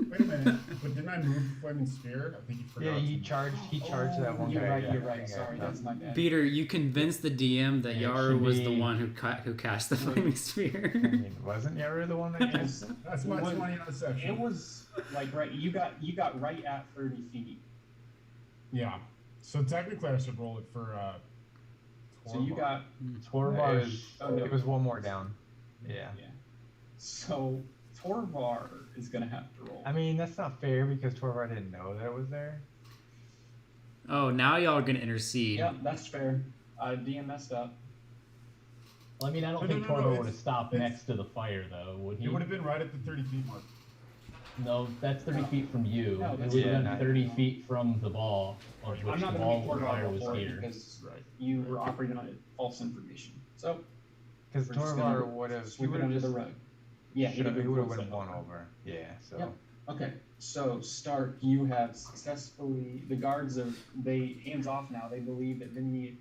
Wait a minute, but didn't I move the flaming spear? I think you forgot. Yeah, he to- charged. He charged that one You're guy. right. yeah. You're right. Yeah. Sorry, that's my bad. Peter, you convinced the DM that Yeah, it Yaru should was the be- one who cast the flaming spear. I mean, wasn't Yaru the one that Yes. That's my What- 20 on deception. It was like right. You got right at 30 feet. Yeah. So technically, I should roll it for. So you Torvar. got Torvar. It was one more down. Yeah. yeah. So Torvar is gonna have to roll. I mean, that's not fair because Torvar didn't know that it was there. Oh, now y'all are gonna intercede. Yeah, that's fair. DM messed up. Well, I mean, I don't No, think no, no, Torvar it's- would have stopped it's- next to the fire, though, would he? It would have been right at the 30 feet mark. No, that's 30 feet from you. No, it that's would have yeah, been not- 30 feet from the ball, of I'm which not the gonna ball make of fire Torvar was roll for it here. because Right. you were operating on false information. So Because we're just Torvar gonna would have. He sweep would it have under just. the rug. Yeah, He would have went went one over. Yeah. So. Yep. Okay, so Stark, you have successfully. The guards are hands off now. They believe that Vinny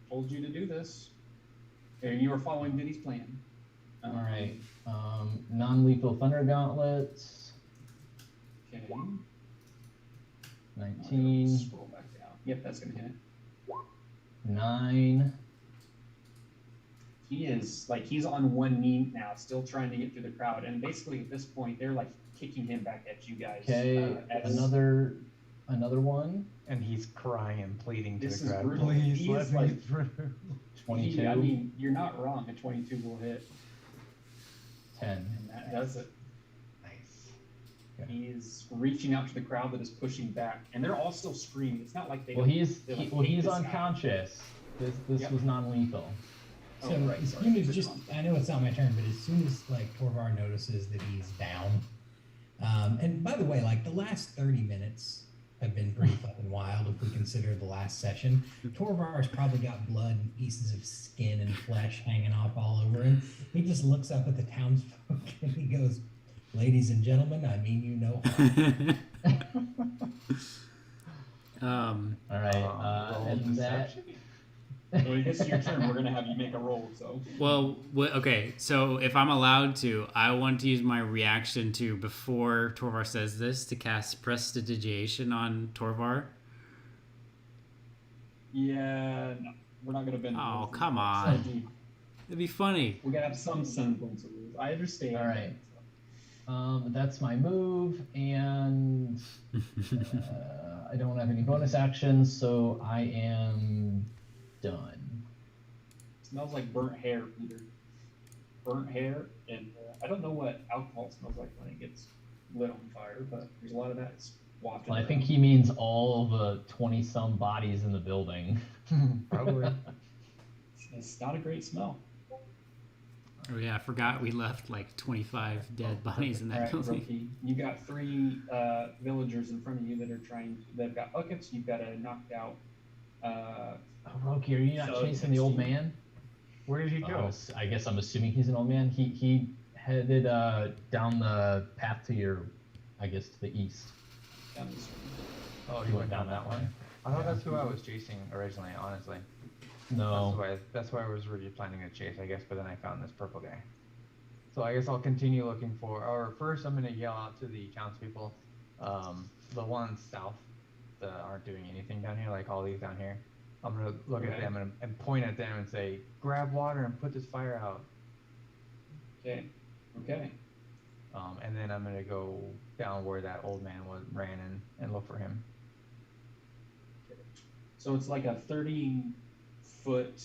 told you to do this, and you were following Vinny's plan. All right. Non-lethal Thunder Gauntlets, Okay. 19, Scroll back down. Yep, that's gonna hit. 9. He's on one knee now, still trying to get through the crowd, and basically at this point they're like kicking him back at you guys. Okay, another one. And he's crying and pleading to This the is crowd. brutal. Please He let is me like- through. 22, I mean, you're not wrong. A 22 will hit, 10. and that does it. Nice. He's reaching out to the crowd that is pushing back, and they're all still screaming. It's not like they. Well, he's they, like, well, hate he's this guy. unconscious. This Yep. was non-lethal. So Oh, right, as sorry. soon as I know it's not my turn, but as soon as like Torvar notices that he's down, and by the way, like the last 30 minutes have been pretty fucking wild if we consider the last session. Torvar's probably got blood and pieces of skin and flesh hanging off all over him. He just looks up at the townsfolk and he goes, "Ladies and gentlemen, I mean you no harm." All right, Roll and that. deception. Well, I guess your turn. We're gonna have you make a roll. So Well, okay. So if I'm allowed to, I want to use my reaction to before Torvar says this to cast Prestidigitation on Torvar. yeah, no, we're not gonna bend. the Oh, rules. come on. Sorry, dude. It'd be funny. We gotta have some semblance of rules. I understand. All right. That's my move, and I don't have any bonus actions, so I am done. Smells like burnt hair, Peter. Burnt hair, and I don't know what alcohol smells like when it gets lit on fire, but there's a lot of that wafted. Well, I think around. he means all the 20-some bodies in the building. Probably. It's not a great smell. Oh yeah, I forgot we left like 25 dead bodies in All that right, building. rookie. You got 3 villagers in front of you that are trying. They've got buckets. You've got a knocked out. Oh, Roki, are you not So, chasing the old man? Where did he go? I guess I'm assuming he's an old man. He headed down the path to your I guess, to the east. Down this way. Oh, you went down that way. I thought that's who I was chasing originally, honestly. No. That's why I was really planning to chase, I guess, but then I found this purple guy. So I guess I'll continue looking for, or first I'm gonna yell out to the townspeople, the ones south that aren't doing anything down here, like all these down here. I'm gonna look at Okay. them and point at them and say, grab water and put this fire out. Okay. Okay. And then I'm gonna go down where that old man ran and look for him. So it's like a 30-foot.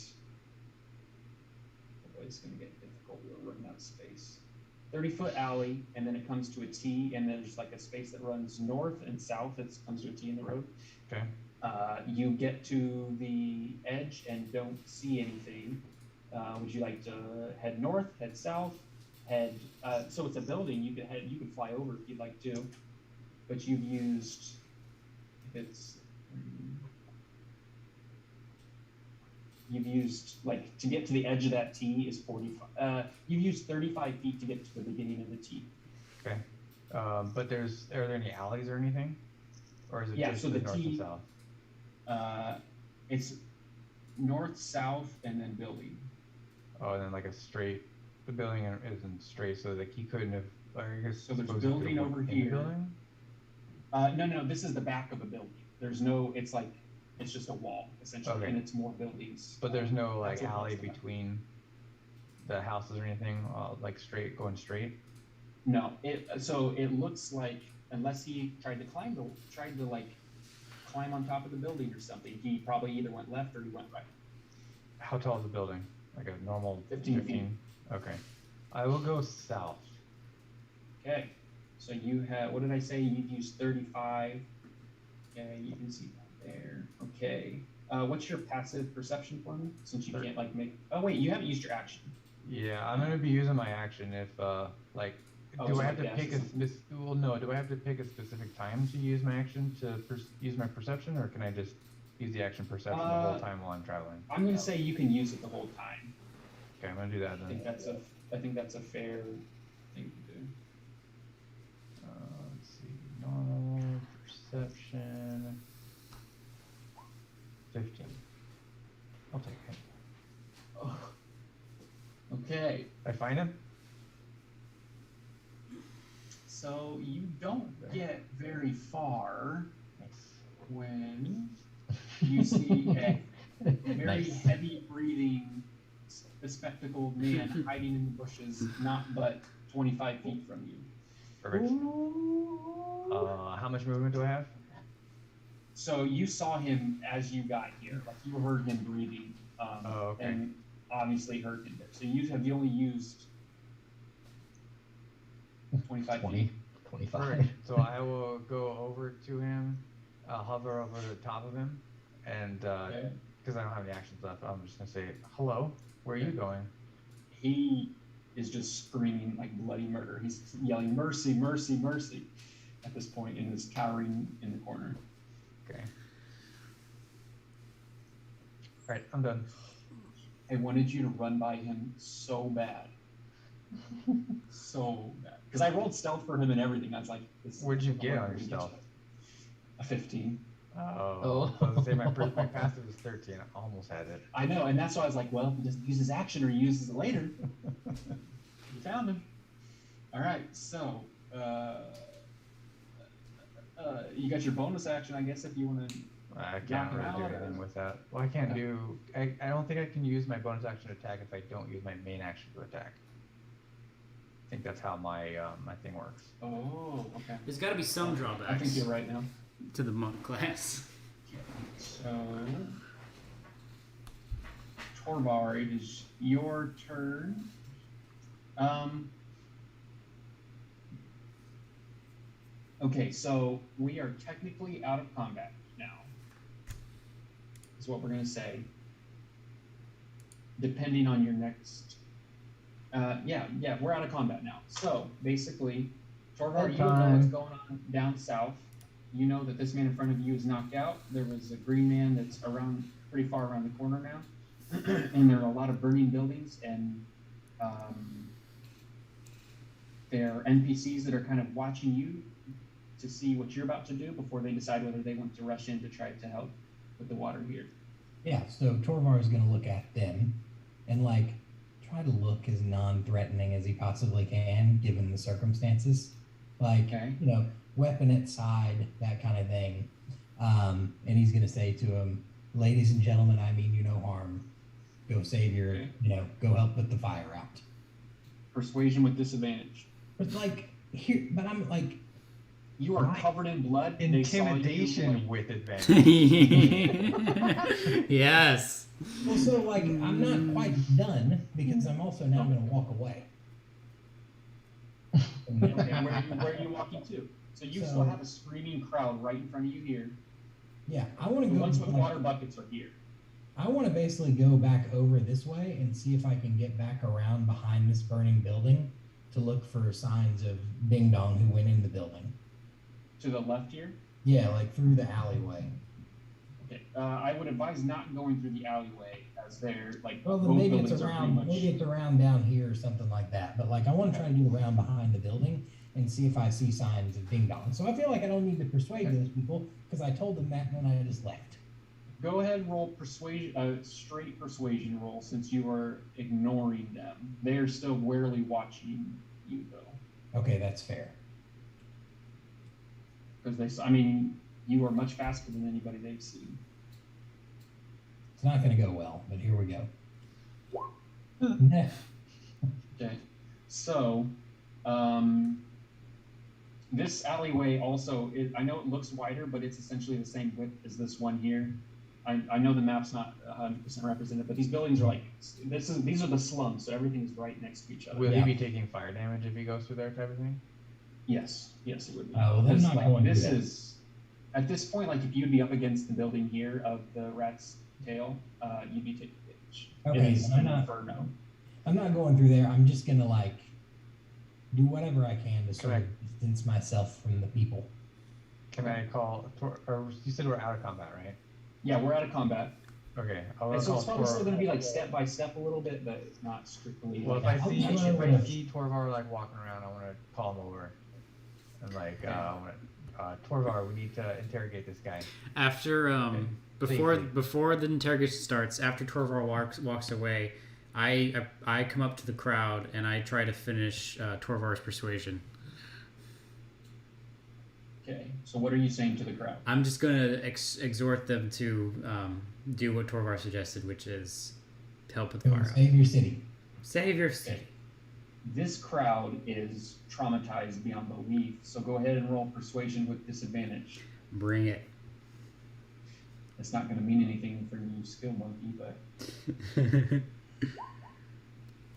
Oh, it's gonna get difficult. We're running out of space. 30-foot alley, and then it comes to a T, and then there's like a space that runs north and south. It comes to a T in the road. Okay. You get to the edge and don't see anything. Would you like to head north, head south, head? So it's a building. You could fly over if you'd like to, but you've used. If it's. You've used, like, to get to the edge of that T is 45. You've used 35 feet to get to the beginning of the T. Okay. But are there any alleys or anything? Or is it Yeah, just so the the north T- and south? It's north, south, and then building. Oh, and then like the building isn't straight, so like he couldn't have, I guess. So there's suppose he building could've over went in the here. building? No, this is the back of a building. There's no, it's just a wall, essentially, Okay. and it's more buildings. But there's no like That's what alley most of that. between the houses or anything, like going straight? No, so it looks like, unless he tried to climb on top of the building or something, he probably either went left or he went right. How tall is the building? Like a normal 15 feet. Okay. I will go south. Okay, so you have, what did I say? You've used 35. Okay, you can see that there. Okay. What's your passive perception for me? Since you can't like make. Oh wait, you haven't used your action. Yeah, I'm gonna be using my action if like. Oh, Do so I have like to dash pick or a something? well, no. Do I have to pick a specific time to use my action to use my perception, or can I just use the action perception the whole time while I'm traveling? I'm gonna say you can use it the whole time. Okay, I'm gonna do that I think then. that's a fair thing to do. Let's see. Normal perception. 15. I'll take it. Oh. Okay, I find him. so you don't get very far Nice. when you see a very Nice. heavy breathing, bespectacled man hiding in the bushes, not but 25 feet from you. Perfect. How much movement do I have? So you saw him as you got here, like you heard him breathing, Oh, okay. and obviously heard him there. So you only used 25 20, feet. 25. Perfect. So I will go over to him, hover over the top of him, and Okay. because I don't have any actions left, I'm just gonna say, "Hello, where are you going?" He is just screaming like bloody murder. He's yelling mercy, mercy, mercy at this point, and is cowering in the corner. Okay. All right, I'm done. I wanted you to run by him so bad. So bad. Because I rolled stealth for him and everything. I was like, this What'd you get on your stealth? A 15. Oh, I was gonna say my passive is 13. I almost had it. I know, and that's why I was like, well, he doesn't use his action or he uses it later. You found him. All right, so you got your bonus action, I guess, if you want to. I Knock can't him really do out, anything or- with that. Well, I can't do. I don't think I can use my bonus action to attack if I don't use my main action to attack. I think that's how my my thing works. Oh, okay. There's got to be some I think drawbacks you're right now. to the monk class. So, Torvar, it is your turn. Okay, so we are technically out of combat now, is what we're going to say. Depending on your next. Yeah, we're out of combat now. So, basically, Torvar, you know what's going on down south. You know that this man in front of you is knocked out. There was a green man that's around pretty far around the corner now. And there are a lot of burning buildings, and they're NPCs that are kind of watching you to see what you're about to do before they decide whether they want to rush in to try to help with the water here. Yeah, so Torvar is going to look at them and like try to look as non-threatening as he possibly can given the circumstances. Like, Okay. you know, weapon at side, that kind of thing. And he's going to say to him, ladies and gentlemen, I mean you no harm. Go save your, Okay. you know, go help put the fire out. Persuasion with disadvantage. But like, here, but I'm like, You are Right. covered in blood. They saw you, Intimidation like- with advantage. Yes. well, so like, I'm not quite done because I'm also now going to walk away. Okay, where are you walking to? So you So- still have a screaming crowd right in front of you here. Yeah, I want to The go. ones with like, water buckets are here. I want to basically go back over this way and see if I can get back around behind this burning building to look for signs of Ding Dong who went in the building. To the left here. Yeah, like through the alleyway. Okay. I would advise not going through the alleyway as they're like Well, then both maybe it's buildings are pretty around. much. Maybe it's around down here or something like that. But like, I want to try to get around behind the building and see if I see signs of Ding Dong. So I feel like I don't need to persuade those people because I told them that and then I just left. Go ahead and roll persuasion, straight persuasion roll since you are ignoring them. They are still warily watching you though, Okay, that's fair. because I mean, you are much faster than anybody they've seen. It's not going to go well, but here we go. Okay, so this alleyway also is, I know it looks wider, but it's essentially the same width as this one here. I know the map's not 100% represented, but these buildings are like these are the slums, so everything's right next to each other. Will Yeah. he be taking fire damage if he goes through there, type of thing? Yes, yes, it would be. Oh, well, they're 'Cause, not like, going this through that. is at this point, like if you'd be up against the building here of the rat's tail, you'd be taking damage. Okay, It is so I'm an not- inferno. I'm not going through there. I'm just gonna like do whatever I can to sort of distance myself from the people. Can I call? Or you said we're out of combat, right? Yeah, we're out of combat. Okay, I'll And so call it's probably still going to be Tor. like step by step a little bit, but it's not strictly. Well, if like, I I'll see try if to- I see Torvar like walking around, I want to call him over, and like I want to Torvar, we need to interrogate this guy. After Okay. before Safely. before the interrogation starts, after Torvar walks away, I come up to the crowd and I try to finish Torvar's persuasion. Okay, so what are you saying to the crowd? I'm just gonna exhort them to do what Torvar suggested, which is to help with the Go fire. save your city. Save your city. Okay. This crowd is traumatized beyond belief, so go ahead and roll persuasion with disadvantage. Bring it. It's not going to mean anything for you, skill monkey, but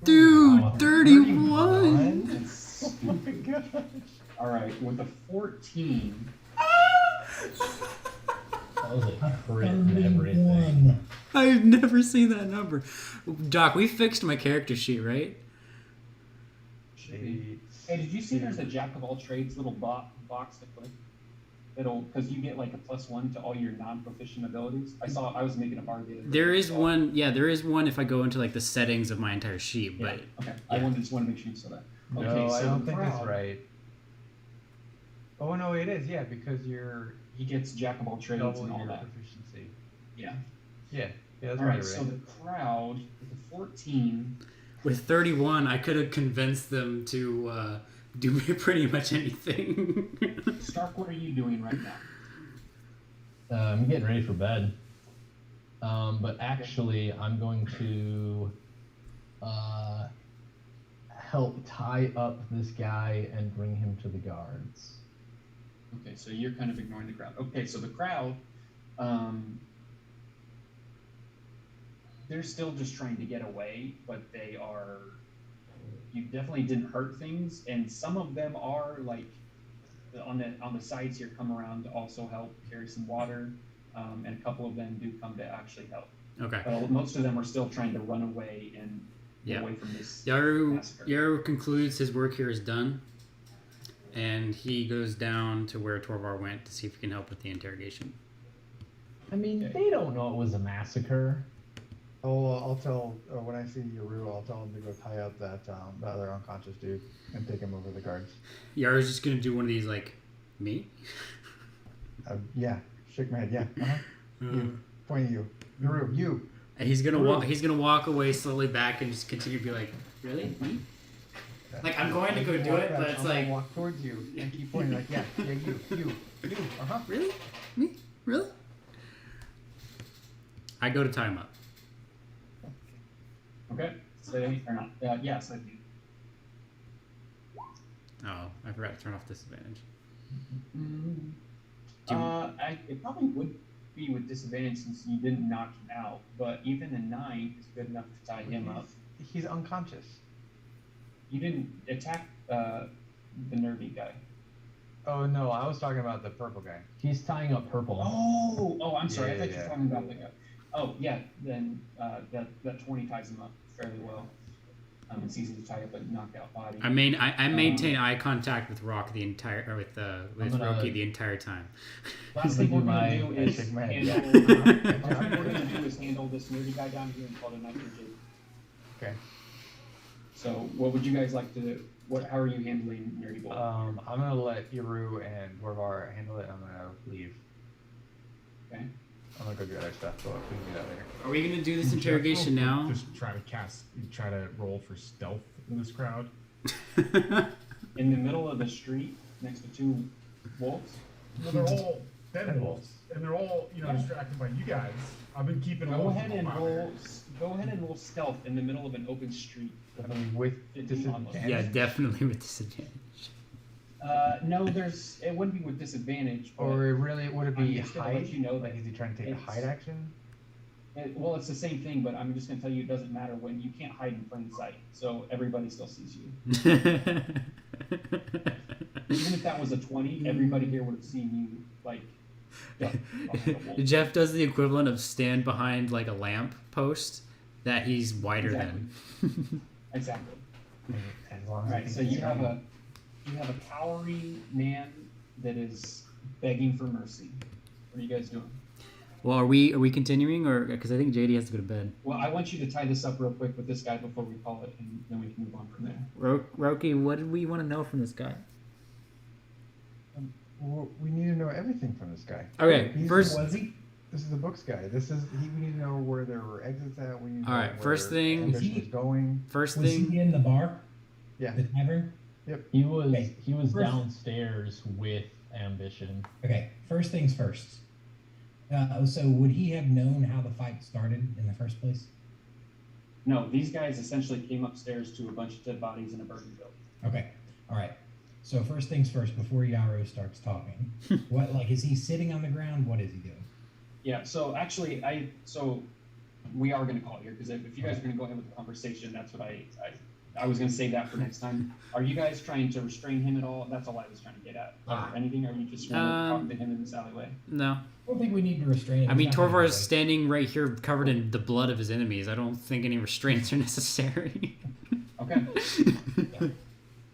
Dude, Wow. 31. it's Oh my gosh. all right. With a 14, That was a crit and everything. 31. I've never seen that number. Doc, we fixed my character sheet, right? hey, did you see there's a jack of all trades little box to click? It'll because you get like a +1 to all your non-proficient abilities. I was making a bar the other day. There is one. Yeah, there is one if I go into like the settings of my entire sheet, Yeah. but Okay. I just want to make sure you saw that. No, Okay, I so don't the think that's crowd- right. Oh no, it is. Yeah, because you're He gets jack of all trades double and all your that. proficiency. Yeah. Yeah, that's All right. right. So the crowd with the 14. with 31, I could have convinced them to do pretty much anything. Stark, what are you doing right now? I'm getting ready for bed. But actually, I'm going to help tie up this guy and bring him to the guards. Okay, so you're kind of ignoring the crowd. Okay, so the crowd, they're still just trying to get away, but they are. You definitely didn't hurt things, and some of them are like on the sides here come around to also help carry some water, and a couple of them do come to actually help. Okay. But most of them are still trying to run away and get Yeah. away from this. Yaru massacre. Yaru concludes his work here is done, and he goes down to where Torvar went to see if he can help with the interrogation. I mean, Okay. they don't know it was a massacre. I'll tell when I see Yoru, I'll tell him to go tie up that the other unconscious dude and take him over the guards. Yara's just gonna do one of these like me. Yeah, shake my head. Yeah, you, pointing you, Yoru, you. And he's gonna walk. He's gonna walk away slowly back and just continue to be like, really? Me? Like I'm going to go do it, but it's I'm like, gonna walk towards you and keep pointing like, yeah, you. really? Me? Really? I go to tie him up. Okay, say or not? Yes, I do. Oh, I forgot to turn off disadvantage. It probably would be with disadvantage since you didn't knock him out, but even a 9 is good enough to tie him up. He's unconscious. You didn't attack the nerdy guy. Oh no, I was talking about the purple guy. He's tying up purple. Oh, I'm sorry. I thought you Yeah. were talking about the guy. Oh, yeah. Then that 20 ties him up fairly well. It's easy to tie up a knockout body. I maintain eye contact with Rock the entire, or with Roki the entire time. Last thing we're gonna do I is shake my head, handle. Last thing we're gonna do is handle this nerdy guy down here and call it a night for Jake. Okay. So, what would you guys like to do? How are you handling nerdy boy? I'm gonna let Iru and Warvar handle it. I'm gonna leave. Okay. I'm gonna go do other stuff, but we can do that later. Are we gonna do this interrogation now? Just try to roll for stealth in this crowd. In the middle of the street, next to 2 wolves. Well, they're all dead wolves, and they're all distracted by you guys. I've been keeping all Go of ahead them and out roll. there. Go ahead and roll stealth in the middle of an open street. With 15 on those. disadvantage. Yeah, definitely with disadvantage. No, it wouldn't be with disadvantage. But Or really, would it I'm be just gonna hide? let you know Like, that is he trying to take a it's- hide action? well, it's the same thing, but I'm just gonna tell you it doesn't matter when you can't hide in plain sight, so everybody still sees you. Even if that was a 20, everybody here would have seen you like. duck behind a wolf. Jeff does the equivalent of stand behind like a lamp post that he's wider than. Exactly. As long All as I right, think so he's you have trying. a cowering man that is begging for mercy. What are you guys doing? Well, are we continuing, or because I think JD has to go to bed? Well, I want you to tie this up real quick with this guy before we call it, and then we can move on from there. Roki, what do we want to know from this guy? We need to know everything from this guy. Okay, He's- first, Was he? This is the books guy. We need to know where there were exits at. We need to know All right, where first thing- Ambition Was he- was going. first Was thing. he in the bar? Yeah. The tavern? He was Okay. he was First- downstairs with Ambition. Okay, first things first. So would he have known how the fight started in the first place? No, these guys essentially came upstairs to a bunch of dead bodies in a burning building. Okay, all right. So first things first, before Yaro starts talking, is he sitting on the ground? What is he doing? Yeah, so actually, we are going to call here because if you guys are going to go ahead with the conversation, that's what I was going to save that for next time. Are you guys trying to restrain him at all? That's all I was trying to get at. Or anything? Or are you just want to talk to him in this alleyway? No, I don't think we need to restrain him. I mean He's not Torvar gonna is standing right here, covered in the blood of his enemies. I don't think any restraints are necessary. Okay.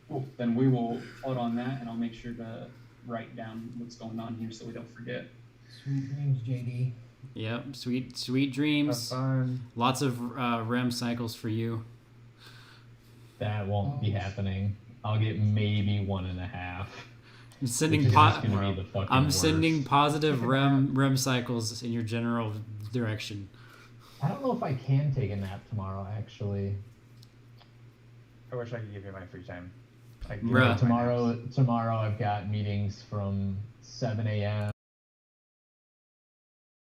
Cool. Then we will float on that, and I'll make sure to write down what's going on here so we don't forget. Sweet dreams, JD. Yep, sweet Have dreams. fun. Lots of REM cycles for you. That won't be happening. I'll get maybe 1.5. I'm sending which is just gonna be the fucking I'm worst. sending positive REM cycles in your general direction. I don't know if I can take a nap tomorrow. Actually, I wish I could give you my free time. Bruh. tomorrow I've got meetings from 7 a.m.